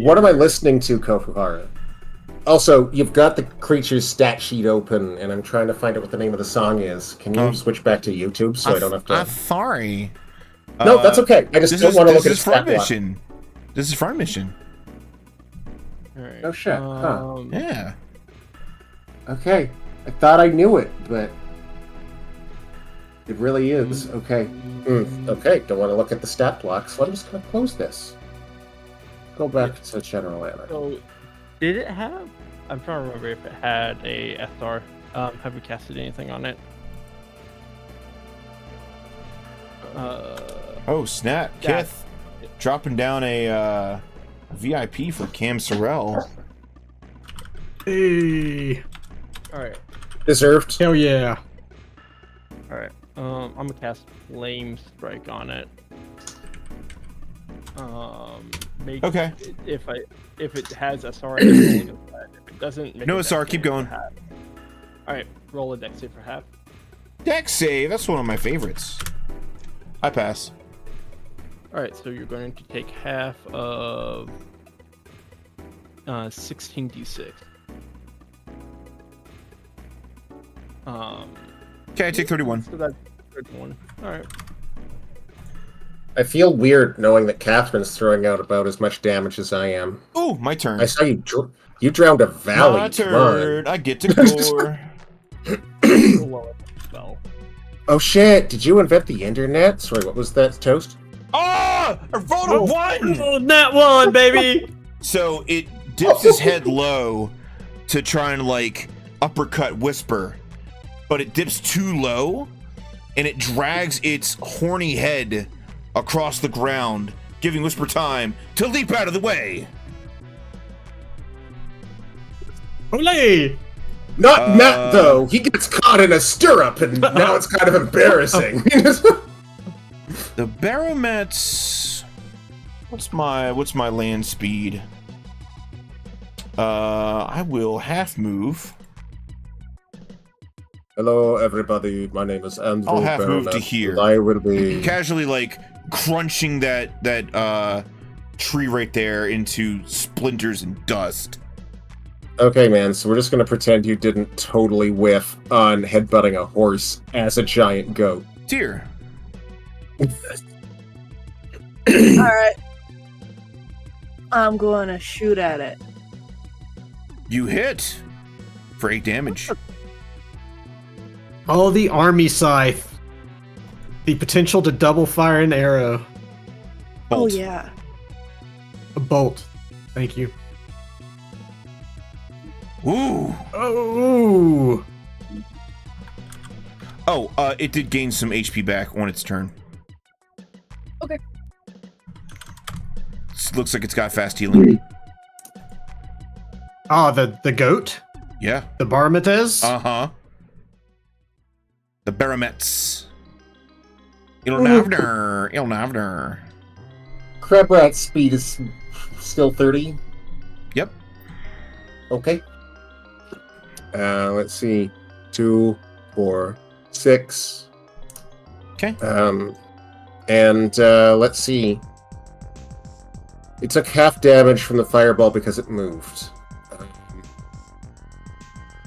what am I listening to, Kofuhara? Also, you've got the creature's stat sheet open, and I'm trying to find out what the name of the song is. Can you switch back to YouTube so I don't have to... I'm sorry. No, that's okay. I just don't want to look at his stat block. This is for our mission. Alright. Oh shit, huh. Yeah. Okay. I thought I knew it, but... It really is. Okay. Okay, don't want to look at the stat block, so I'm just going to close this. Go back to General Anna. So, did it have... I'm trying to remember if it had a SR. Have we casted anything on it? Oh, snap. Yeah. Kith dropping down a VIP for Cam Sorrell. Hey. Alright. Deserved. Hell yeah. Alright. I'm gonna cast Flame Strike on it. Okay. If it has SR, if it doesn't, make No a SR, dex keep save going. for half. Alright, roll a dex save for half. Dex save, that's one of my favorites. I pass. Alright, so you're going to take half of 16d6. Okay, I take 31. So that's 31. Alright. I feel weird knowing that Catherine's throwing out about as much damage as I am. Oh, my turn. I saw you you drowned a valley. My Come on. turn. I get to gore. Spell. Oh shit, did you invent the internet? Sorry, what was that, Toast? Oh! I rolled a 1! Oh, that one, baby! So it dips his head low to try and, like, uppercut Whisper. But it dips too low, and it drags its horny head across the ground, giving Whisper time to leap out of the way. Olay! Not Matt, though. He gets caught in a stirrup, and now it's kind of embarrassing. The Barometz. What's my land speed? I will half move. Hello, everybody. My name is Andrew. I'll half move to Barometz, here. and I will be Casually, like, crunching that tree right there into splinters and dust. Okay, man. So we're just gonna pretend you didn't totally whiff on headbutting a horse as a giant goat. Dear. Alright. I'm going to shoot at it. You hit for 8 damage. Oh, the army scythe. The potential to double fire an arrow. Bolt. Oh, yeah. A bolt. Thank you. Ooh. Oh. Oh, it did gain some HP back on its turn. Okay. Looks like it's got fast healing. Oh, the goat? Yeah. The Barometz? Uh-huh. The Barometz. Ilnavner. Crab Rat's speed is still 30. Yep. Okay. Let's see. 2, 4, 6. Okay. And let's see. It took half damage from the fireball because it moved.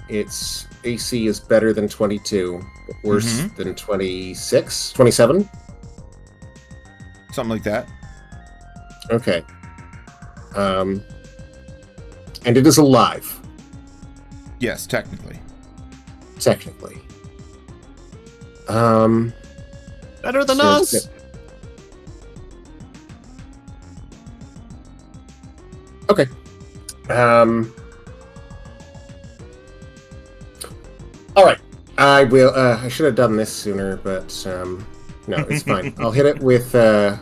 Its AC is better than 22, but worse than 26? 27? Something like that. Okay. And it is alive, Yes, technically. technically. Better than says us. Okay. All right. I will. I should have done this sooner, but no, it's fine. I'll hit it with the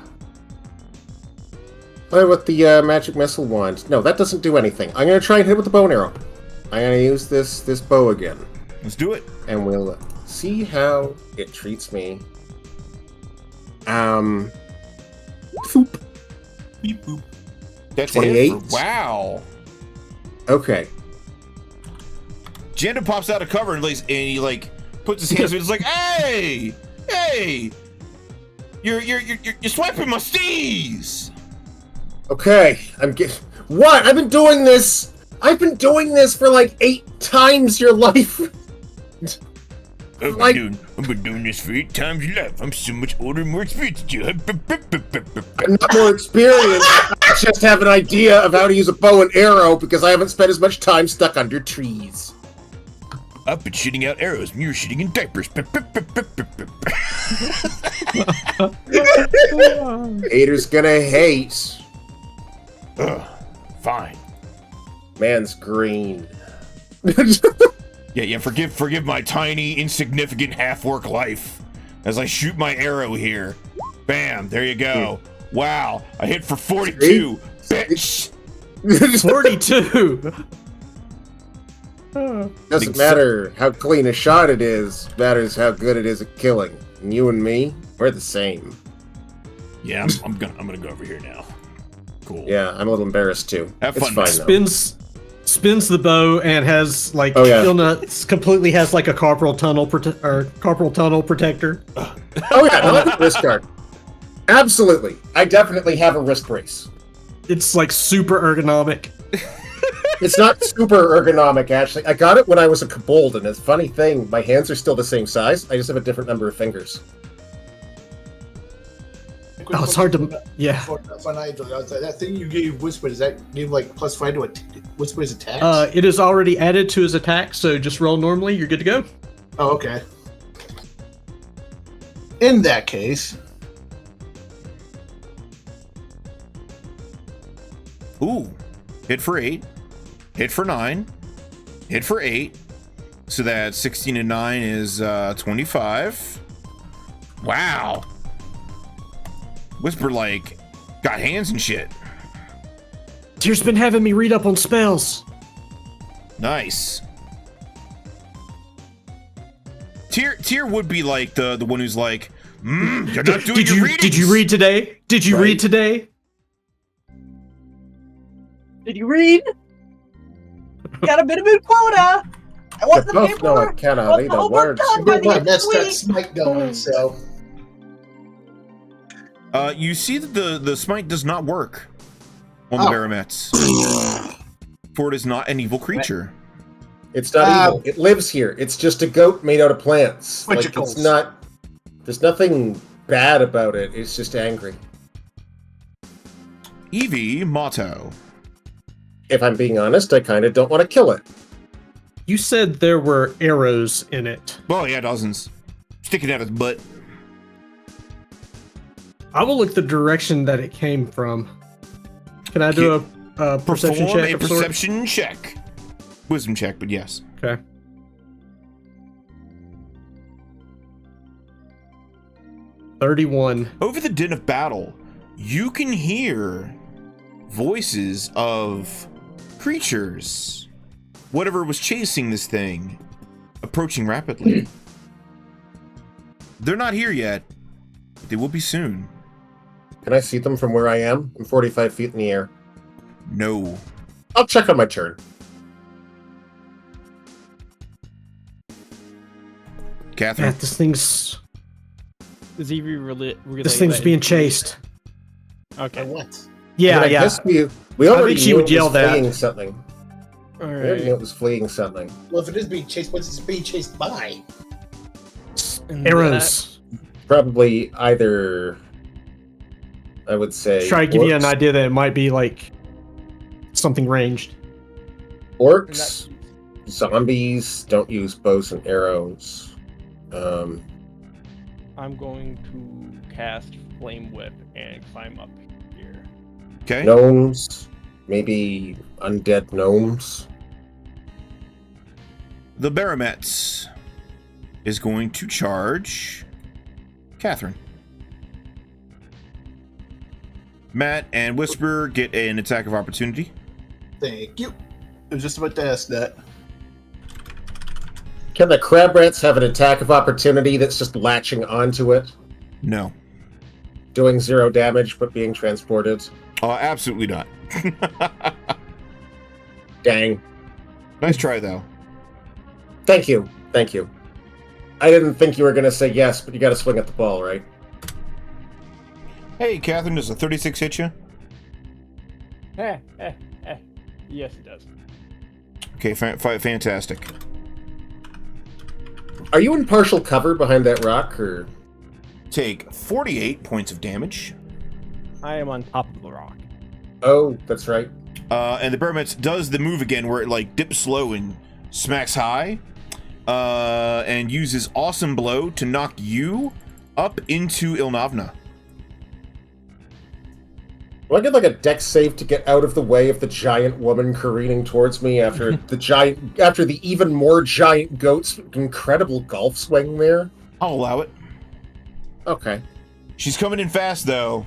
magic missile wand. No, that doesn't do anything. I'm gonna try and hit it with the bow and arrow. I'm gonna use this bow again, Let's do it. and we'll see how it treats me. Boop. Beep, boop. That's 28. Wow. Okay. Janda pops out of cover and he like puts his hands. It's like, hey, you're swiping my steez. Okay. What? I've been doing this for like 8 times your life. I've been doing this for 8 times your life. I'm so much older and more experienced than you. I'm not more experienced. I just have an idea of how to use a bow and arrow because I haven't spent as much time stuck under trees. I've been shooting out arrows and you're shooting in diapers. Haters gonna hate. Fine. Man's green. Yeah. Forgive my tiny, insignificant half-orc life as I shoot my arrow here. Bam! There you go. Wow! I hit for 42. Bitch. 42. Doesn't matter how clean a shot it is. Matters how good it is at killing. And you and me, we're the same. Yeah, I'm gonna go over here now. Cool. Yeah, I'm a little embarrassed too. Have It's fun. fine though. Spins the bow and has like Aylunna completely has like a carpal tunnel protector. Oh yeah, no, wrist guard. Absolutely. I definitely have a wrist brace. It's like super ergonomic. It's not super ergonomic, actually. I got it when I was a kobold, and it's a funny thing. My hands are still the same size. I just have a different number of fingers. Oh, it's hard to. Yeah. For Nigel, that thing you gave Whisper, does that give like +5 to Whisper's attacks? It is already added to his attack, so just roll normally. You're good to go. Oh, okay. In that case, Ooh, hit for 8, hit for 9, hit for 8. So that 16 and 9 is 25. Wow. Whisper like got hands and shit. Tyr's been having me read up on spells. Nice. Tyr would be like the one who's like, you're not doing your readings. Did you read today? Did you read today? Did you read? Got a minimum quota. I want the both know I paperwork. cannot Want read the the homework words. done by the end of that's the that week. smite going, so. You see that the smite does not work on the Barometz. For it is not an evil creature. It's not evil. It lives here. It's just a goat made out of plants. Like, Witchicles. it's not... There's nothing bad about it. It's just angry. Ivie, Mato. If I'm being honest, I kind of don't want to kill it. You said there were arrows in it. Oh yeah, dozens. Sticking out his butt. I will look the direction that it came from. Can I do a perception Perform check? a of sorts? perception check. Wisdom check, but yes. Okay. $31. Over the din of battle, you can hear voices of creatures, whatever was chasing this thing, approaching rapidly. They're not here yet, but they will be soon. Can I see them from where I am? I'm 45 feet in the air. No. I'll check on my turn. Cathrine. Yeah, this thing's being chased. Okay. By what? Yeah, I yeah. guess we already think she knew would it yell was that. fleeing something. All We already knew right. it was fleeing something. Well, if it is being chased, what's it being chased by? Arrows. Probably either, I would say, Try to give you an orcs, idea that it might be like something ranged. Orcs, zombies don't use bows and arrows. I'm going to cast Flame Whip and climb up here. Okay. Gnomes, maybe undead gnomes. The Barometz is going to charge Cathrine. Matt and Whisper get an attack of opportunity. Thank you. I was just about to ask that. Can the crab rats have an attack of opportunity that's just latching onto it, No. doing 0 damage but being transported? Absolutely not. Dang. Nice try, though. Thank you. Thank you. I didn't think you were going to say yes, but you got to swing at the ball, right? Hey, Catherine, does a 36 hit you? Yes, it does. Okay, fantastic. Are you in partial cover behind that rock, or...? Take 48 points of damage. I am on top of the rock. Oh, that's right. And the Barometz does the move again where it, like, dips low and smacks high. And uses Awesome Blow to knock you up into Ilnavna. Do I get, like, a dex save to get out of the way of the giant woman careening towards me after the even more giant goat's incredible golf swing there? I'll allow it. Okay. She's coming in fast, though.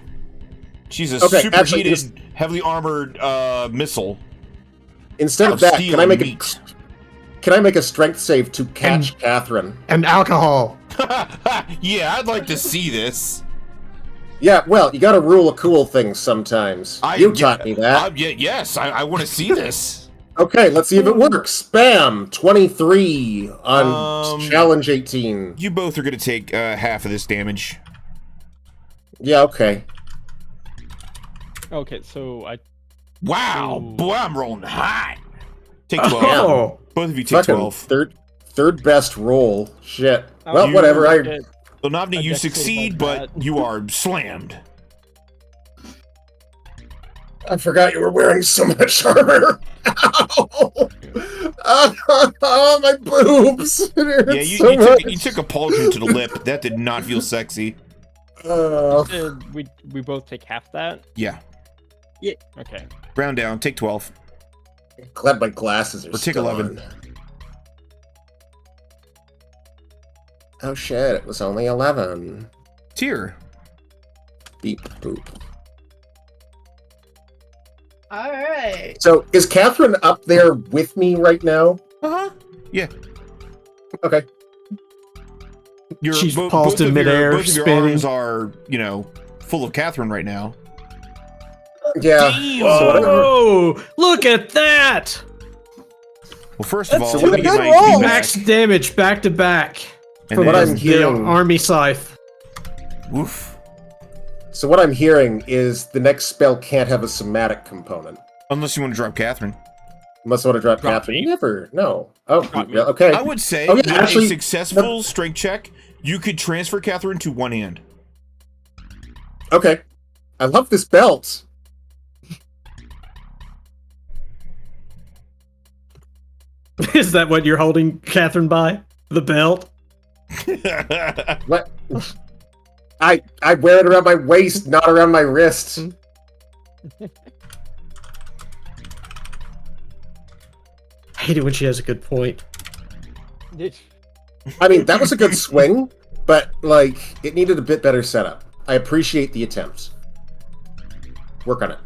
She's a Okay, superheated, actually, heavily armored Instead missile. of that, steel can I make meat. can I make a strength save to catch Cathrine? And alcohol. Yeah, I'd like to see this. Yeah, well, you gotta rule a cool thing sometimes. You taught me that. Yes, I want to see this. Okay, let's see if it works. Bam! 23 on challenge 18. You both are going to take half of this damage. Yeah, okay. Okay, so I... Wow, Ooh. boy, I'm rolling hot. Take 12. Oh, Both of you take Fucking 12. third best roll. Shit. Oh, Well, you- whatever. Ilnavna, you dex save succeed, like but that. you are slammed. I forgot you were wearing so much armor. Ow! Oh, my boobs. It hurts Yeah, you, so you, much. took, you took a pauldron to the lip. That did not feel sexy. we both take half that? Yeah. Okay. Round down. Take 12. Glad my glasses are Or take still 11. on. Oh shit, it was only 11. Tear. Beep boop. All right. So, is Cathrine up there with me right now? Uh-huh. Yeah. Okay. She's paused in midair, Both of your spinning. arms are, full of Cathrine right now. Yeah. Damn! So whatever. Oh, look at that! Well, first of That's all, a let me get good my roll. feedback. Max damage back to back. And From what then- I'm the hearing- army scythe. Woof. So what I'm hearing is the next spell can't have a somatic component. Unless you want to drop Cathrine. Unless I want to drop Drop Cathrine. me? Never. No. Oh, Drop me. yeah, okay. I would say, Oh, yeah, with actually, a successful strength check, you could transfer Cathrine to one hand. Okay. I love this belt. Is that what you're holding Catherine by? The belt? What? I wear it around my waist, not around my wrist. I hate it when she has a good point. I mean, that was a good swing, but, like, it needed a bit better setup. I appreciate the attempts. Work on it.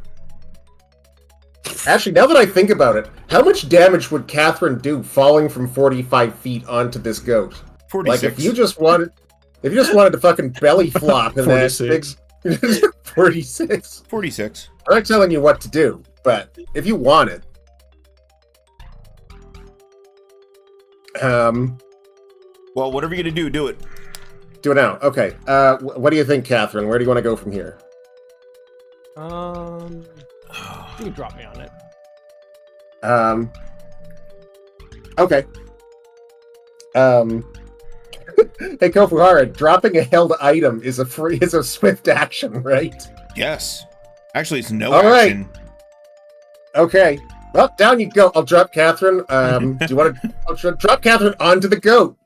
Actually, now that I think about it, how much damage would Cathrine do falling from 45 feet onto this goat? 46. Like, if you just wanted to fucking belly flop in that 46. big... 46. 46. I'm not telling you what to do, but if you want it... Well, whatever you're going to do it. Do it now. Okay. What do you think, Cathrine? Where do you want to go from here? You can drop me on it. Okay. Hey, Kofuhara, dropping a held item is a swift action, right? Yes. Actually, it's no All right. action. Okay. Well, down you go. I'll drop Cathrine. Do you want to? I'll drop Cathrine onto the goat.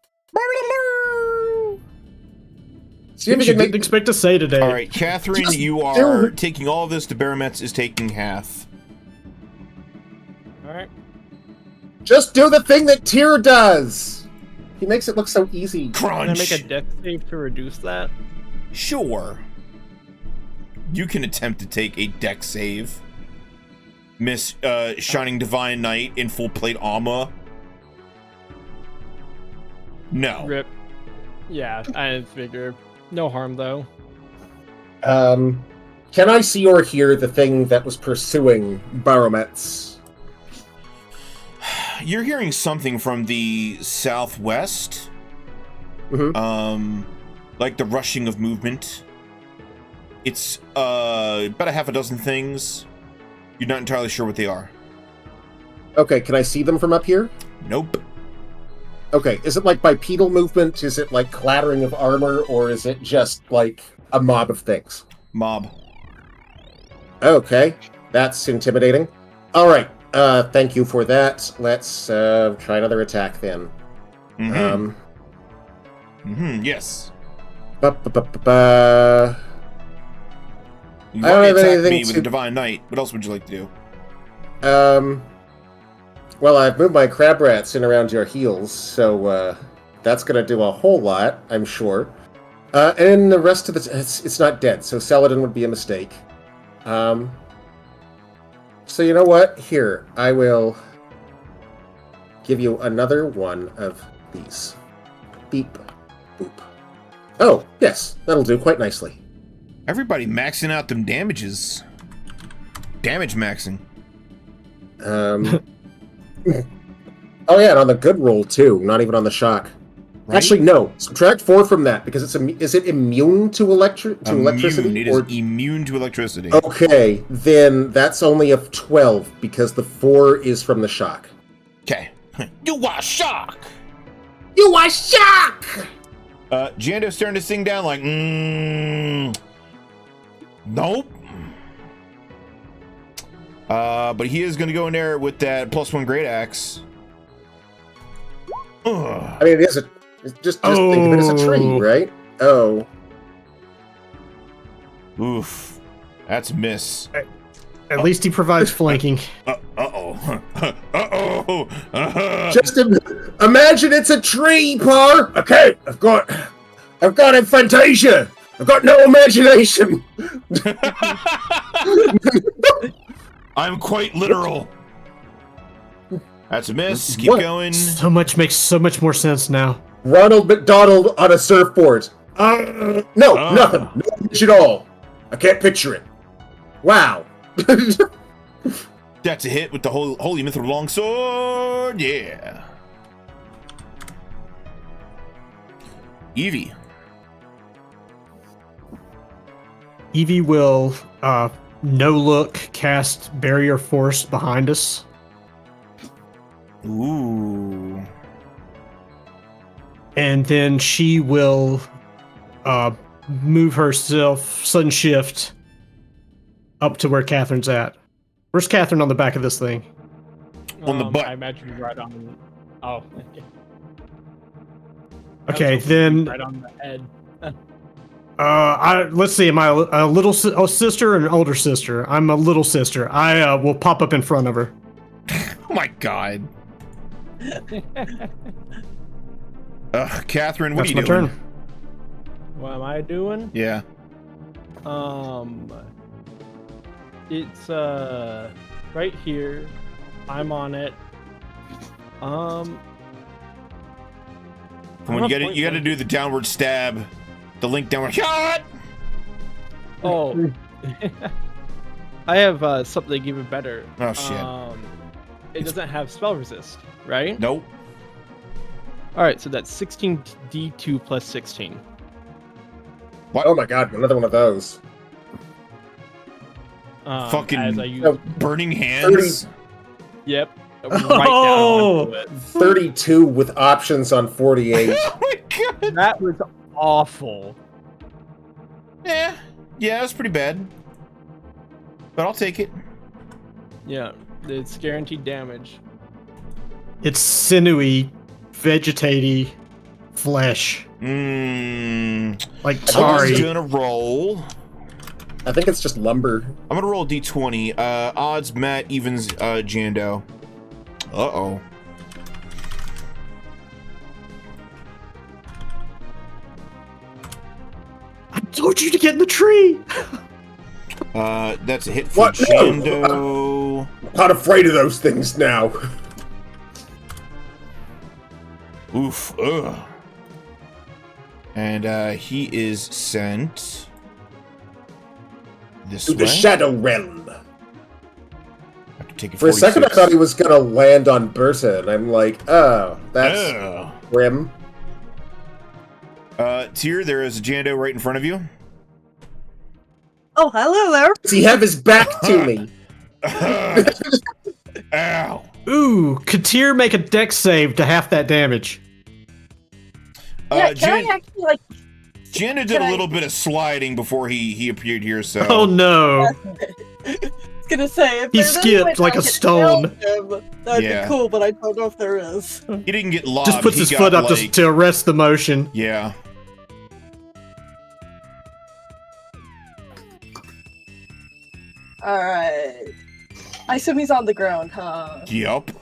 See if you She can didn't make. expect to say today. All right, Cathrine, Just you do are it. taking all of this. The Barometz is taking half. Alright. Just do the thing that Tyr does. He makes it look so easy. Can I Crunch. make a death save to reduce that? Sure. You can attempt to take a dex save. Miss Shining Divine Knight in full plate armor. No. Rip. Yeah, I didn't figure. No harm though. Can I see or hear the thing that was pursuing Barometz? You're hearing something from the southwest. Mm-hmm. Like the rushing of movement. It's about a half a dozen things. You're not entirely sure what they are. Okay, can I see them from up here? Nope. Okay, is it like bipedal movement? Is it like clattering of armor? Or is it just like a mob of things? Mob. Okay, that's intimidating. Alright, thank you for that. Let's try another attack then. Yes. Ba-ba-ba-ba-ba. You've I don't already have attacked anything me with to- a Divine Knight. What else would you like to do? Well, I've moved my crab rats in around your heels, so that's gonna do a whole lot, I'm sure. And the rest of it's not dead, so Saladin would be a mistake. So you know what? Here, I will give you another one of these. Beep, boop. Oh, yes, that'll do quite nicely. Everybody maxing out them damages. Damage maxing. Oh yeah, and on the good roll too, not even on the shock. Right? Actually, no. Subtract 4 from that because is it immune to electricity? It is immune to electricity. Okay, then that's only a 12 because the 4 is from the shock. Okay. You are shock. You are shock. Jando's starting to sing down like, nope. But he is going to go in there with that +1 great axe. I mean, it's just think of it as a tree, right? Oh. Oof. That's a miss. At least he provides flanking. Uh-oh. Uh-oh. Just imagine it's a tree, Par. Okay, I've got infantasia. I've got no imagination. I'm quite literal. That's a miss. Keep What? going. Makes so much more sense now. Ronald McDonald on a surfboard. No, nothing. No pitch at all. I can't picture it. Wow. That's a hit with the Holy Mithril Longsword. Yeah. Ivie. Ivie will no look cast Barrier Force behind us. Ooh. And then she will move herself, sudden shift, up to where Catherine's at. Where's Cathrine on the back of this thing? On the butt. I imagine right on. Oh. Okay, then Right on the head. let's see. Am I a little sister or an older sister? I'm a little sister. I will pop up in front of her. Oh my god. Cathrine, what That's are you my doing? turn. What am I doing? Yeah. It's right here. I'm on it. Come on, you gotta do the downward stab. The link downward. Shot! Oh. I have something even better. Oh shit. It doesn't have spell resist, right? Nope. Alright, so that's 16d2 plus 16. Oh my god, another one of those. Fucking as I use, burning hands. Yep. Right down onto it. 32 with options on 48. Oh my god. That was awful. Yeah, that's pretty bad. But I'll take it. Yeah, it's guaranteed damage. It's sinewy, vegetaty flesh. Like I'm Tari. gonna roll. I think it's just lumber. I'm gonna roll a d20. Odds, Matt, evens, Jando. Uh-oh. I told you to get in the tree! That's a hit for What? Jando. Not afraid of those things now. Oof. Ugh. And he is sent this To way. the Shadow Realm. After taking For a second, I 46. thought he was gonna land on Berta, and I'm like, oh, that's Ugh. grim. Tyr, there is a Jando right in front of you. Oh, hello there. Does he have his back to me? Ow. Ooh, Katir make a dex save to half that damage. Yeah, can I actually, like... Jando did a little bit of sliding before he appeared here, so... Oh no. I was gonna say, if He there's any way skipped like I a could stone. help him, that'd Yeah. be cool, but I don't know if there is. He didn't get lobbed. Just puts he his got, foot up like, to arrest the motion. Yeah. Alright. I assume he's on the ground, huh? Yup.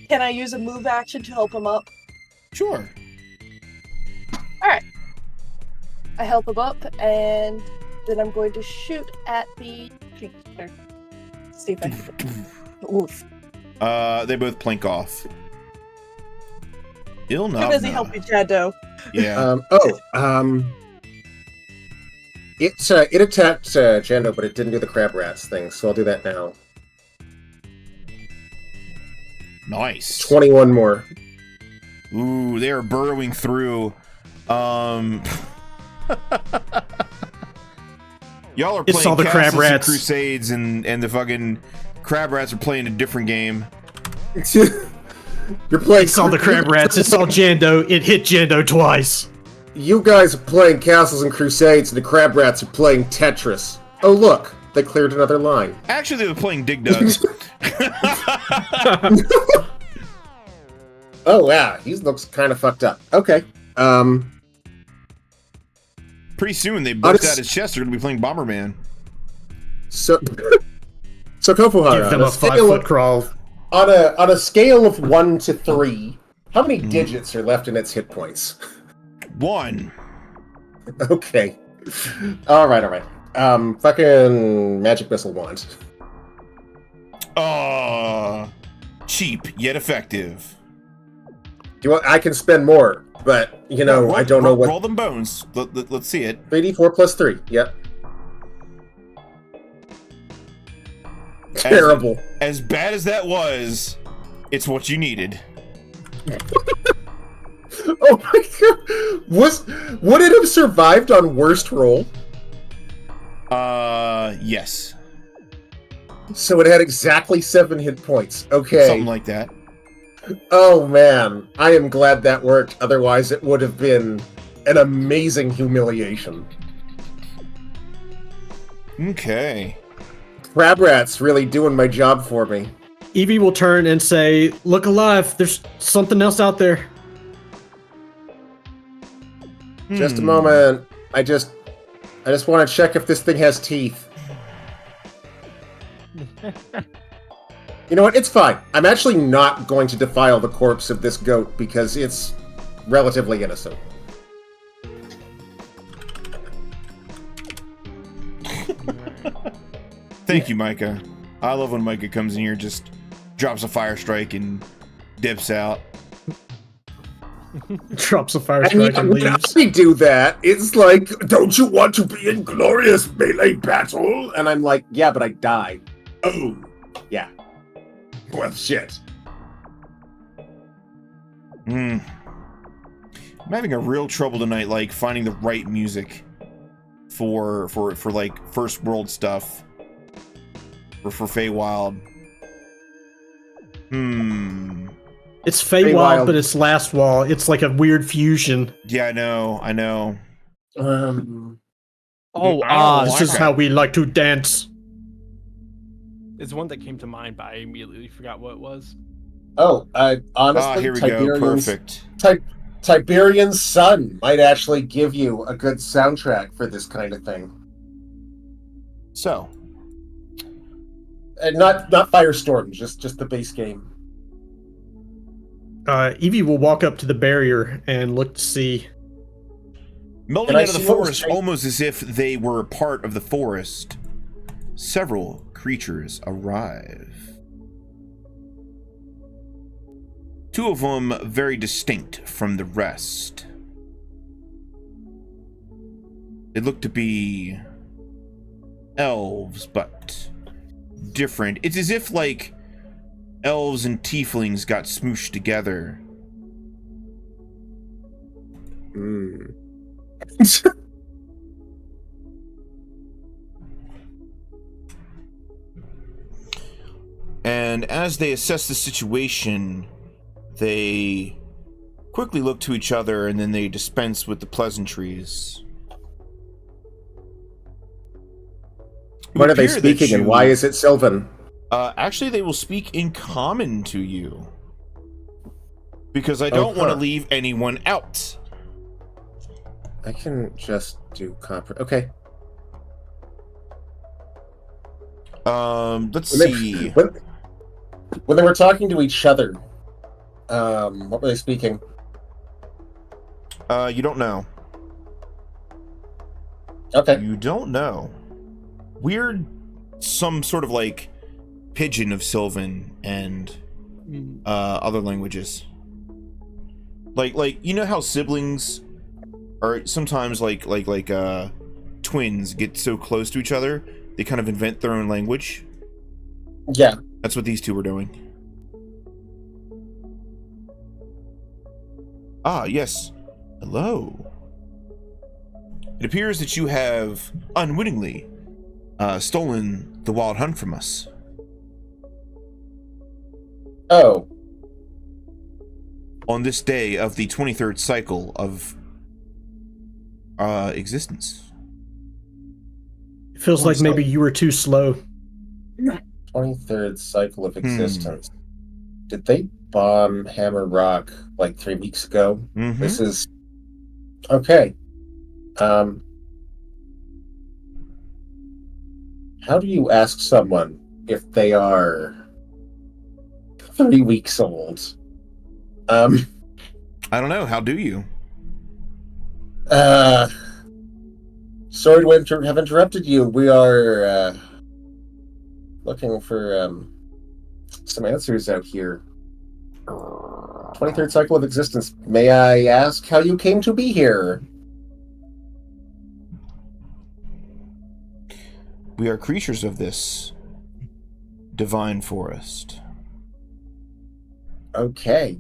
Can I use a move action to help him up? Sure. I help him up, and then I'm going to shoot at the creature. See if I can. Oof. They both plink off. Too busy helping Jando. Yeah. It attacked Jando, but it didn't do the crab rats thing, so I'll do that now. Nice. 21 more. Ooh, they are burrowing through. Y'all are It's playing all the crab Castles and rats. Crusades, and the fucking crab rats are playing a different game. You're playing. It's all the crab rats. It's all Jando. It hit Jando twice. You guys are playing Castles and Crusades, and the crab rats are playing Tetris. Oh look, they cleared another line. Actually, they were playing Dig Dugs. Oh yeah, he looks kind of fucked up. Okay. Pretty soon, they bust out his chest. They're gonna be playing Bomberman. So Kofuhara, Give them a 5-foot crawl. on a scale of 1 to 3, how many digits are left in its hit points? 1. Okay. Alright. Fucking magic missile wand. Cheap yet effective. I can spend more, but I don't know what. Roll them bones. Let's see it. 3d4 plus 3. Yep. Terrible. As bad as that was, it's what you needed. Oh my god! Would it have survived on worst roll? Yes. So it had exactly 7 hit points. Okay. Something like that. Oh man, I am glad that worked. Otherwise, it would have been an amazing humiliation. Okay. Crab Rat's really doing my job for me. Ivie will turn and say, "Look alive! There's something else out there." Just a moment. I just want to check if this thing has teeth. You know what? It's fine. I'm actually not going to defile the corpse of this goat because it's relatively innocent. Thank you, Micah. I love when Micah comes in here, just drops a fire strike and dips out. Drops a fire strike and when leaves. I do that, it's like, don't you want to be in glorious melee battle? And I'm like, yeah, but I died. Oh, yeah. Well, shit. I'm having a real trouble tonight, like finding the right music for like first world stuff. Or for Feywild. It's Feywild, but it's Lastwall. It's like a weird fusion. Yeah, I know. This is how we like to dance. It's one that came to mind, but I immediately forgot what it was. Honestly, here we go. Perfect. Tiberian's Sun might actually give you a good soundtrack for this kind of thing. So. And not Firestorm, just the base game. Ivie will walk up to the barrier and look to see. Melting out of the forest almost as if they were part of the forest. Several creatures arrive. 2 of them very distinct from the rest. They look to be elves, but different. It's as if, like, elves and tieflings got smooshed together. And as they assess the situation, they quickly look to each other, and then they dispense with the pleasantries. What are they speaking, and why is it Sylvan? Actually, they will speak in common to you. Because I don't want to leave anyone out. I can just do copper. Okay. Let's see. When they were talking to each other, what were they speaking? You don't know. Okay. You don't know. Weird, some sort of like pidgin of Sylvan and other languages. Like you know how siblings are sometimes like twins get so close to each other they kind of invent their own language. Yeah. That's what these two were doing. Ah, yes. Hello. It appears that you have unwittingly stolen the wild hunt from us. Oh. On this day of the 23rd cycle of existence. It feels like maybe you were too slow. 23rd cycle of existence. Did they bomb Hammer Rock like 3 weeks ago? Mm-hmm. This is... Okay. How do you ask someone if they are 3 weeks old? I don't know. How do you? Sorry to have interrupted you. We are looking for some answers out here. 23rd cycle of existence. May I ask how you came to be here? We are creatures of this divine forest. Okay.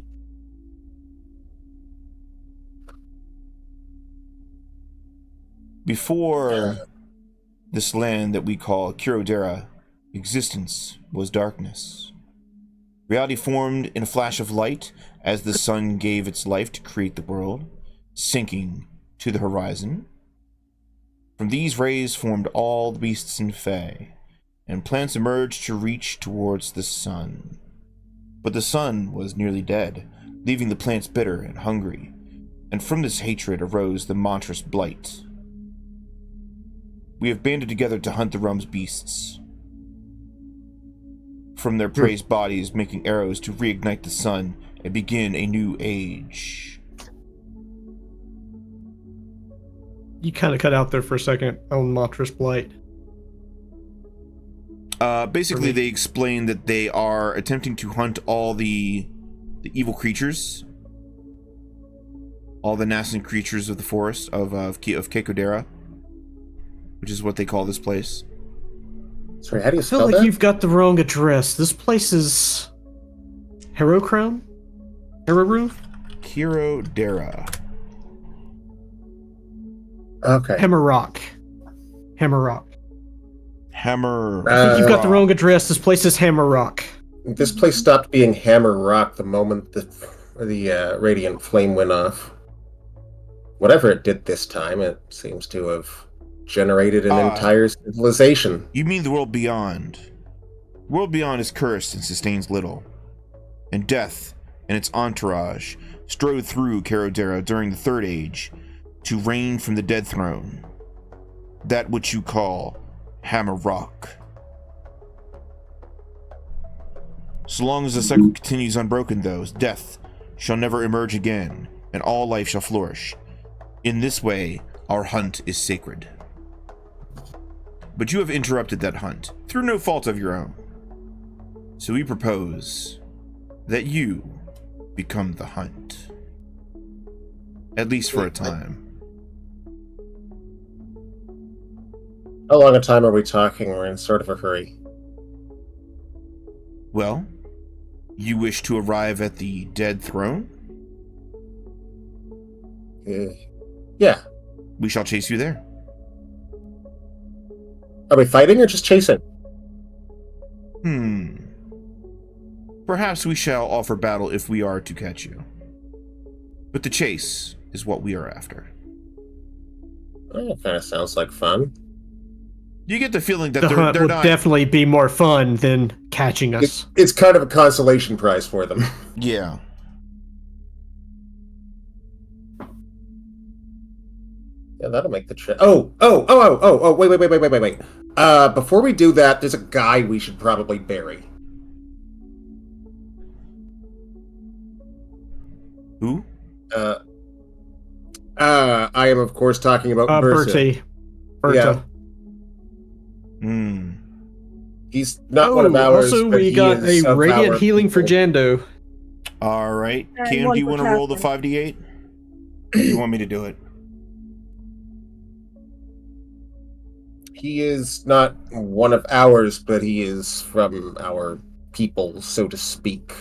Before this land that we call Keirodera, existence was darkness. Reality formed in a flash of light as the sun gave its life to create the world, sinking to the horizon. From these rays formed all the beasts and fae, and plants emerged to reach towards the sun. But the sun was nearly dead, leaving the plants bitter and hungry, and from this hatred arose the monstrous blight. We have banded together to hunt the realm's beasts. From their praised bodies, making arrows to reignite the sun and begin a new age. You kind of cut out there for a second on Monstrous Blight. Basically, they explain that they are attempting to hunt all the evil creatures, all the nascent creatures of the forest of Keirodera, which is what they call this place. Sorry, how do you I feel spell like that? you've got the wrong address. This place is Herocrown? Heroru? Keirodera. Okay. Hammerrock. Hammerrock. Hammer. I think you've got the Rock. wrong address. This place is Hammerrock. This place stopped being Hammer Rock the moment the radiant flame went off. Whatever it did this time, it seems to have generated an entire civilization. You mean the world beyond? The world beyond is cursed and sustains little. And death and its entourage strode through Keirodera during the Third Age to reign from the dead throne. That which you call Hammer Rock. So long as the cycle continues unbroken, though, death shall never emerge again, and all life shall flourish. In this way, our hunt is sacred. But you have interrupted that hunt, through no fault of your own. So we propose that you become the hunt. At least for a time. How long a time are we talking? We're in sort of a hurry. Well, you wish to arrive at the dead throne? Yeah. We shall chase you there. Are we fighting or just chasing? Perhaps we shall offer battle if we are to catch you. But the chase is what we are after. Oh, kind of sounds like fun. You get the feeling that The hunt they're would not... definitely be more fun than catching us. It's kind of a consolation prize for them. Yeah. Yeah, that'll make the trip. Wait. Before we do that, there's a guy we should probably bury. Who? I am, of course, talking about Berta. Berta. Yeah. He's not one of ours, also, but we he got is a of radiant our healing for people. Jando. All right. And Cam, one do you for want to roll the Cathrine. 5d8? Or do you want me to do it? He is not one of ours, but he is from our people, so to speak.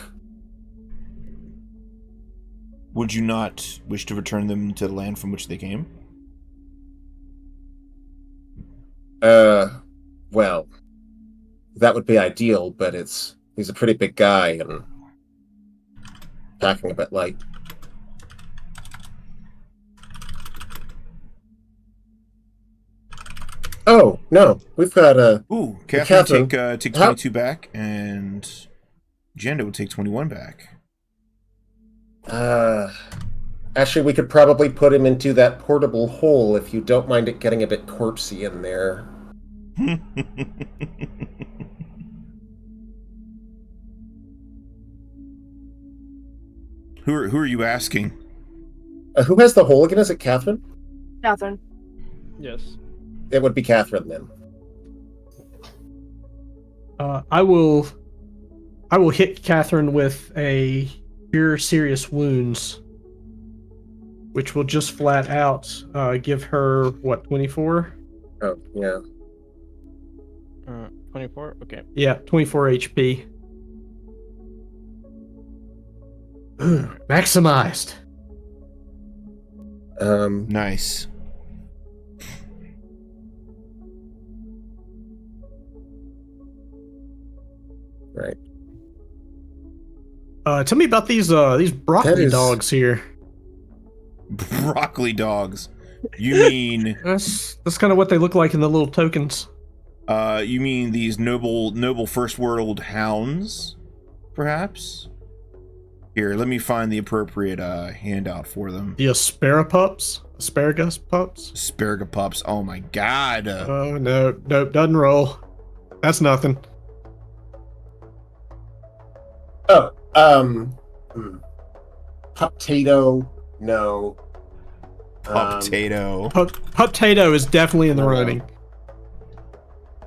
Would you not wish to return them to the land from which they came? Well, that would be ideal, but he's a pretty big guy and packing a bit light. Oh, no, we've got Ooh, Catherine Catherine. take 22 back, and Jando would take 21 back. Actually, we could probably put him into that portable hole if you don't mind it getting a bit corpsey in there. Who are you asking? Who has the hole again? Is it Catherine? Cathrine. Yes. It would be Catherine then. I will hit Catherine with a Cure Serious Wounds, which will just flat out give her, 24? Oh, yeah. 24? Okay. Yeah, 24 HP. Maximized. Nice. Right. Tell me about these broccoli That is- dogs here. Broccoli dogs. You mean That's kind of what they look like in the little tokens. you mean these noble first world hounds, perhaps? Here, let me find the appropriate handout for them. The asparagus pups. Asparagus. Oh my god. Oh no, nope, doesn't roll. That's nothing. Oh, potato, no. Potato. Potato is definitely in the No. running.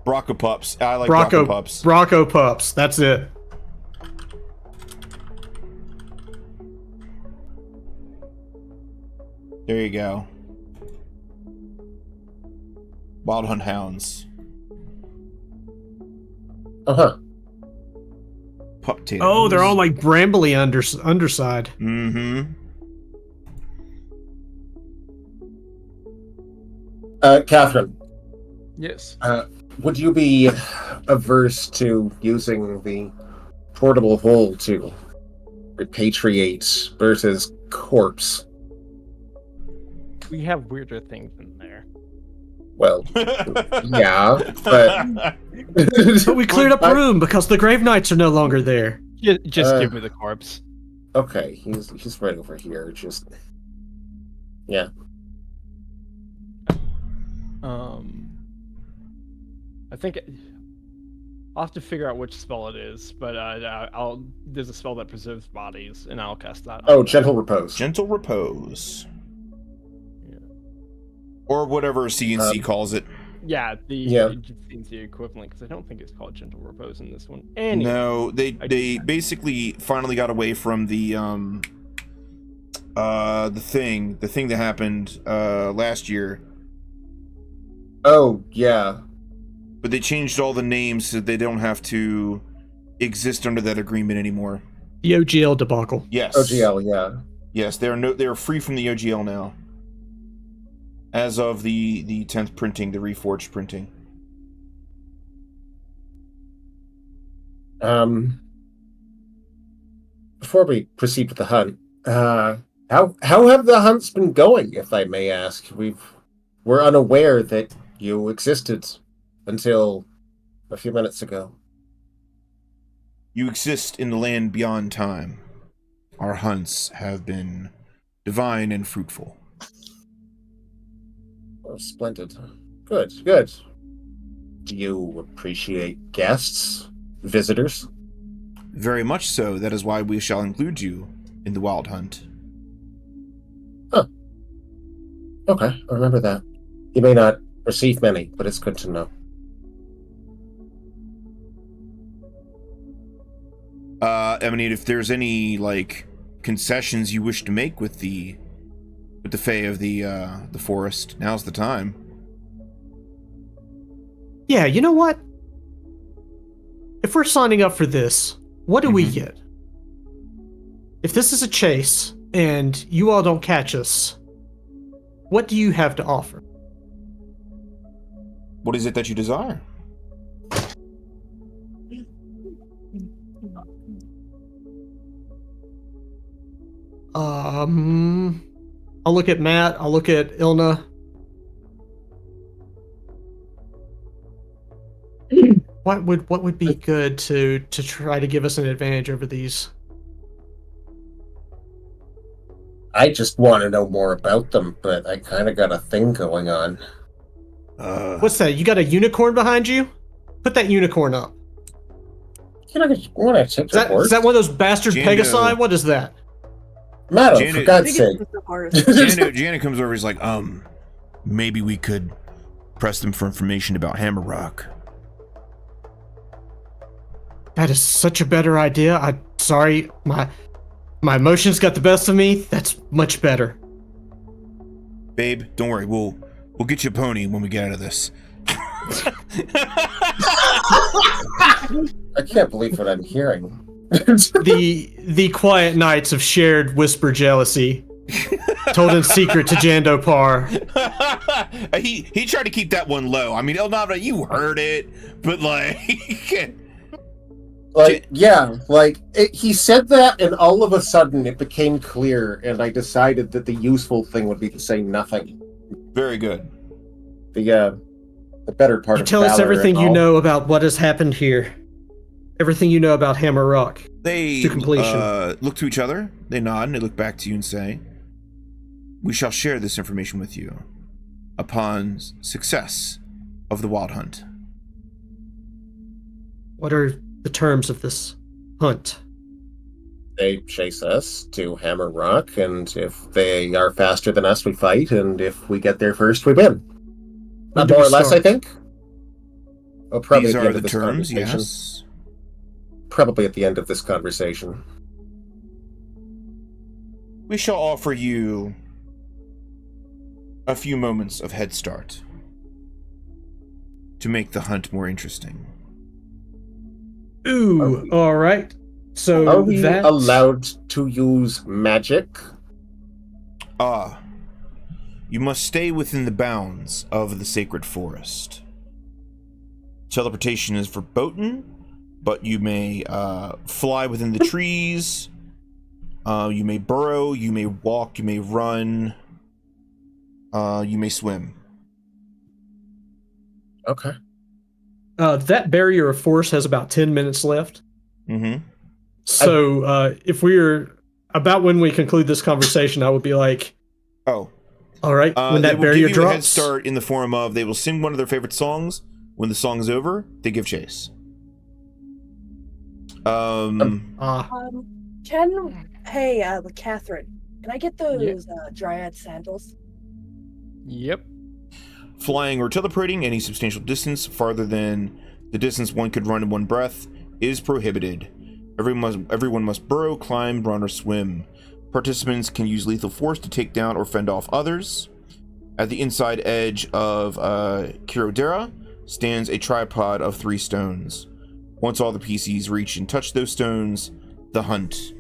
Brocco pups. I like Brocco pups. Brocco pups. That's it. There you go. Wild Hunt Hounds. Uh-huh. Puptators. Oh, they're all like brambly underside. Mm-hmm. Catherine, Yes. would you be averse to using the portable hole to repatriate Berta's corpse? We have weirder things in there. Well, yeah, but... But we cleared up a room because the Grave Knights are no longer there. Just give me the corpse. Okay, he's right over here, just... Yeah. I think I'll have to figure out which spell it is, but there's a spell that preserves bodies, and I'll cast that. Oh, Gentle Repose. Gentle Repose. Yeah. Or whatever CNC calls it. Yeah, it's the equivalent, because I don't think it's called Gentle Repose in this one. Anyway, No, they basically finally got away from the thing that happened last year. Oh, yeah. But they changed all the names so they don't have to exist under that agreement anymore. The OGL debacle. Yes. OGL, yeah. Yes, they are free from the OGL now. As of the 10th printing, the reforged printing. Before we proceed with the hunt, how have the hunts been going, if I may ask? We're unaware that you existed until a few minutes ago. You exist in the land beyond time. Our hunts have been divine and fruitful. Oh, splendid. Good, good. Do you appreciate guests, visitors? Very much so. That is why we shall include you in the wild hunt. Huh. Okay, I remember that. You may not receive many, but it's good to know. Emanate, if there's any, like, concessions you wish to make with the Fae of the forest, now's the time. Yeah, you know what? If we're signing up for this, what do we get? If this is a chase, and you all don't catch us, what do you have to offer? What is it that you desire? I'll look at Matt, I'll look at Ilna. What would be good to try to give us an advantage over these? I just want to know more about them, but I kind of got a thing going on. What's that? You got a unicorn behind you? Put that unicorn up. Can I want to take your word? Is that one of those bastard Jando. Pegasi? What is that? Mato, for Janet- God's sake. Janet comes over, he's like, maybe we could press them for information about Hammerrock. That is such a better idea. I'm sorry, my emotions got the best of me. That's much better. Babe, don't worry, we'll get you a pony when we get out of this. I can't believe what I'm hearing. The quiet nights of shared whisper jealousy, told in secret to Jando Par. he tried to keep that one low. I mean, Elnavra, you heard it, but like... he said that, and all of a sudden it became clear, and I decided that the useful thing would be to say nothing. Very good. The better part You of tell us valor everything and you all. know about what has happened here. Everything you know about Hammer Rock. They To completion. Look to each other, they nod, and they look back to you and say, "We shall share this information with you upon success of the wild hunt." What are the terms of this hunt? They chase us to Hammer Rock, and if they are faster than us, we fight, and if we get there first, we win. When Not do more we or less, start? I think. Oh, probably These at the are end the of this terms, conversation. yes. Probably at the end of this conversation. We shall offer you a few moments of head start to make the hunt more interesting. Ooh, all right. So Are we that allowed to use magic? You must stay within the bounds of the sacred forest. Teleportation is verboten, but you may fly within the trees. You may burrow, you may walk, you may run. You may swim. Okay. that barrier of force has about 10 minutes left. Mm-hmm. So if we're about when we conclude this conversation, I would be like, Oh. all right, when They that will barrier give you a head drops. start in the form of they will sing one of their favorite songs. When the song is over, they give chase. Cathrine, can I get those dryad sandals? Yep. Flying or teleporting any substantial distance farther than the distance one could run in one breath is prohibited. Everyone must burrow, climb, run, or swim. Participants can use lethal force to take down or fend off others. At the inside edge of Keirodera, stands a tripod of 3 stones. Once all the PCs reach and touch those stones, the hunt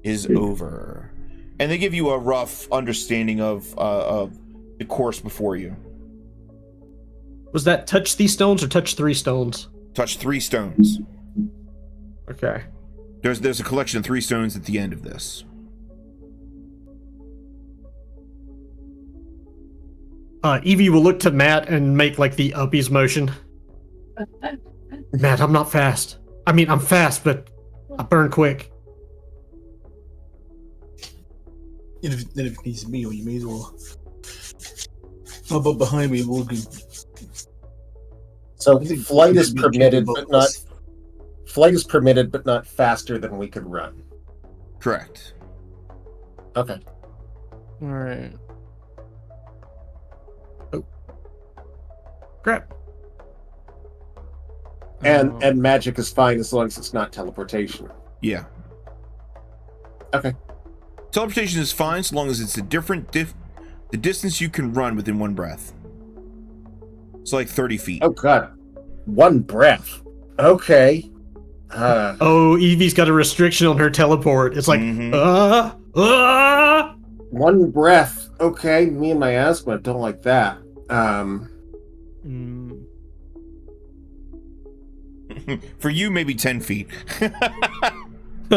is over. And they give you a rough understanding of the course before you. Was that touch these stones or touch 3 stones? Touch 3 stones. Okay. There's a collection of 3 stones at the end of this. Ivie will look to Matt and make like the uppies motion. Matt, I'm not fast. I mean, I'm fast, but I burn quick. And if it needs to be, you may as well. How about behind me? We'll do. So I think flight is we should be permitted, both but of not us. flight is permitted, but not faster than we could run. Correct. Okay. All right. Crap. And magic is fine as long as it's not teleportation. Yeah. Okay. Teleportation is fine so long as it's a different the distance you can run within 1 breath. It's like 30 feet. Oh god. 1 breath. Okay. Oh, Evie's got a restriction on her teleport. It's like, 1 breath. Okay, me and my asthma don't like that. For you, maybe 10 feet.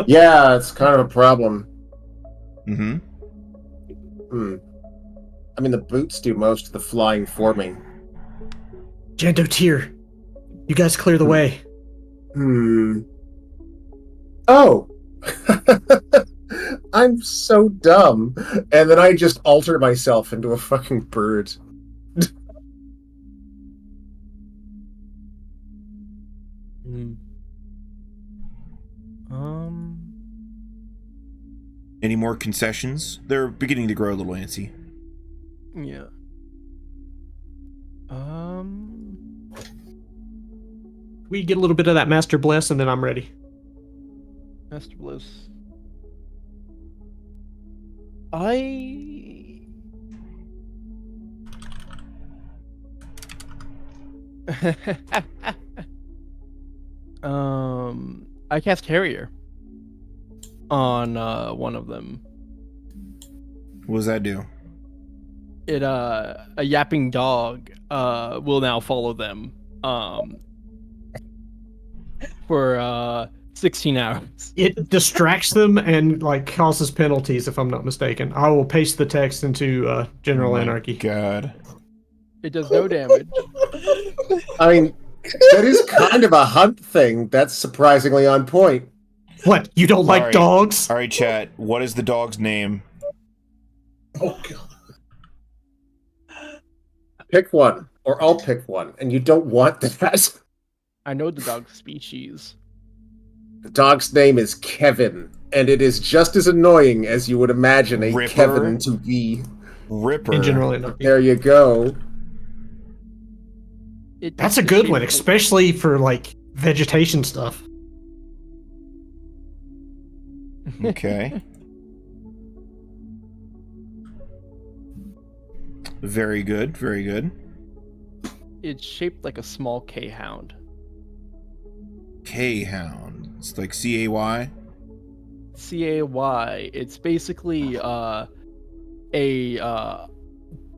Yeah, it's kind of a problem. Mm-hmm. I mean, the boots do most of the flying for me. Janto Tyr, you guys clear the way. Oh! I'm so dumb. And then I just alter myself into a fucking bird. Any more concessions? They're beginning to grow a little antsy. Yeah. We get a little bit of that Master Bless, and then I'm ready. Master Bliss. I cast Harrier on one of them. What does that do? It a yapping dog will now follow them for 16 hours. It distracts them and like causes penalties, if I'm not mistaken. I will paste the text into General Anarchy. God. It does no damage. I mean, that is kind of a hunt thing. That's surprisingly on point. What? You don't like Alright. dogs? All right, chat. What is the dog's name? Oh god. Pick one, or I'll pick one, and you don't want that. I know the dog species. The dog's name is Kevin, and it is just as annoying as you would imagine a Ripper? Kevin to be. Ripper. In General Anarchy. There you go. That's a good one, especially for like vegetation stuff. Okay. Very good. Very good. It's shaped like a small K-hound. K-hound. It's like C-A-Y. C-A-Y. It's basically a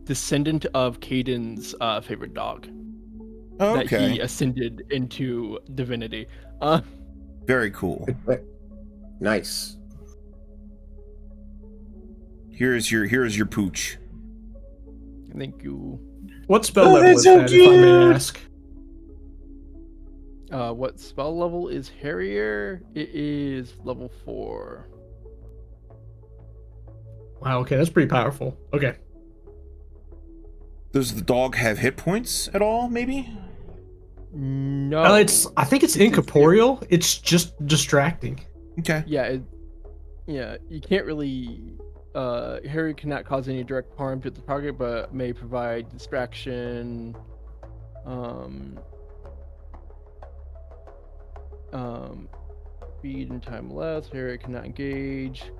descendant of Caden's favorite dog. That he Okay. ascended into divinity. Very cool. Nice. Here's your pooch. Thank you. What spell Oh, level that's is so that, if I may cute. ask? What spell level is Harrier? It is level 4. Wow, okay, that's pretty powerful. Okay. Does the dog have hit points at all, maybe? No. I think it's incorporeal. It's just distracting. Okay. Yeah, you can't really. Harrier cannot cause any direct harm to the target, but may provide distraction. Speed and time less. Harrier cannot engage.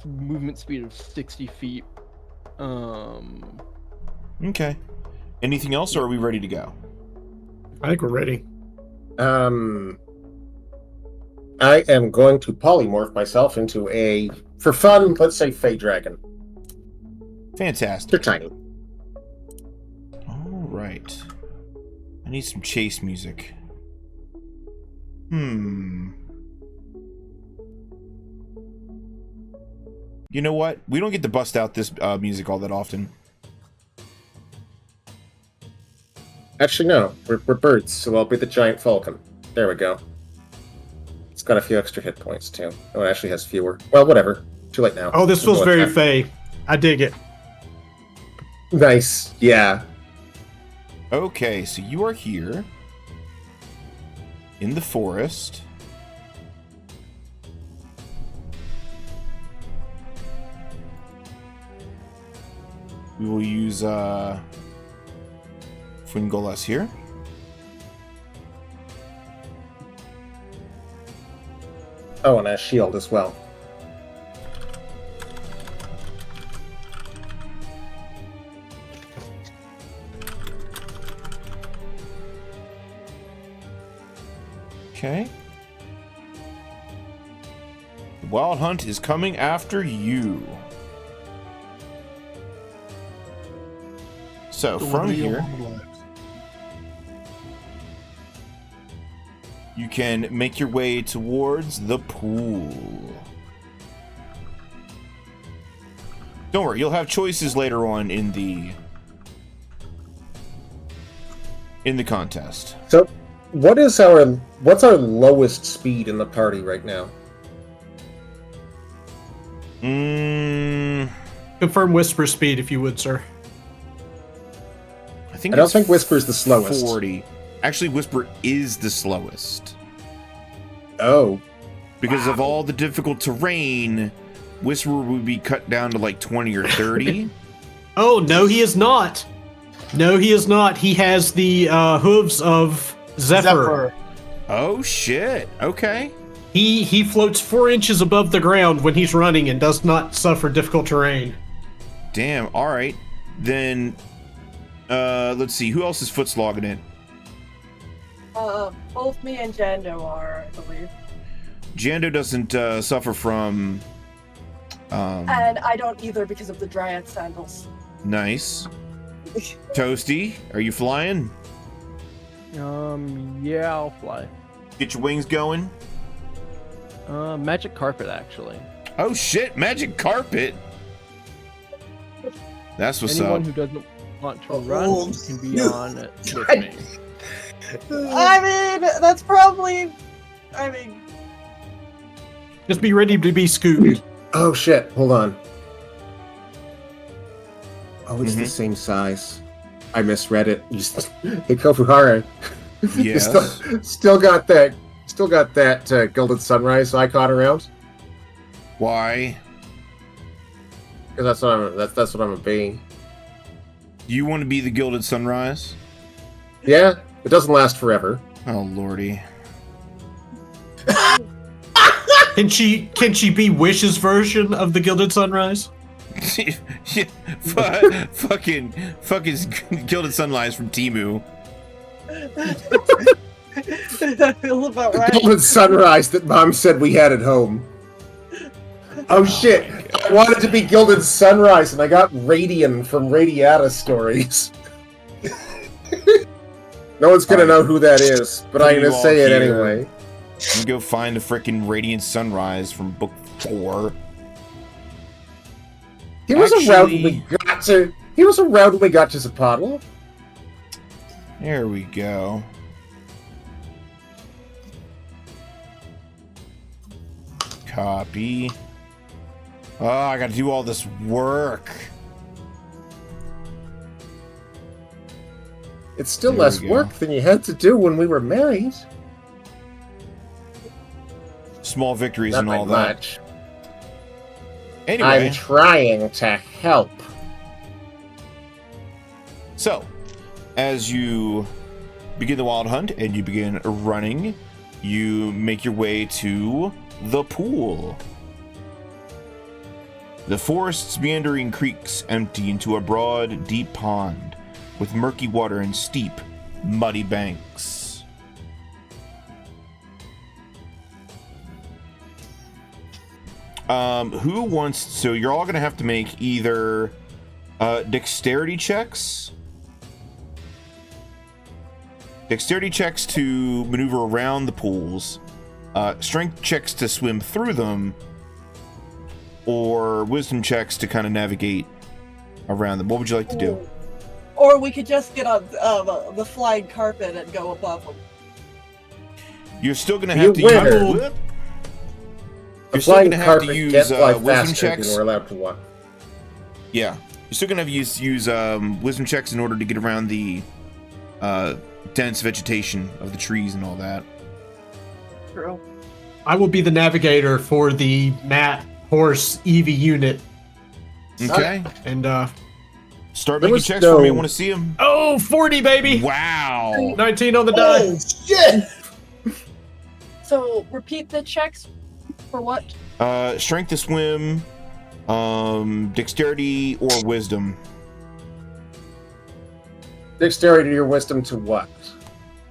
Movement speed of 60 feet. Okay. Anything else, or are we ready to go? I think we're ready. I am going to polymorph myself into a, for fun, let's say Fey Dragon. Fantastic. They're tiny. All right. I need some chase music. You know what? We don't get to bust out this music all that often. Actually, no. We're birds, so I'll be the giant falcon. There we go. It's got a few extra hit points, too. Oh, it actually has fewer. Well, whatever. Too late now. Oh, this We'll feels go with very that. Fey. I dig it. Nice. Yeah. Okay, so you are here in the forest. We will use Fingolas here. Oh, and a shield as well. Okay. The Wild Hunt is coming after you. So from here, you can make your way towards the pool. Don't worry, you'll have choices later on in the contest. So, what's our lowest speed in the party right now? Confirm whisper speed if you would, sir. I don't think Whisper's the slowest. 40. Actually, Whisper is the slowest. Oh. Because of all the difficult terrain, Whisper would be cut down to like 20 or 30. Oh, no, he is not. No, he is not. He has the hooves of Zephyr. Oh, shit. Okay. He floats 4 inches above the ground when he's running and does not suffer difficult terrain. Damn. All right. Then, let's see. Who else is foot slogging it? Both me and Jando are, I believe. Jando doesn't suffer from... And I don't either because of the Dryad sandals. Nice. Toasty, are you flying? Yeah, I'll fly. Get your wings going? Magic carpet, actually. Oh shit, magic carpet! That's what's Anyone up. who doesn't want to run can be on it with me. I mean, that's probably... I mean... Just be ready to be scooped. Oh shit, hold on. Oh, it's the same size. I misread it. Hey, Kofuhara. Yes. still got that Gilded Sunrise icon around? Why? Because that's what I'm gonna be. You want to be the Gilded Sunrise? Yeah, it doesn't last forever. Oh lordy. Can she be Wish's version of the Gilded Sunrise? Yeah, fucking Gilded Sunrise from Temu. That feels about right. Gilded Sunrise that Mom said we had at home. Oh shit! I wanted to be Gilded Sunrise, and I got Radian from Radiata Stories. No one's gonna know who that is, but I'm You gonna all say it here. anyway. You go find the frickin' Radiant Sunrise from book 4. He was around when we Actually- got to. He was around when we got to Zapottle. There we go. Copy. Oh, I gotta do all this work. It's still There less we go. work than you had to do when we were married. Small victories Not and by all that. much. Anyway, I'm trying to help. so as you begin the wild hunt and you begin running, you make your way to the pool. The forest's meandering creeks empty into a broad, deep pond. with murky water and steep, muddy banks. Who wants... So you're all going to have to make either dexterity checks. Dexterity checks to maneuver around the pools. Strength checks to swim through them. Or wisdom checks to kind of navigate around them. What would you like to do? Or we could just get on the flying carpet and go above them. You're still going to have to use... The flying carpet use can't fly wisdom faster checks. than we're allowed to walk. Yeah. You're still going to have to use wisdom checks in order to get around the dense vegetation of the trees and all that. True. I will be the navigator for the Matt Horse Ivie unit. Okay. And Start making checks for me. I want to see them. oh, 40, baby. Wow. 19 on the die. Oh shit! So repeat the checks for what? Strength to swim, dexterity or wisdom. Dexterity or wisdom to what?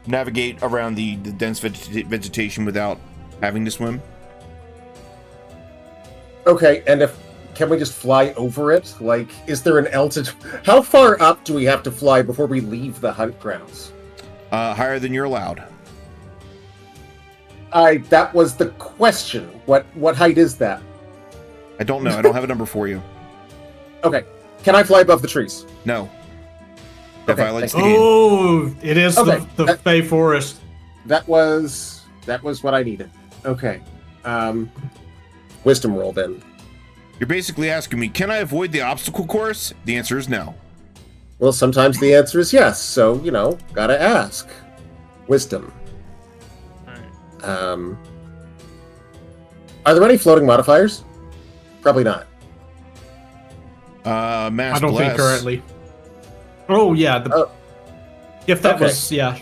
Navigate around the dense vegetation without having to swim. Okay, and can we just fly over it? Like, is there an altitude? How far up do we have to fly before we leave the hunt grounds? Higher than you're allowed. That was the question. What height is that? I don't know. I don't have a number for you. Okay. Can I fly above the trees? No. That Okay, violates the thank game. Oh, it is Okay, the Fey Forest. That was what I needed. Okay. Wisdom roll then. You're basically asking me, can I avoid the obstacle course? The answer is no. Well, sometimes the answer is yes, so, gotta ask. Wisdom. Are there any floating modifiers? Probably not. Mass I don't Bless. think currently. Oh, yeah. If that okay. was, yeah.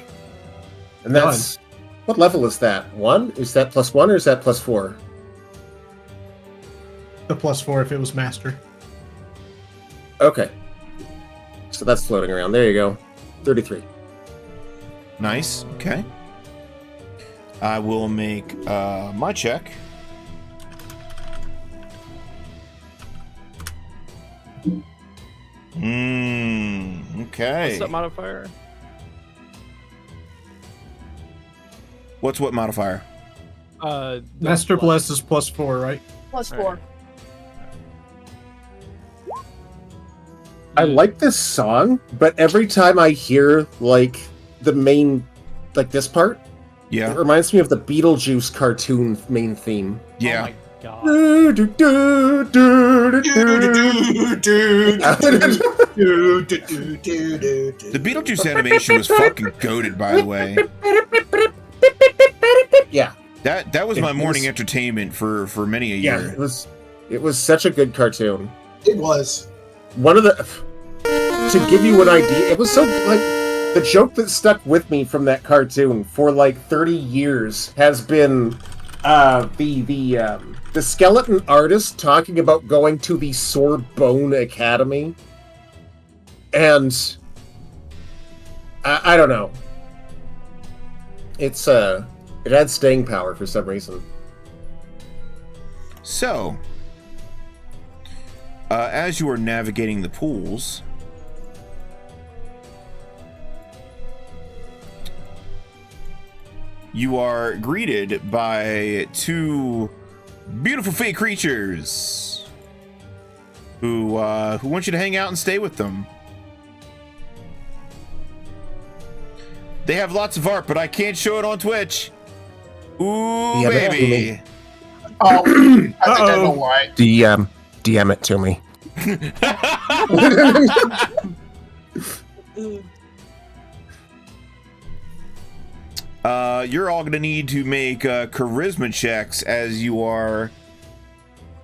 And that's... What level is that? 1? Is that +1 or is that +4? The +4 if it was master. Okay. So that's floating around. There you go. 33. Nice. Okay. I will make my check. Okay. What's that modifier? What's what modifier? Master Bless is +4, right? +4. I like this song, but every time I hear, the main, this part, Yeah. it reminds me of the Beetlejuice cartoon main theme. Yeah. Oh my god. The Beetlejuice animation was fucking goated, by the way. Yeah. That was my morning entertainment for many a Yeah, year. it was such a good cartoon. It was. One of to give you an idea, it was so, the joke that stuck with me from that cartoon for 30 years has been the skeleton artist talking about going to the Sorbonne Academy, and I don't know. It had staying power for some reason. So, as you are navigating the pools, you are greeted by two beautiful fey creatures who want you to hang out and stay with them. They have lots of art, but I can't show it on Twitch. Ooh, Yeah, baby. Oh, I think I know why. DM it to me. You're all going to need to make charisma checks as you are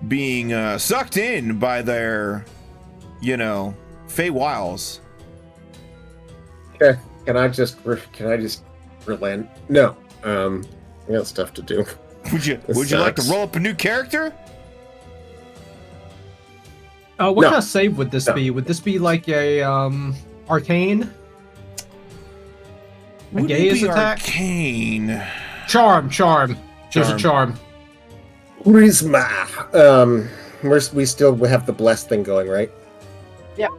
being sucked in by their, fey wiles. Okay. Can I just relent? No. I got stuff to do. Would you like to roll up a new character? What No. kind of save would this No. be? Would this be like a Arcane. A Would it gaze be attack. Arcane? Charm. There's a charm. Charisma. We still have the blessed thing going, right? Yep.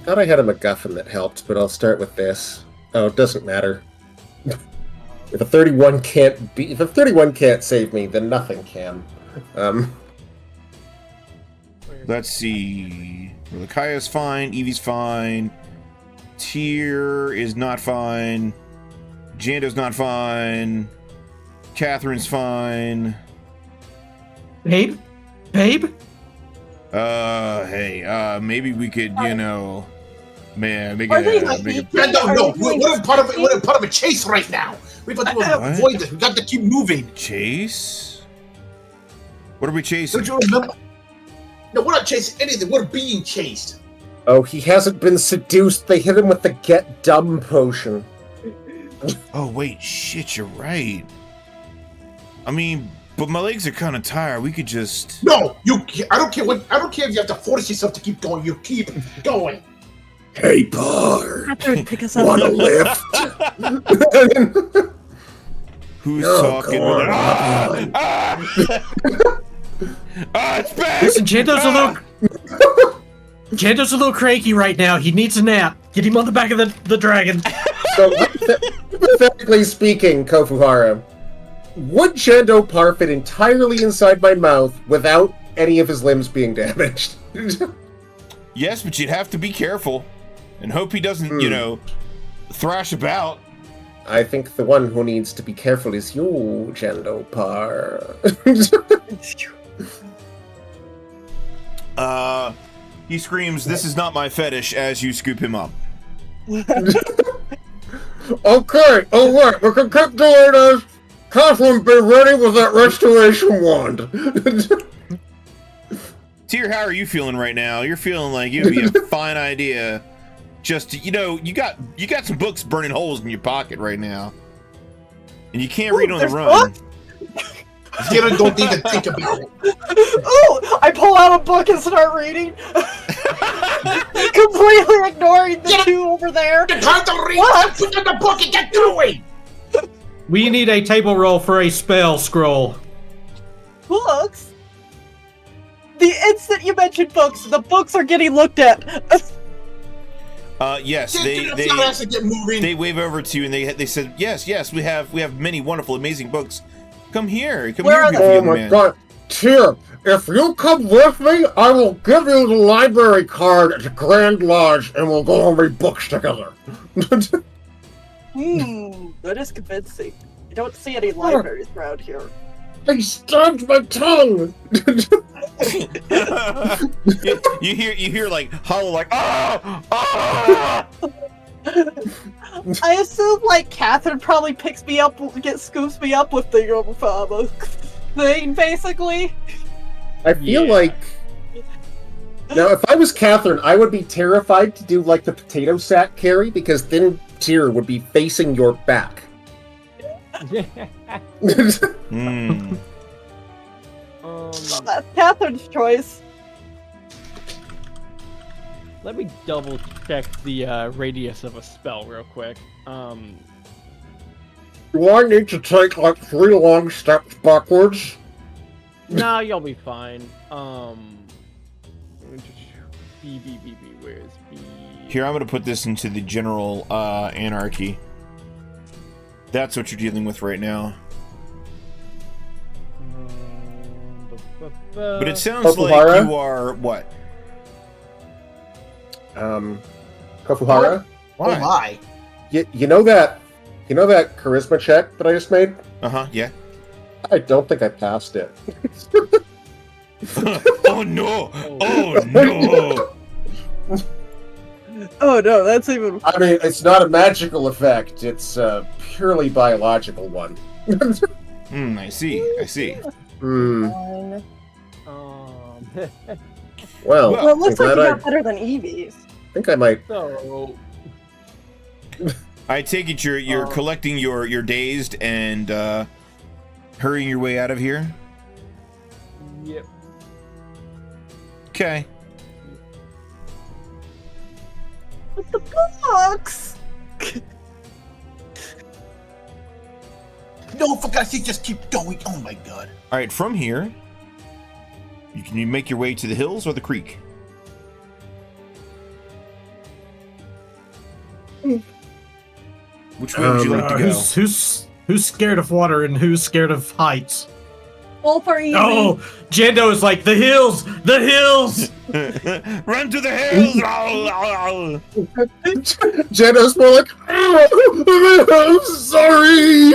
Thought I had a MacGuffin that helped, but I'll start with this. Oh, it doesn't matter. If a 31 can't save me, then nothing can. Let's see. Relekayya's fine. Evie's fine. Tyr is not fine. Jando's not fine. Catherine's fine. Babe? Hey, maybe we could, make Are they a... like Make me? a No. We're in part of a chase right now. We got to What? avoid this. We got to keep moving. chase? What are we chasing? Don't you remember? No, we're not chasing anything. We're being chased. Oh, he hasn't been seduced. They hit him with the get dumb potion. Oh, wait, shit, you're right. I mean, but my legs are kind of tired. We could just... No, I don't care if you have to force yourself to keep going. You keep going. Hey, Bar. Cathrine, pick us up. Want a lift? Who's No, talking? go on. It's back! Listen, Jando's a little cranky right now. He needs a nap. Get him on the back of the dragon. So, hypothetically speaking, Kofuhara, would Jando Par fit entirely inside my mouth without any of his limbs being damaged? Yes, but you'd have to be careful and hope he doesn't, thrash about. I think the one who needs to be careful is you, Jando Par. He screams, "This is not my fetish," as you scoop him up. Okay, alright, we can keep doing this. Cathrine, be ready with that restoration wand. Tyr, how are you feeling right now? You're feeling like it would be a fine idea just to, you got some books burning holes in your pocket right now. And you can't read on the there's run. Kira, don't even think about it. Oh, I pull out a book and start reading. Completely ignoring the two over there. You have to read. Put in the book and get going. We need a table roll for a spell scroll. Books? The instant you mentioned books, the books are getting looked at. Yes, Get moving. they wave over to you and they said, yes, we have many wonderful, amazing books. Come here, Where are beautiful Oh young my man. god. Tyr, if you come with me, I will give you the library card at the Grand Lodge and we'll go and read books together. That is convincing. I don't see any libraries around here. They stabbed my tongue! you hear like hollow, like I assume like Cathrine probably picks me up, scoops me up with the thing, basically. I feel like... Now, if I was Cathrine, I would be terrified to do like the potato sack carry, because then Tyr would be facing your back. Well, that's Catherine's choice. Let me double check the radius of a spell real quick. Do I need to take like 3 long steps backwards? No, you'll be fine. Where's B? Here, I'm gonna put this into the general anarchy. That's what you're dealing with right now. But it sounds Kofuhara? like you are what? Kofuhara? Oh my. You know that charisma check that I just made? Yeah. I don't think I passed it. Oh no! Oh no! Oh no, that's even. I mean, it's not a magical effect, it's a purely biological one. I see. Well, Well, it looks I'm like glad you got better than Evie's. I think I might. So, I take it you're collecting your dazed and hurrying your way out of here. yep. Okay. But the box! No, for God's sake, just keep going. Oh my god. All right, from here, you can make your way to the hills or the creek. Which way would you like to go? Who's scared of water and who's scared of heights? Both are easy. Oh, Jando is like, the hills! The hills! Run to the hills! Jenna's more like, I'm sorry.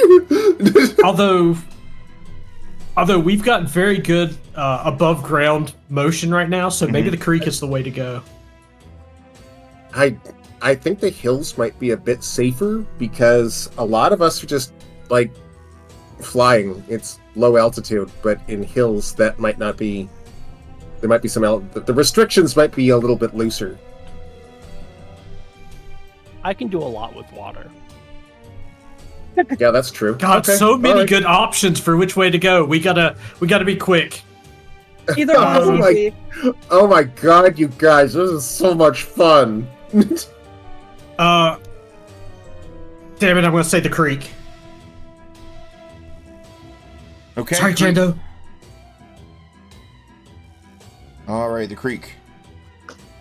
Although we've got very good above ground motion right now, so maybe the creek is the way to go. I think the hills might be a bit safer because a lot of us are just like flying. It's low altitude, but in hills that might not be. There might be some the restrictions might be a little bit looser. I can do a lot with water. Yeah, that's true. God, Okay, so many all right. good options for which way to go. We gotta be quick. Either one would be. Oh my god, you guys, this is so much fun. Damn it! I'm gonna say the creek. Okay. Sorry, creek. Jando. All right, the creek.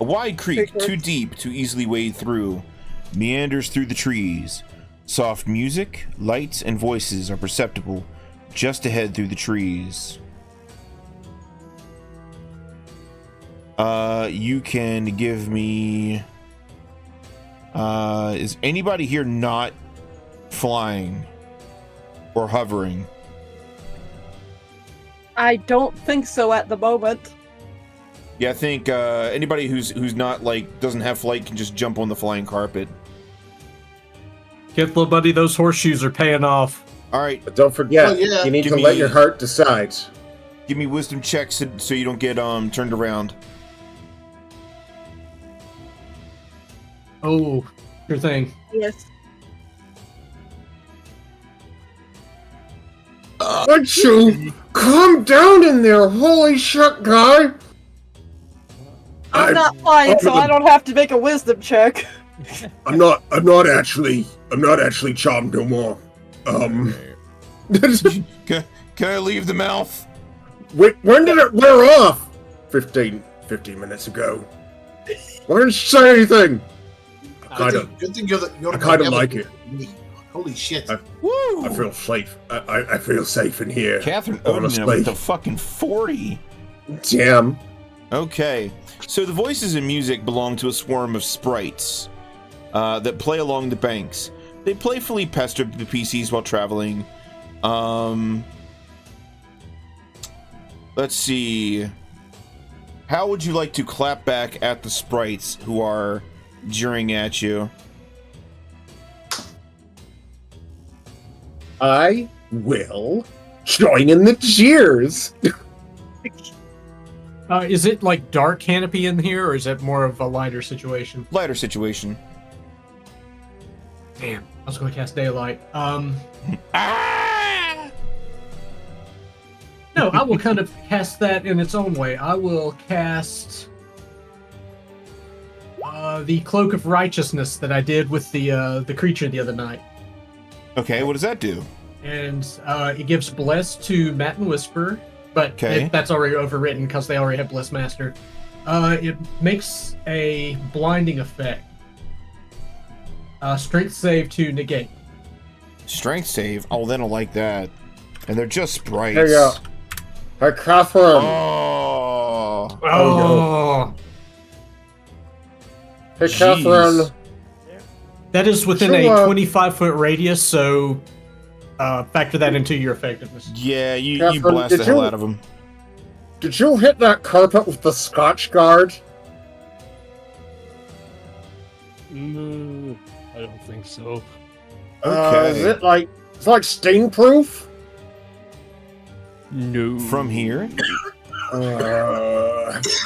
A wide creek, too deep to easily wade through, meanders through the trees. Soft music, lights, and voices are perceptible just ahead through the trees. You can give me... is anybody here not flying or hovering? I don't think so at the moment. Yeah, I think anybody who's not like doesn't have flight can just jump on the flying carpet. Kthla, buddy, those horseshoes are paying off. All right, But don't forget, Well, yeah. you need Give to me- let your heart decide. give me wisdom checks so you don't get turned around. Oh, sure thing. Yes. Achoo! Calm down in there, holy shit, guy! I'm not flying, so I don't have to make a wisdom check. I'm not actually charmed no more. Can I leave the mouth? Wait, when did it wear off? 15 minutes ago. Why didn't you say anything? Good thing you're I kinda like it. Holy shit. Woo! I feel safe. I feel safe in here. Catherine Honestly. Odina with the fucking 40. Damn. Okay, so the voices and music belong to a swarm of sprites that play along the banks. They playfully pester the PCs while traveling. Let's see. How would you like to clap back at the sprites who are jeering at you? I will join in the cheers. Is it like dark canopy in here, or is it more of a lighter situation? Lighter situation. Damn, I was going to cast daylight. Ah! No, I will kind of cast that in its own way. I will cast the Cloak of Righteousness that I did with the creature the other night. Okay, what does that do? And it gives Bless to Matt and Whisper, but Okay. that's already overwritten because they already have Bless Master. It makes a blinding effect. Strength save to negate. Strength save? Oh, they don't like that. And they're just sprites. There you go. Hey, Cathrine. Oh. Oh, Hey, Jeez. Cathrine. that is within So, a 25-foot radius, so factor that into your effectiveness. Yeah, you Catherine, blast the did hell you- out of them. Did you hit that carpet with the Scotch guard? I don't think so. Okay. Is it like stain proof? No. From here,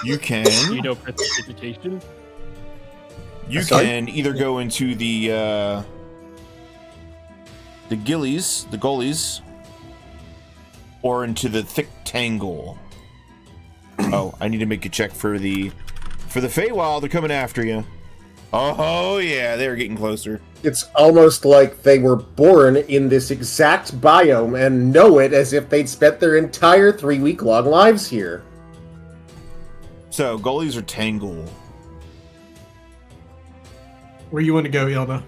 you can You know, precipitation. Sorry? can either go into the gullies, or into the thick tangle. Oh, I need to make a check for the Feywild. They're coming after you. Oh yeah, they're getting closer. It's almost like they were born in this exact biome and know it as if they'd spent their entire 3-week-long lives here. So, gullies or tangle? Where you want to go, Ilna?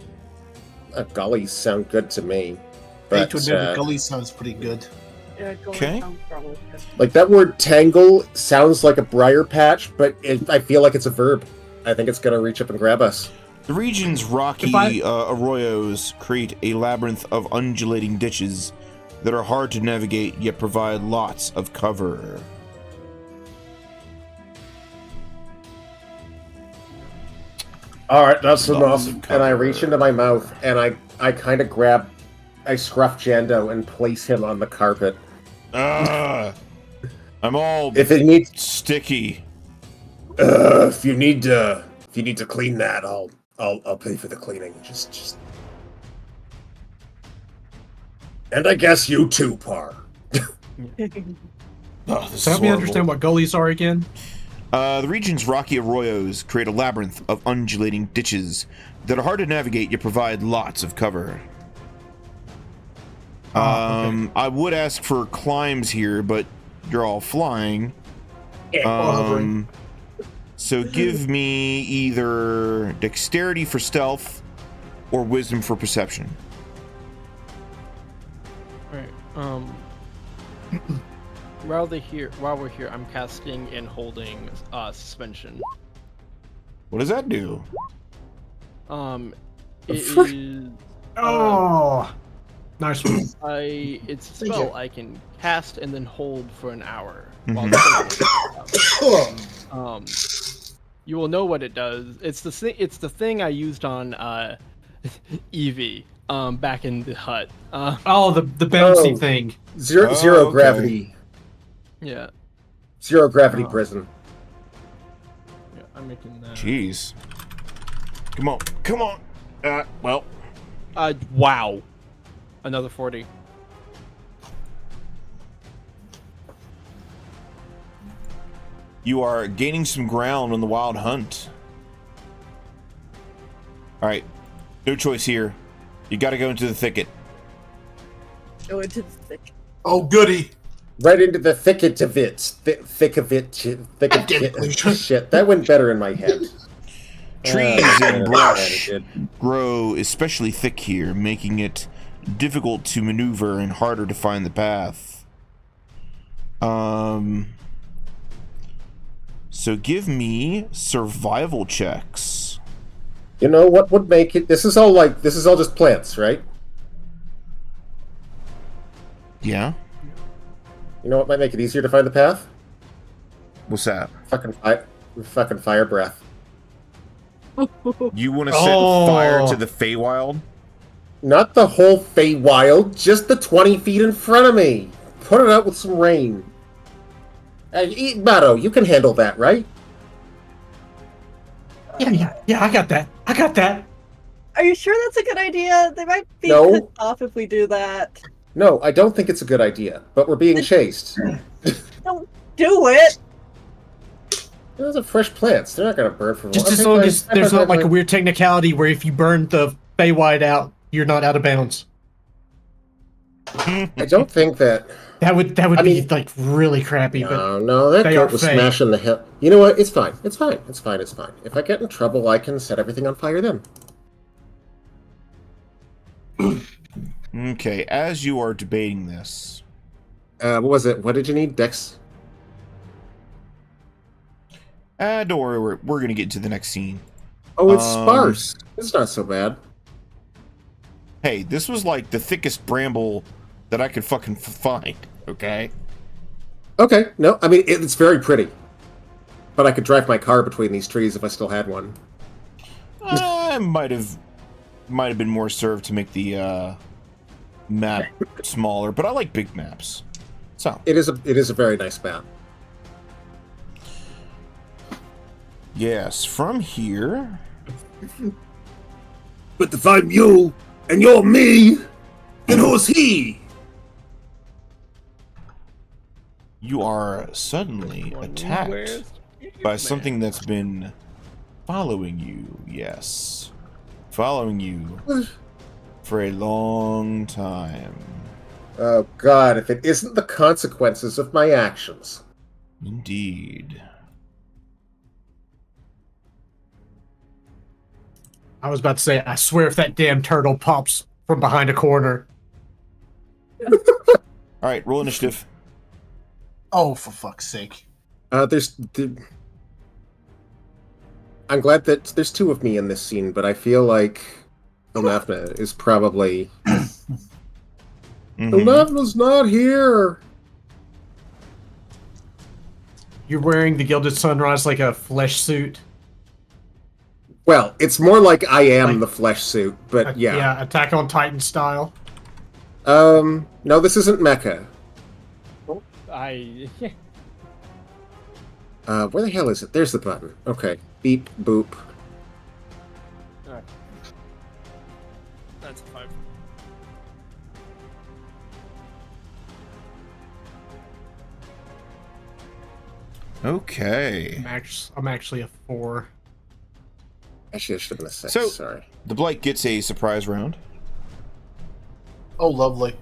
Gullies sound good to me. Hate But, to admit it, Gully sounds pretty good. Yeah, go Okay. sounds probably good. like, that word tangle sounds like a briar patch, but I feel like it's a verb. I think it's going to reach up and grab us. The region's rocky arroyos create a labyrinth of undulating ditches that are hard to navigate yet provide lots of cover. Alright, that's Lots enough. of And I cover. reach into my mouth and I kind of I scruff Jando and place him on the carpet. Ah, I'm all If it needs, sticky. if you need to clean that, I'll pay for the cleaning. Just. And I guess you too, Par. Oh, this So is help me horrible. understand what gullies are again. The region's rocky arroyos create a labyrinth of undulating ditches that are hard to navigate yet provide lots of cover. Okay. I would ask for climbs here, but you're all flying. hovering. So give me either dexterity for stealth or wisdom for perception. Alright, while we're here, I'm casting and holding suspension. What does that do? It is Oh, nice one. it's a Thank spell you. I can cast and then hold for an hour. Mhm. While you will know what it does. It's the thing I used on Ivie back in the hut. Oh, the bouncy Oh. thing. Zero okay. gravity. Yeah, Zero gravity Oh. prison. yeah, I'm making that. Jeez. Come on. Come on. Well. Wow. Another 40. You are gaining some ground on the wild hunt. Alright. No choice here. You gotta go into the thicket. Go into the thick. Oh, goody. Right into the thicket of it. Thick of it. Shit, that went better in my head. Trees and It brush did. grow especially thick here, making it difficult to maneuver and harder to find the path. So give me survival checks. You know what would make it? This is all just plants, right? Yeah? You know what might make it easier to find the path? What's that? Fucking fire breath. You want to set Oh. fire to the Feywild? Not the whole Feywild, just the 20 feet in front of me. Put it out with some rain. Mato, you can handle that, right? Yeah, I got that. Are you sure that's a good idea? They might be No. pissed off if we do that. No, I don't think it's a good idea, but we're being chased. Don't do it. Those are fresh plants. They're not going to burn for Just long. as long as there's not like a weird technicality where if you burn the Feywild out, you're not out of bounds. I don't think that... That would I be mean- like really crappy. But No, that they goat are was fake. smashing the hill. You know what? It's fine. It's fine. If I get in trouble, I can set everything on fire then. Okay, as you are debating this, What was it? What did you need? Dex? don't worry, we're gonna get to the next scene. Oh, it's Um, sparse. It's not so bad. Hey, this was like the thickest bramble that I could fucking find, okay? Okay, no, I mean, it's very pretty. But I could drive my car between these trees if I still had one. I might have been more served to make the map smaller, but I like big maps. So, It is a very nice map. yes, from here, But if I'm you and you're me, then who's he? you are suddenly attacked by something that's been Following you, yes. Following you for a long time. Oh God, if it isn't the consequences of my actions. Indeed. I was about to say, I swear if that damn turtle pops from behind a corner. Alright, roll initiative. Oh, for fuck's sake. I'm glad that there's two of me in this scene, but I feel like Ilnafna is probably... Ilnafna's not here! You're wearing the Gilded Sunrise like a flesh suit. Well, it's more like I am the flesh suit, but yeah. Yeah, Attack on Titan style. No, this isn't Mecha. Where the hell is it? There's the button. Okay. Beep, boop. Alright. That's 5. Okay. I'm actually a 4. Actually, I should have been a 6. So- Sorry. The Blight gets a surprise round. Oh, lovely.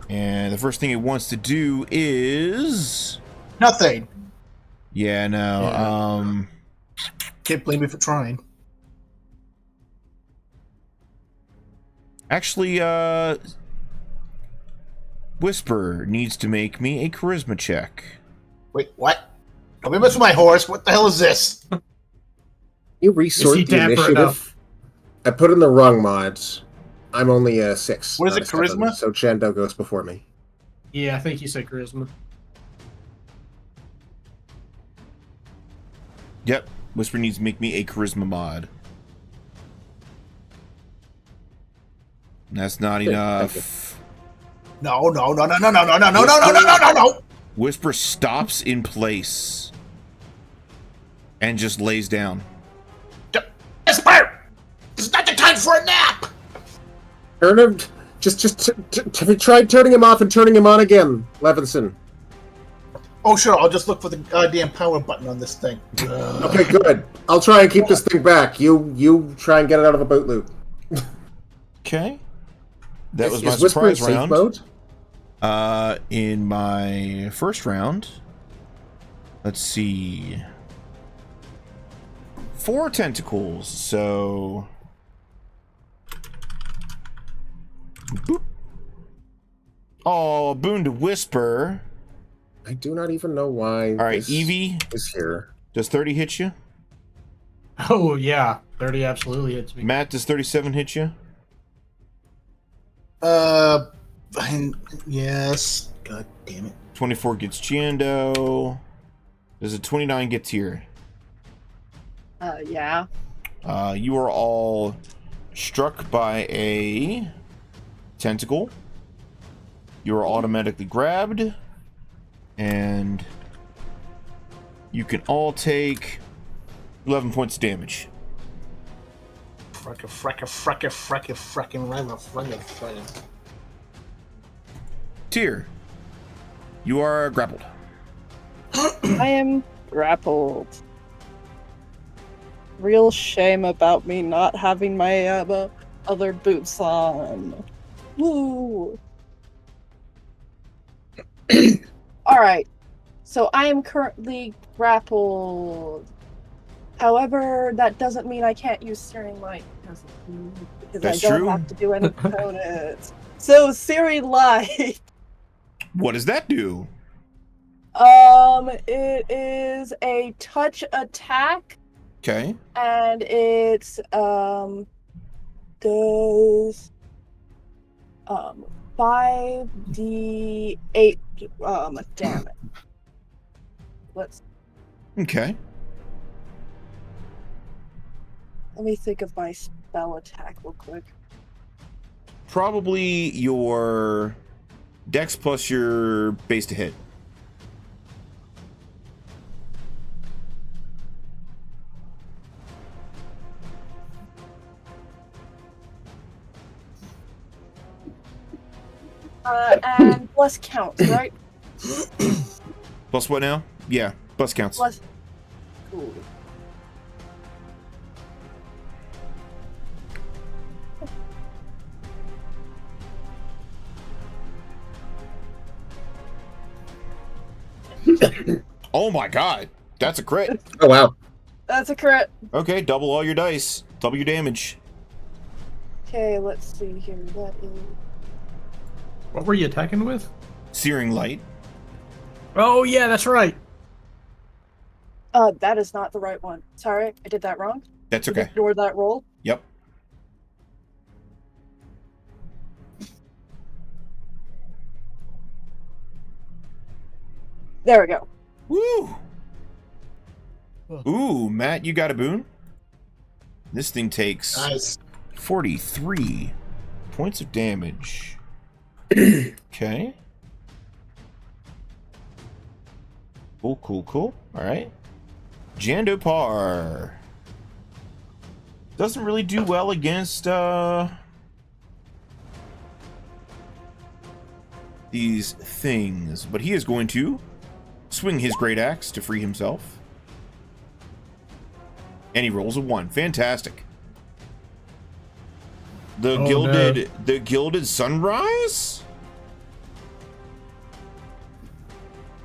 And the first thing it wants to do is... Nothing. Yeah, no, Can't blame me for trying. Actually, Whisper needs to make me a charisma check. Wait, what? Don't be messing with my horse. What the hell is this? You Is resort he the dapper initiative. enough? I put in the wrong mods. I'm only a 6. What is not it, a 7, charisma? so Chando goes before me. Yeah, I think you said charisma. Yep, Whisper needs to make me a charisma mod. That's not enough. No. Whisper stops in place and just lays down. Whisper! This is not the time for a nap! Turn him. Have you tried turning him off and turning him on again, Levinson? Oh, sure. I'll just look for the goddamn power button on this thing. Okay, good. I'll try and keep this thing back. You try and get it out of a boot loop. Okay. That was my Is Whisper in surprise safe round. mode? In my first round, let's see. 4 tentacles, so... Boop. Oh, boon to Whisper. I do not even know why. All right, this Ivie, is here. does 30 hit you? Oh, yeah. 30 absolutely hits me. Matt, does 37 hit you? Yes. God damn it. 24 gets Chando. Does a 29 get Tyr? Yeah. You are all struck by a tentacle. You are automatically grabbed. And you can all take 11 points of damage. Fracking. Tyr, you are grappled. I am grappled. Real shame about me not having my other boots on. Woo! Alright, so I am currently grappled. However, that doesn't mean I can't use Searing Light because That's I don't true. have to do any components. So, Searing Light. What does that do? It is a touch attack, Okay. and it does 5d8 damage. Okay. Let me think of my spell attack real quick. Probably your dex plus your base to hit. And plus counts, right? Plus what now? Yeah, plus counts. Plus. Cool. Oh my god. That's a crit. Oh, wow. That's a crit. Okay, double all your dice. Double your damage. Okay, let's see here. That is. What were you attacking with? Searing Light. Oh, yeah, that's right. That is not the right one. Sorry, I did that wrong. That's okay. Ignore that roll. Yep. There we go. Woo! Ooh, Matt, you got a boon? This thing takes Nice. 43 points of damage. Okay. Cool. Alright. Jandopar. Doesn't really do well against, these things, but he is going to swing his great axe to free himself. And he rolls a 1. Fantastic. The gilded sunrise?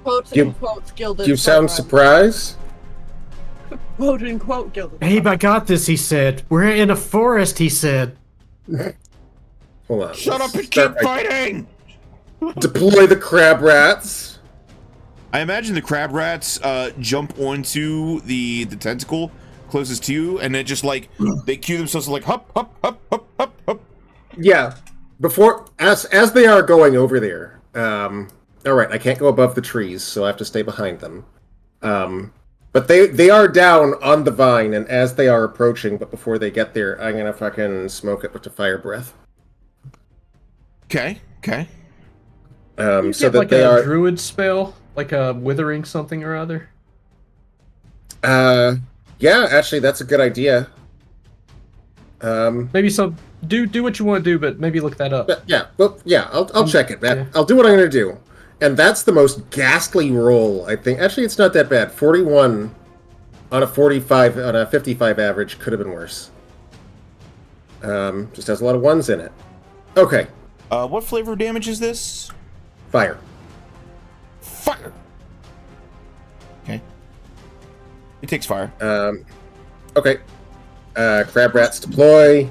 Quotes and quotes gilded. You sound surprised? Quote unquote gilded. Babe, I got this, he said. We're in a forest, he said. Hold on. Shut up and keep Start by- fighting! Deploy the crab rats. I imagine the crab rats jump onto the tentacle closest to you, and then just like they cue themselves like hop. Yeah. Before as they are going over there. All right, I can't go above the trees, so I have to stay behind them. But they are down on the vine, and as they are approaching, but before they get there, I'm gonna fucking smoke it with the fire breath. Okay. You So get that like they a are. druid spell, like a withering something or other. Yeah, actually, that's a good idea. Maybe some do what you want to do, but maybe look that up. But yeah, I'll check it, man. yeah. I'll do what I'm gonna do. And that's the most ghastly roll, I think. Actually, it's not that bad. 41 on a 45 on a 55 average could have been worse. Just has a lot of ones in it. Okay, What flavor of damage is this? fire. Fire. Okay. It takes fire. Okay. Crab rats deploy.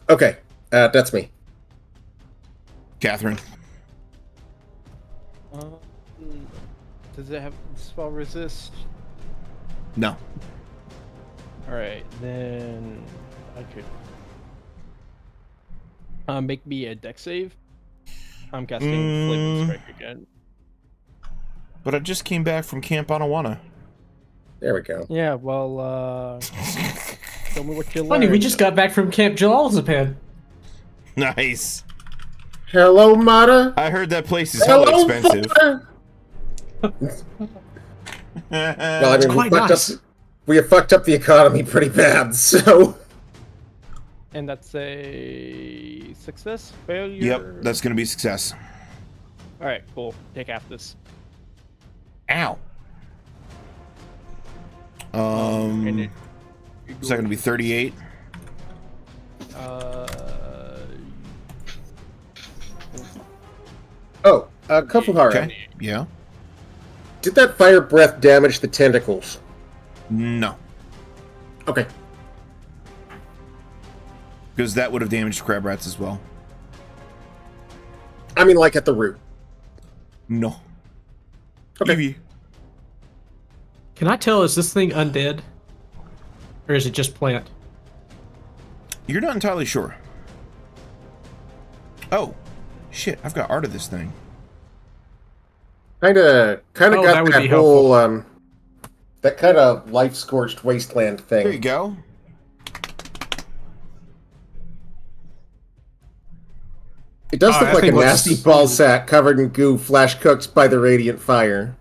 Okay, that's me. Cathrine. Does it have spell resist? No. Alright, then I could make me a dex save. I'm casting Flaming Strike again. But I just came back from Camp Anawana. There we go. Yeah, well, tell me what you learned. Funny, we just got back from Camp Jalazapan. Nice. Hello, Mata. I heard that place is hella Hello, expensive. Mata. Well, I mean, quite nice. We have fucked up the economy pretty bad, so. And that's a success? Failure? Yep, that's gonna be a success. Alright, cool. Take half this. Ow. And Is that gonna be 38? Oh, Kofuhara. Okay. Yeah. Did that fire breath damage the tentacles? No. Okay. Because that would have damaged crab rats as well. I mean, like at the root. No. Okay. Ivie. Can I tell, is this thing undead? Or is it just plant? You're not entirely sure. Oh. Shit, I've got art of this thing. Kinda Oh, got that would that be whole, that kind of life-scorched wasteland thing. There you go. It does Oh, look I like a think nasty let's- ball sack covered in goo, flash cooked by the radiant fire.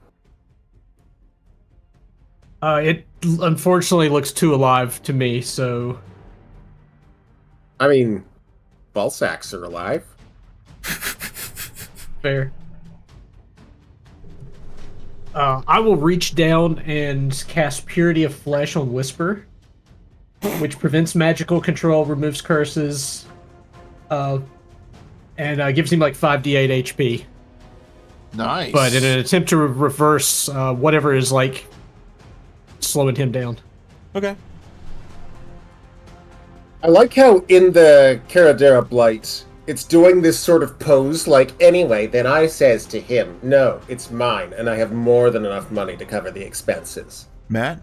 It unfortunately looks too alive to me, so... I mean, ball sacks are alive. Fair. I will reach down and cast Purity of Flesh on Whisper, which prevents magical control, removes curses, and gives him like 5d8 HP. Nice. But in an attempt to reverse whatever is like slowing him down. Okay. I like how in the Keirodera Blight, it's doing this sort of pose like, anyway, then I says to him, no, it's mine, and I have more than enough money to cover the expenses. Matt?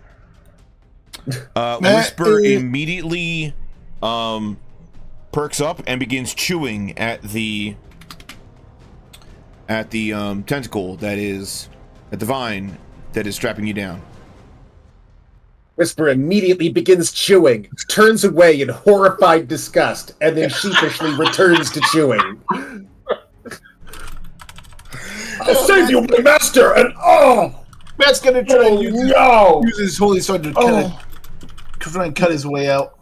Whisper immediately perks up and begins chewing at the tentacle that is at the vine that is strapping you down. Whisper immediately begins chewing, turns away in horrified disgust, and then sheepishly returns to chewing. I'll save you, my master, and Matt's gonna try and use his holy sword to try and cut his way out.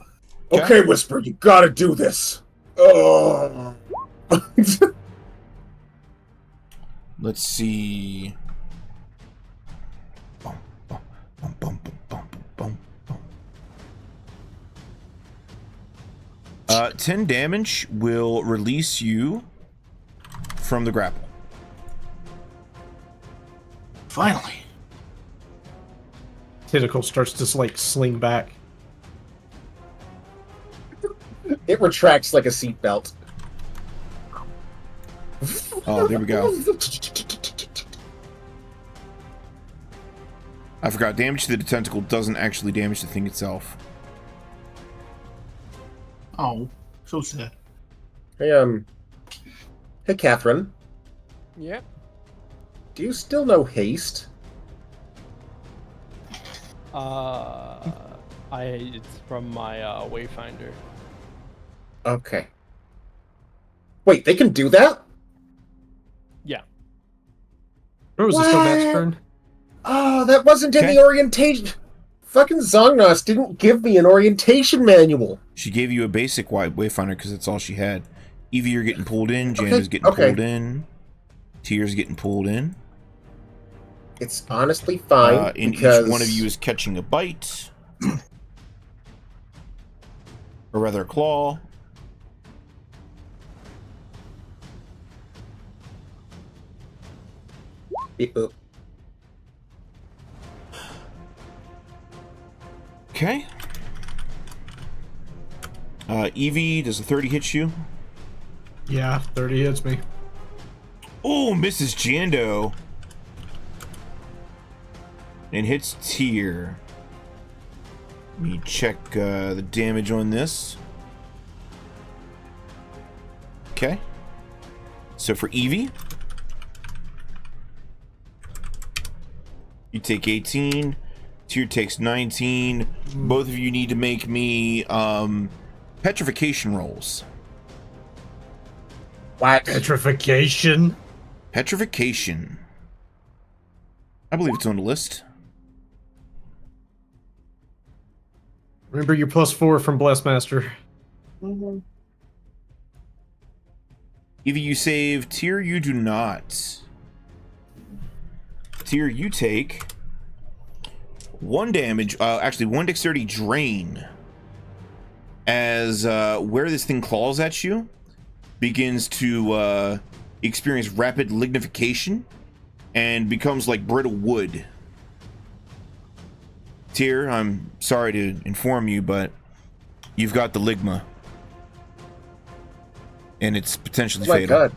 Okay, Whisper, you gotta do this. Oh. Let's see. 10 damage will release you from the grapple. Finally. Tentacle starts to like sling back. It retracts like a seatbelt. Oh, there we go. I forgot, damage to the tentacle doesn't actually damage the thing itself. Oh, so sad. Hey, Cathrine. Yep. Do you still know haste? It's from my Wayfinder. Okay. Wait, they can do that? Yeah. Where was the still Matt's turn? Oh, that wasn't in Okay. the orientation. Fucking Zongnos didn't give me an orientation manual. She gave you a basic wayfinder because that's all she had. Ivie, you're getting pulled in. Janda's getting pulled in. Tyr's getting pulled in. It's honestly fine. And because... each one of you is catching a bite. Or rather, a claw. Okay. Ivie, does a 30 hit you? Yeah, 30 hits me. Oh, misses Jando. And hits Tyr. Let me check the damage on this. Okay. So for Ivie, you take 18. Tyr takes 19. Both of you need to make me petrification rolls. What? Petrification. Petrification. I believe it's on the list. Remember your +4 from Blessmaster. Mm-hmm. Ivie, you save. Tyr, you do not. Tyr, you take 1 damage, actually 1 dexterity drain, as where this thing claws at you begins to experience rapid lignification and becomes like brittle wood. Tyr, I'm sorry to inform you, but you've got the ligma, and it's potentially Oh my fatal. god.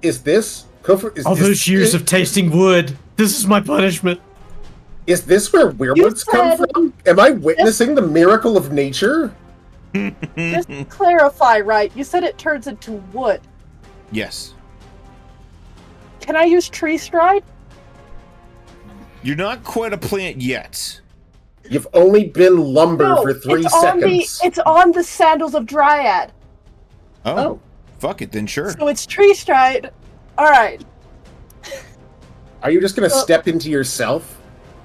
Is this... All those years of tasting wood. This is my punishment. Is this where werewolves come said- from? Am I witnessing the miracle of nature? Just to clarify, right? You said it turns into wood. Yes. Can I use tree stride? You're not quite a plant yet. You've only been lumber for 3 it's seconds. It's on the sandals of Dryad. Oh. Fuck it then, sure. So it's tree stride. Alright. Are you just gonna step into yourself?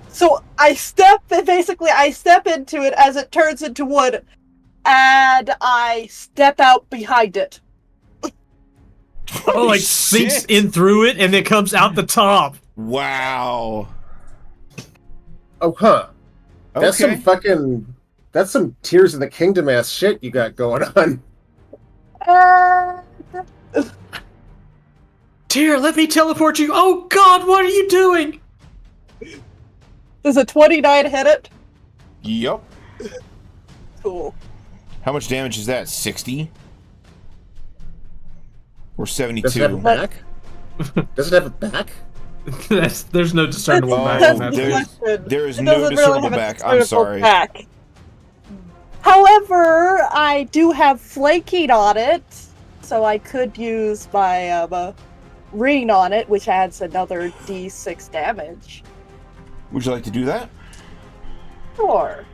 So I step into it as it turns into wood, and I step out behind it. Oh, like sinks in through it and then comes out the top. Wow. Oh, huh. That's Okay. some fucking... That's some Tears of the Kingdom ass shit you got going on. Tyr, let me teleport you. Oh God, what are you doing? Does a 29 hit it? Yep. Cool. How much damage is that? 60? Or 72? Does it have a back? Does it have a back? There's no discernible Oh, back That's on that. the there's- question. there is It no doesn't discernible have a back. I'm discernible sorry. back. However, I do have flanking on it, so I could use my ring on it, which adds another d6 damage. Would you like to do that? Sure.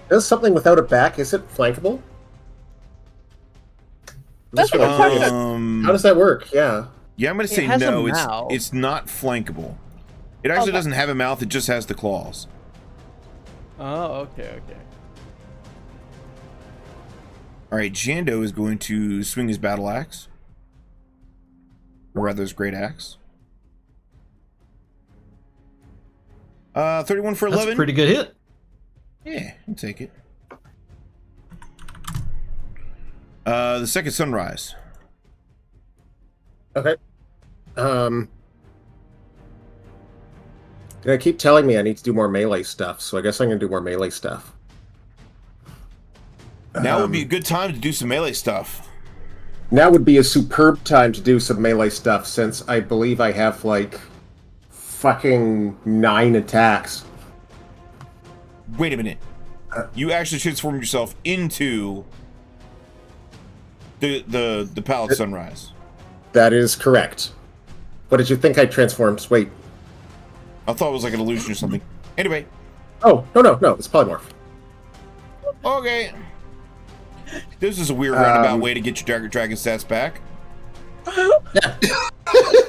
Does something without a back, is it flankable? That's Just what I'm gonna- talking How does that work? Yeah. Yeah, I'm going to It say has a no. mouth. It's not flankable. It actually Okay. doesn't have a mouth. It just has the claws. Oh, okay. All right, Jando is going to swing his battle axe. Or rather, his great axe. 31 for 11. That's a pretty good hit. Yeah, I'll take it. The second sunrise. Okay. They keep telling me I need to do more melee stuff, so I guess I'm gonna do more melee stuff. Now would be a good time to do some melee stuff. Now would be a superb time to do some melee stuff, since I believe I have, like, fucking 9 attacks. Wait a minute. You actually transformed yourself into the Pallid Sunrise. That is correct. What did you think I transformed? Wait. I thought it was like an illusion or something. Anyway. Oh, no, it's polymorph. Okay. This is a weird roundabout way to get your dragon stats back.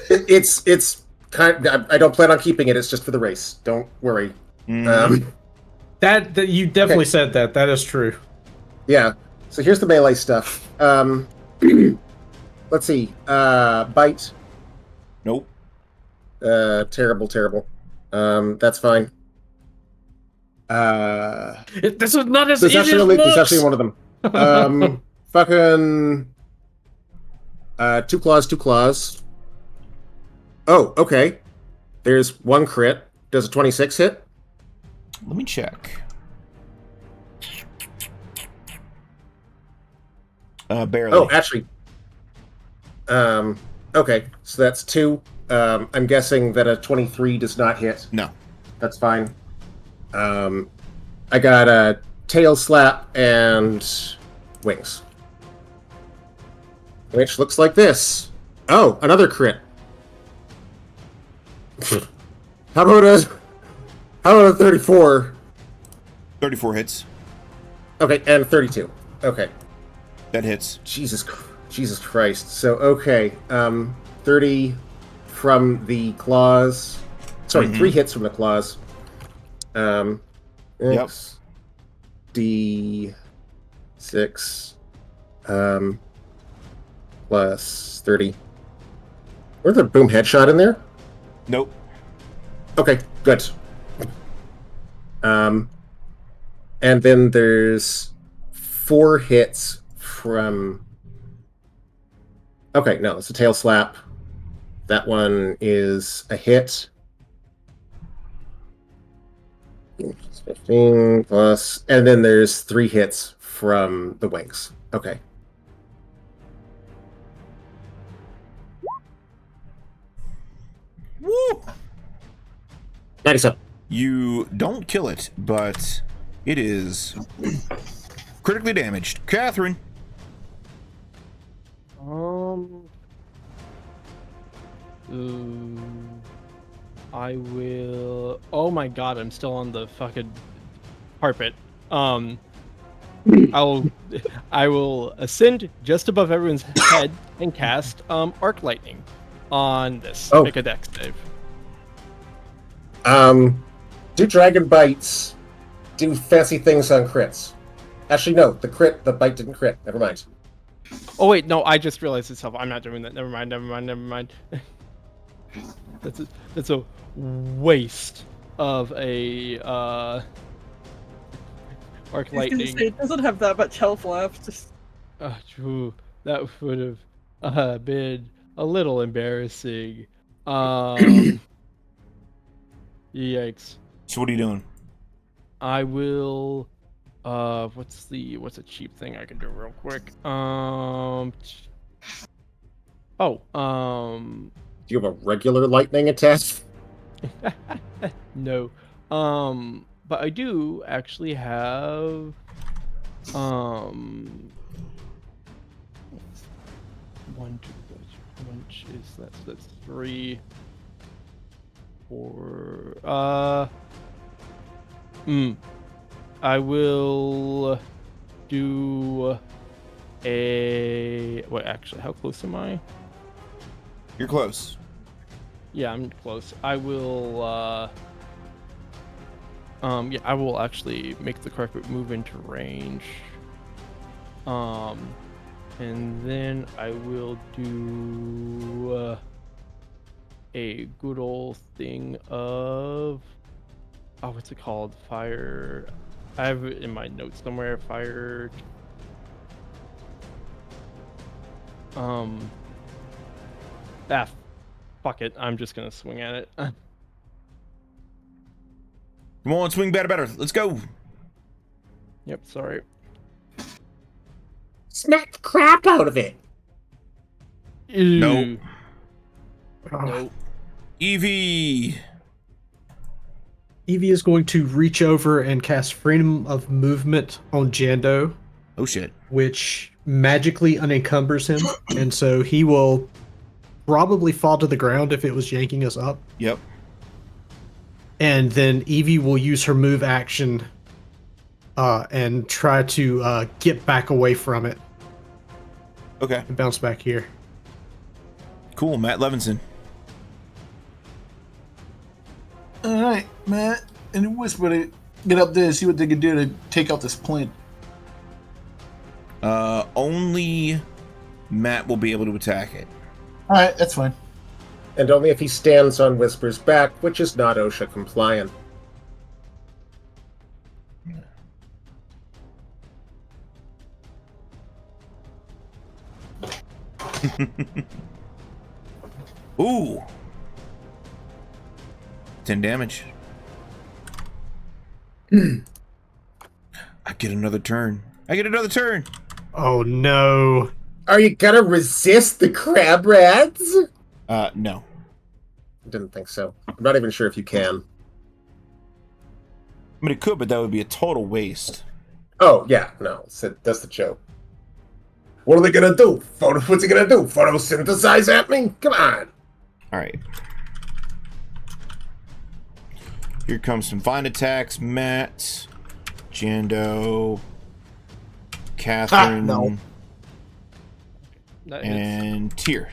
It's kind of, I don't plan on keeping it, it's just for the race. Don't worry. That you definitely said that. That is true. Yeah. So here's the melee stuff. Let's see. Bite. Nope. Terrible. That's fine. This is not as There's easy as it actually, looks. there's actually one of them. Fucking 2 claws. Oh, okay. There's 1 crit. Does a 26 hit? Let me check. Barely. Oh, actually. Okay, so that's 2. I'm guessing that a 23 does not hit. No. That's fine. I got a tail slap and wings. Which looks like this. Oh, another crit. How about a 34? 34 hits. Okay, and 32. Okay. That hits. Jesus Christ. So, okay. 30 from the claws. Sorry, 3 hits from the claws. Yep. D6. Plus 30. Was there a boom headshot in there? Nope. Okay, good. And then there's 4 hits from... Okay, no, it's a tail slap. That one is a hit. 15 plus... And then there's 3 hits from the wings. Okay. Woo! 97. You don't kill it, but it is critically damaged. Cathrine. I will. Oh my god, I'm still on the fucking carpet. I will ascend just above everyone's head and cast arc lightning on this. Oh. Make a dex save. Do dragon bites do fancy things on crits? Actually, no. The bite didn't crit. Never mind. Oh wait, no, I just realized itself. I'm not doing that. Never mind. That's a waste of a arc I was gonna lightning. say, it doesn't have that much health left. True. That would have been a little embarrassing. Yikes. So what are you doing? I will. What's a cheap thing I can do real quick? Do you have a regular lightning attack? No. But I do actually have. One, two, which is that's 3, 4. I will do a. Wait, actually, how close am I? You're close. Yeah, I'm close. I will. Yeah, I will actually make the correct move into range. And then I will do a good old thing of. Oh, what's it called? Fire. I have it in my notes somewhere. Fire. Fuck it. I'm just gonna swing at it. Come on, swing better. Let's go. Yep. Sorry. Smack the crap out of it. Nope. Nope. Ivie. Ivie is going to reach over and cast Freedom of Movement on Jando, Oh shit. which magically unencumbers him, and so he will probably fall to the ground if it was yanking us up. Yep. And then Ivie will use her move action and try to get back away from it Okay. and bounce back here. Cool, Matt Levinson. All right, Matt and Whisper to get up there and see what they can do to take out this plant. Only Matt will be able to attack it. All right, that's fine. And only if he stands on Whisper's back, which is not OSHA compliant. Ooh. 10 damage. I get another turn. Oh no. Are you gonna resist the crab rats? No. Didn't think so. I'm not even sure if you can. I mean, it could, but that would be a total waste. Oh, yeah, no. That's the joke. What are they gonna do? What's he gonna do? Photosynthesize at me? Come on. Alright. Here comes some fine attacks. Matt, Jando, Cathrine, no. That hits. and Tyr.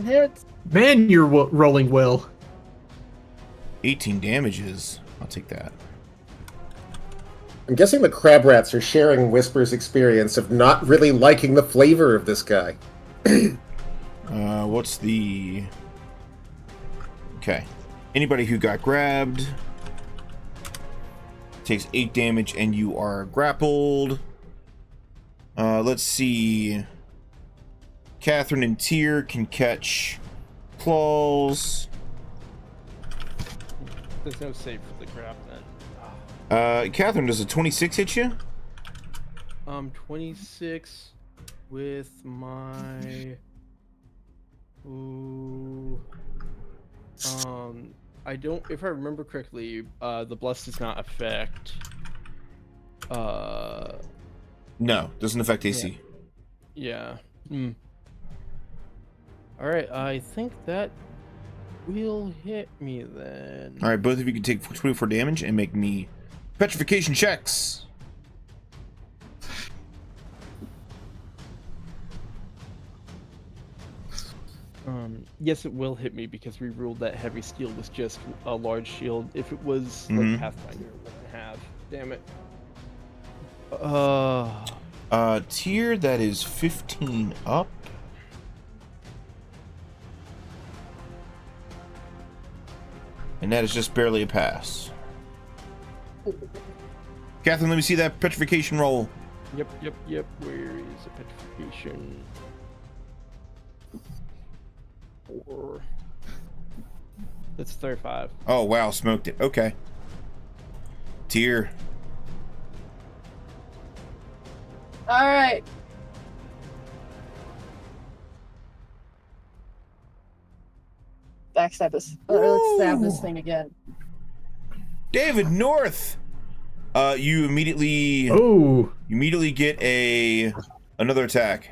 Hits. Man, you're rolling well. 18 damages. I'll take that. I'm guessing the crab rats are sharing Whisper's experience of not really liking the flavor of this guy. What's the... Okay. Anybody who got grabbed takes 8 damage and you are grappled. Let's see. Cathrine and Tyr can catch claws. There's no save for the crap then. Cathrine, does a 26 hit you? 26 with my. Ooh. I don't. If I remember correctly, the bless does not affect. No, doesn't affect AC. Yeah. All right. I think that will hit me then. All right, both of you can take 24 damage and make me petrification checks. Yes, it will hit me because we ruled that heavy steel was just a large shield. If it was like Pathfinder, it wouldn't have. Damn it. Tier, that is 15 up. And that is just barely a pass. Catherine, let me see that petrification roll. Yep. Where is the petrification? That's 35. Oh wow, smoked it. Okay. Tyr. All right. Backstab this. Let's stab this thing again. David North. You immediately get another attack.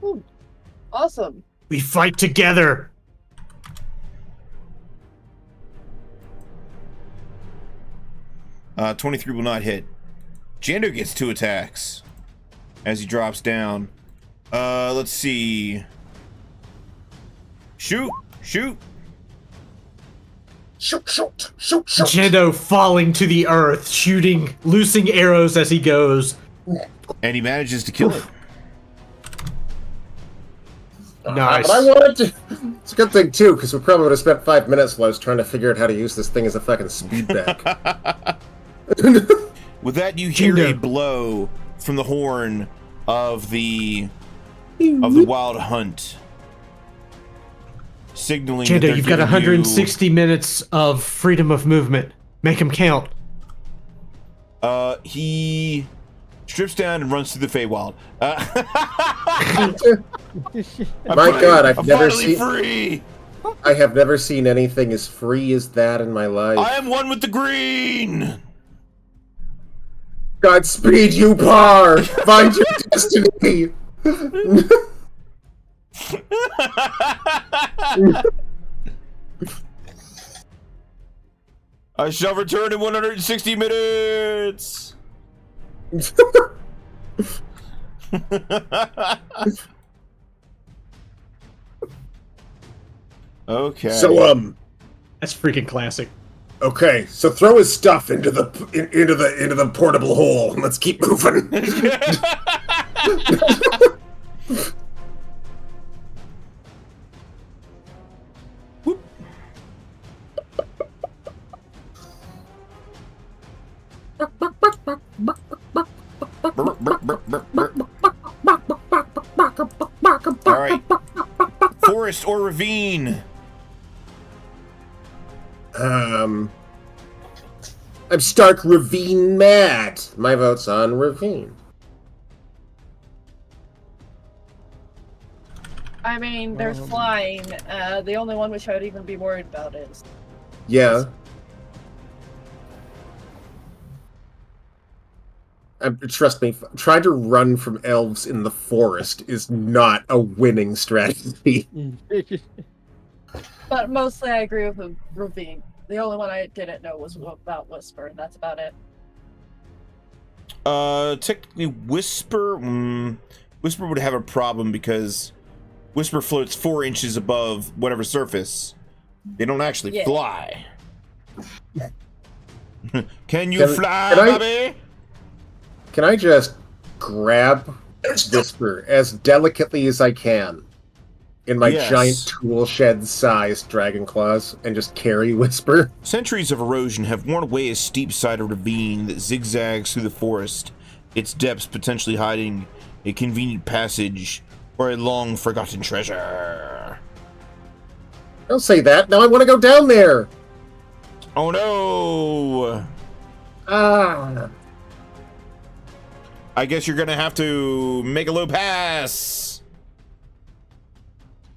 Ooh, awesome. We fight together. Uh, 23 will not hit. Jando gets 2 attacks as he drops down. Let's see. Shoot! Jando falling to the earth, loosing arrows as he goes. And he manages to kill it. Nice. But I wanted to. It's a good thing too, because we probably would have spent 5 minutes while I was trying to figure out how to use this thing as a fucking speed back. With that, you hear a blow from the horn of the wild hunt, signaling that Jando, they're you've got giving 160 minutes of freedom of movement. Make them count. He strips down and runs through the Feywild. My God, I've I'm never finally seen. free. I have never seen anything as free as that in my life. I am one with the green. Godspeed, you par! Find your destiny! I shall return in 160 minutes. Okay. So, That's freaking classic. okay, so throw his stuff into the portable hole and let's keep moving. All right. Forest or ravine? I'm Stark Ravine mad. My vote's on Ravine. I mean, there's flying. The only one which I would even be worried about is. Yeah. Trust me, trying to run from elves in the forest is not a winning strategy. But mostly I agree with the ravine. The only one I didn't know was about Whisper, and that's about it. Technically, Whisper would have a problem because Whisper floats 4 inches above whatever surface. They don't actually fly. Can you fly, Bobby? Can I just grab Whisper as delicately as I can in my giant tool shed-sized dragon claws and just carry Whisper? Centuries of erosion have worn away a steep-sided ravine that zigzags through the forest, its depths potentially hiding a convenient passage or a long-forgotten treasure. Don't say that. Now I want to go down there. Oh no! Ah. I guess you're gonna have to make a low pass.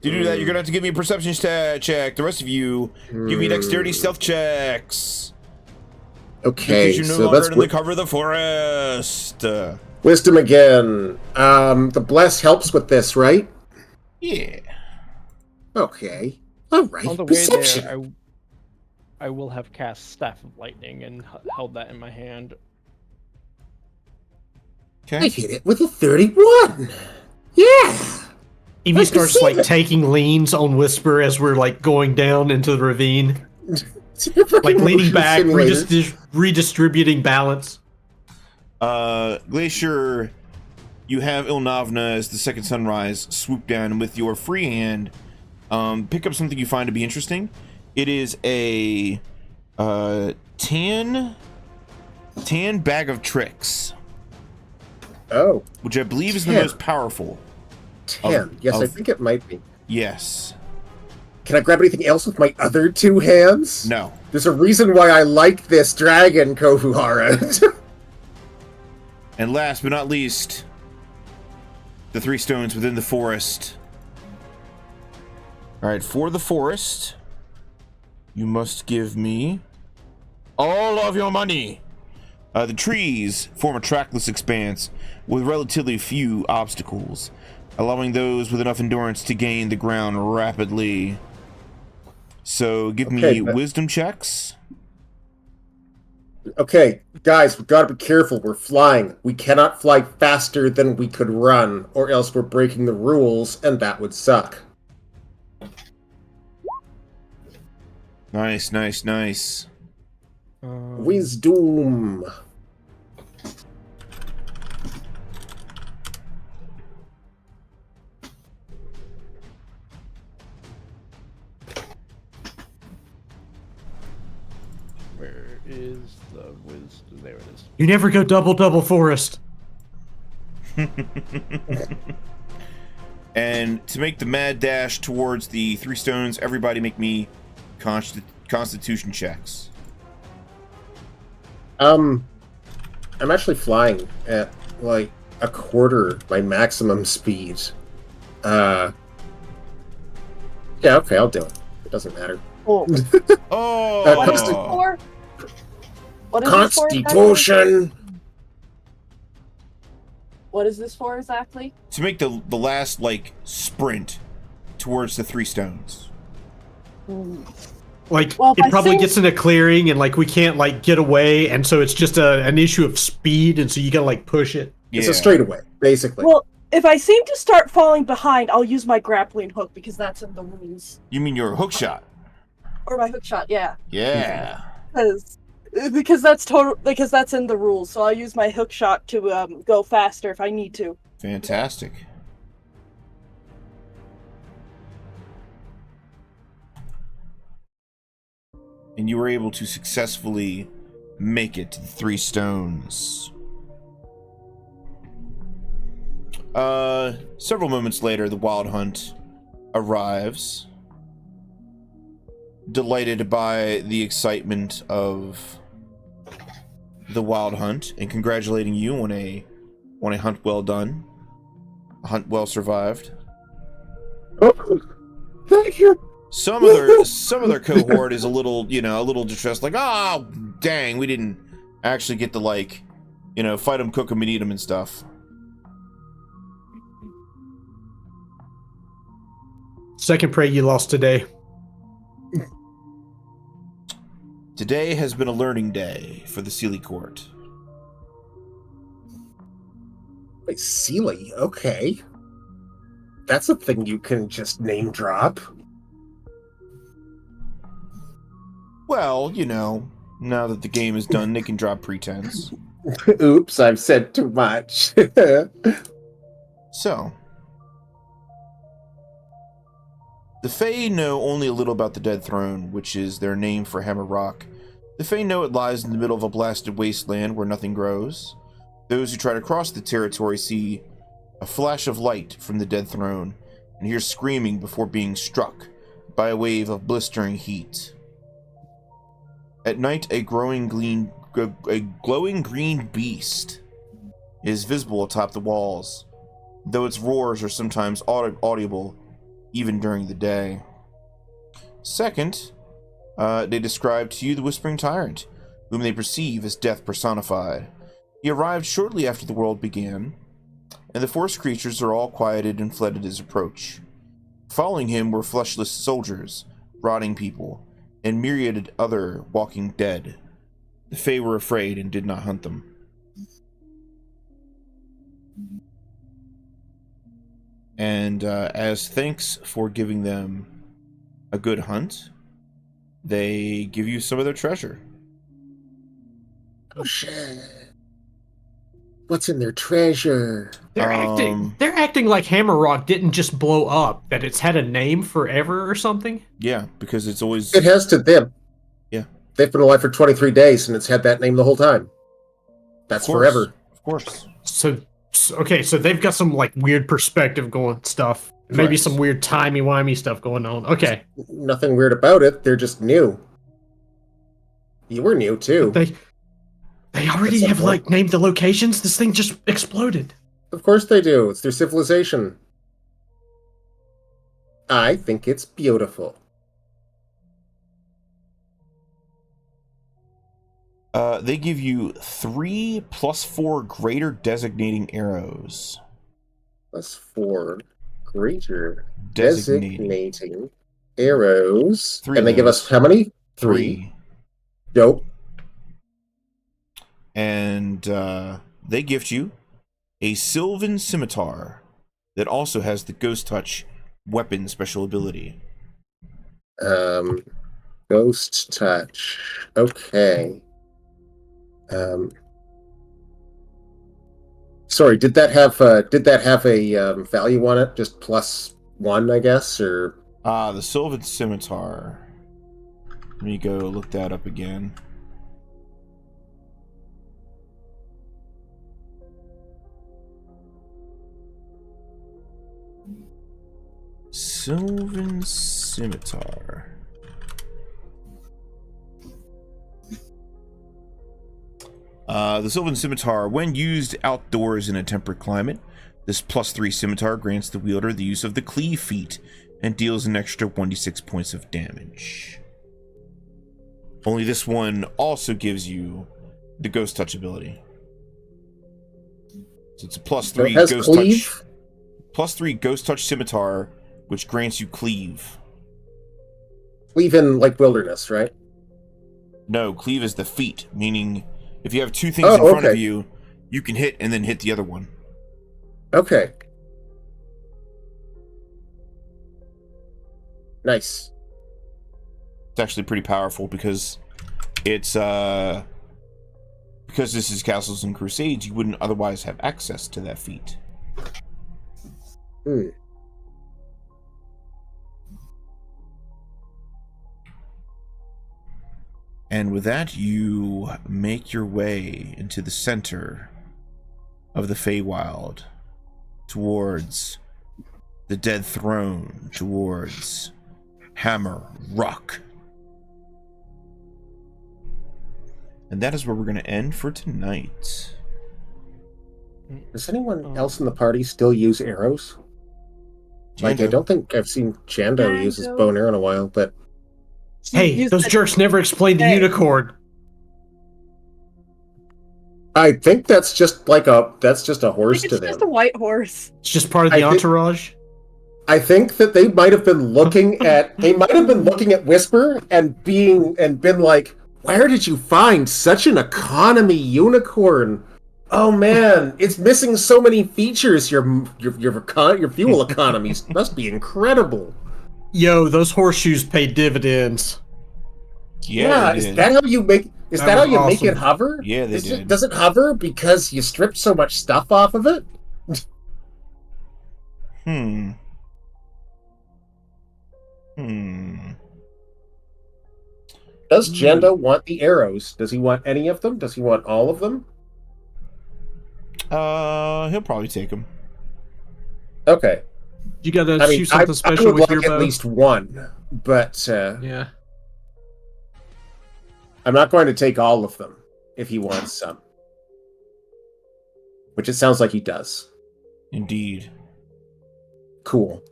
To do that, you're gonna have to give me a perception check. The rest of you, give me dexterity stealth checks. Okay, because you're no so longer that's in the cover of the forest. Wisdom again. The bless helps with this, right? Yeah. Okay. All right. On the way Perception. there, I will have cast Staff of Lightning and held that in my hand. I hit it with a 31. Yeah. Evie starts taking leans on Whisper as we're going down into the ravine, leaning back, redistributing balance. Glacier, you have Ilnavna as the second sunrise swoop down, and with your free hand, pick up something you find to be interesting. It is a tan bag of tricks. Oh. Which I believe is the most powerful. 10. Yes, I think it might be. Yes. Can I grab anything else with my other 2 hands? No. There's a reason why I like this dragon, Kofuhara. And last but not least, the 3 stones within the forest. Alright, for the forest, you must give me all of your money. The trees form a trackless expanse with relatively few obstacles, allowing those with enough endurance to gain the ground rapidly. So give me wisdom checks. Okay, guys, we've got to be careful. We're flying. We cannot fly faster than we could run, or else we're breaking the rules, and that would suck. Nice, nice, nice. Wisdom. Where is the wisdom? There it is. You never go double forest. And to make the mad dash towards the 3 stones, everybody make me constitution checks. I'm actually flying at like a quarter my maximum speed. Yeah, okay, I'll do it. It doesn't matter. Oh. Oh! What is this for? What is Constitution! What is this for exactly? To make the last, like, sprint towards the 3 stones. Like, Well, it probably think- gets in a clearing, and, like, we can't, like, get away, and so it's just an issue of speed, and so you gotta, like, push it. It's a straightaway, basically. Well, if I seem to start falling behind, I'll use my grappling hook because that's in the rules. You mean your hook shot? Or my hook shot, yeah. Yeah. Because that's in the rules. So I'll use my hook shot to go faster if I need to. Fantastic. And you were able to successfully make it to the 3 stones. Several moments later, the Wild Hunt arrives, delighted by the excitement of the Wild Hunt, and congratulating you on a hunt well done, a hunt well survived. Oh, thank you. Some of their cohort is a little distressed, like, oh, dang, we didn't actually get to, like, fight them, cook them, and eat them and stuff. Second prey you lost today. Today has been a learning day for the Sealy Court. Wait, Sealy? Okay. That's a thing you can just name drop. Well, now that the game is done, they can drop pretense. Oops, I've said too much. So, the Fae know only a little about the Dead Throne, which is their name for Hammer Rock. The Fae know it lies in the middle of a blasted wasteland where nothing grows. Those who try to cross the territory see a flash of light from the Dead Throne and hear screaming before being struck by a wave of blistering heat. At night, a glowing green beast is visible atop the walls, though its roars are sometimes audible even during the day. Second, they describe to you the Whispering Tyrant, whom they perceive as death personified. He arrived shortly after the world began, and the forest creatures are all quieted and fled at his approach. Following him were fleshless soldiers, rotting people, and myriad other walking dead. The Fae were afraid and did not hunt them. And as thanks for giving them a good hunt, they give you some of their treasure. Oh shit. What's in their treasure? They're acting like Hammer Rock didn't just blow up, that it's had a name forever or something. Yeah, because it's always... It has to them. Yeah. They've been alive for 23 days, and it's had that name the whole time. That's forever. Of course. So they've got some like weird perspective going stuff. Maybe Correct. some weird timey-wimey stuff going on. Okay. Nothing weird about it. They're just new. You were new too. They already That's have not like named the locations. This thing just exploded. Of course they do. It's their civilization. I think it's beautiful. They give you 3 + 4 greater designating arrows. +4 greater Designating. designating arrows. 3 and they of give us those. how many? 3. Dope. And they gift you a Sylvan Scimitar that also has the Ghost Touch weapon special ability. Ghost touch. Okay. Sorry, did that have a value on it? Just +1, I guess, or The Sylvan Scimitar. Let me go look that up again. Sylvan Scimitar. The Sylvan Scimitar, when used outdoors in a temperate climate, this +3 scimitar grants the wielder the use of the Cleave feat and deals an extra 1d6 points of damage. Only this one also gives you the Ghost Touch ability. So it's a +3 has Ghost cleave? Touch. +3 Ghost Touch Scimitar, which grants you Cleave. Cleave in like wilderness, right? No, Cleave is the feat, meaning if you have 2 things Oh, in front of okay. you, you can hit and then hit the other one. Okay. Nice. It's actually pretty powerful because it's because this is Castles and Crusades, you wouldn't otherwise have access to that feat. Hmm. And with that, you make your way into the center of the Feywild, towards the Dead Throne, towards Hammer Rock. And that is where we're going to end for tonight. Does anyone else in the party still use arrows? Like, I Jando. don't think I've seen Jando use his bow and arrow in a while, but Hey, Use those the- jerks never explained the Hey. unicorn. I think that's just a horse It's to just them. a white horse. It's just part of the I think- entourage. I think that they might have been looking at Whisper and been like, where did you find such an economy unicorn? Oh man, it's missing so many features. Your fuel economies must be incredible. Yo, those horseshoes pay dividends. Yeah, they is did. that how you make? Is That that how was you make it awesome. hover? Yeah, they did. Does it hover because you stripped so much stuff off of it? Does Jando want the arrows? Does he want any of them? Does he want all of them? He'll probably take them. Okay. You gotta I mean, shoot I something special would with like your at bow. least one, but Yeah. I'm not going to take all of them if he wants some. Which it sounds like he does. Indeed. Cool.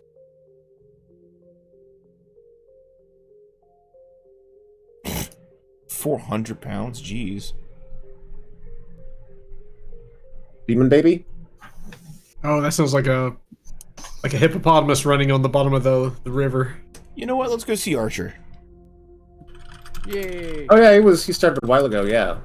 £400, jeez. Demon baby? Oh, that sounds like a hippopotamus running on the bottom of the river. You know what? Let's go see Archer. Yay! Oh yeah, he started a while ago, yeah.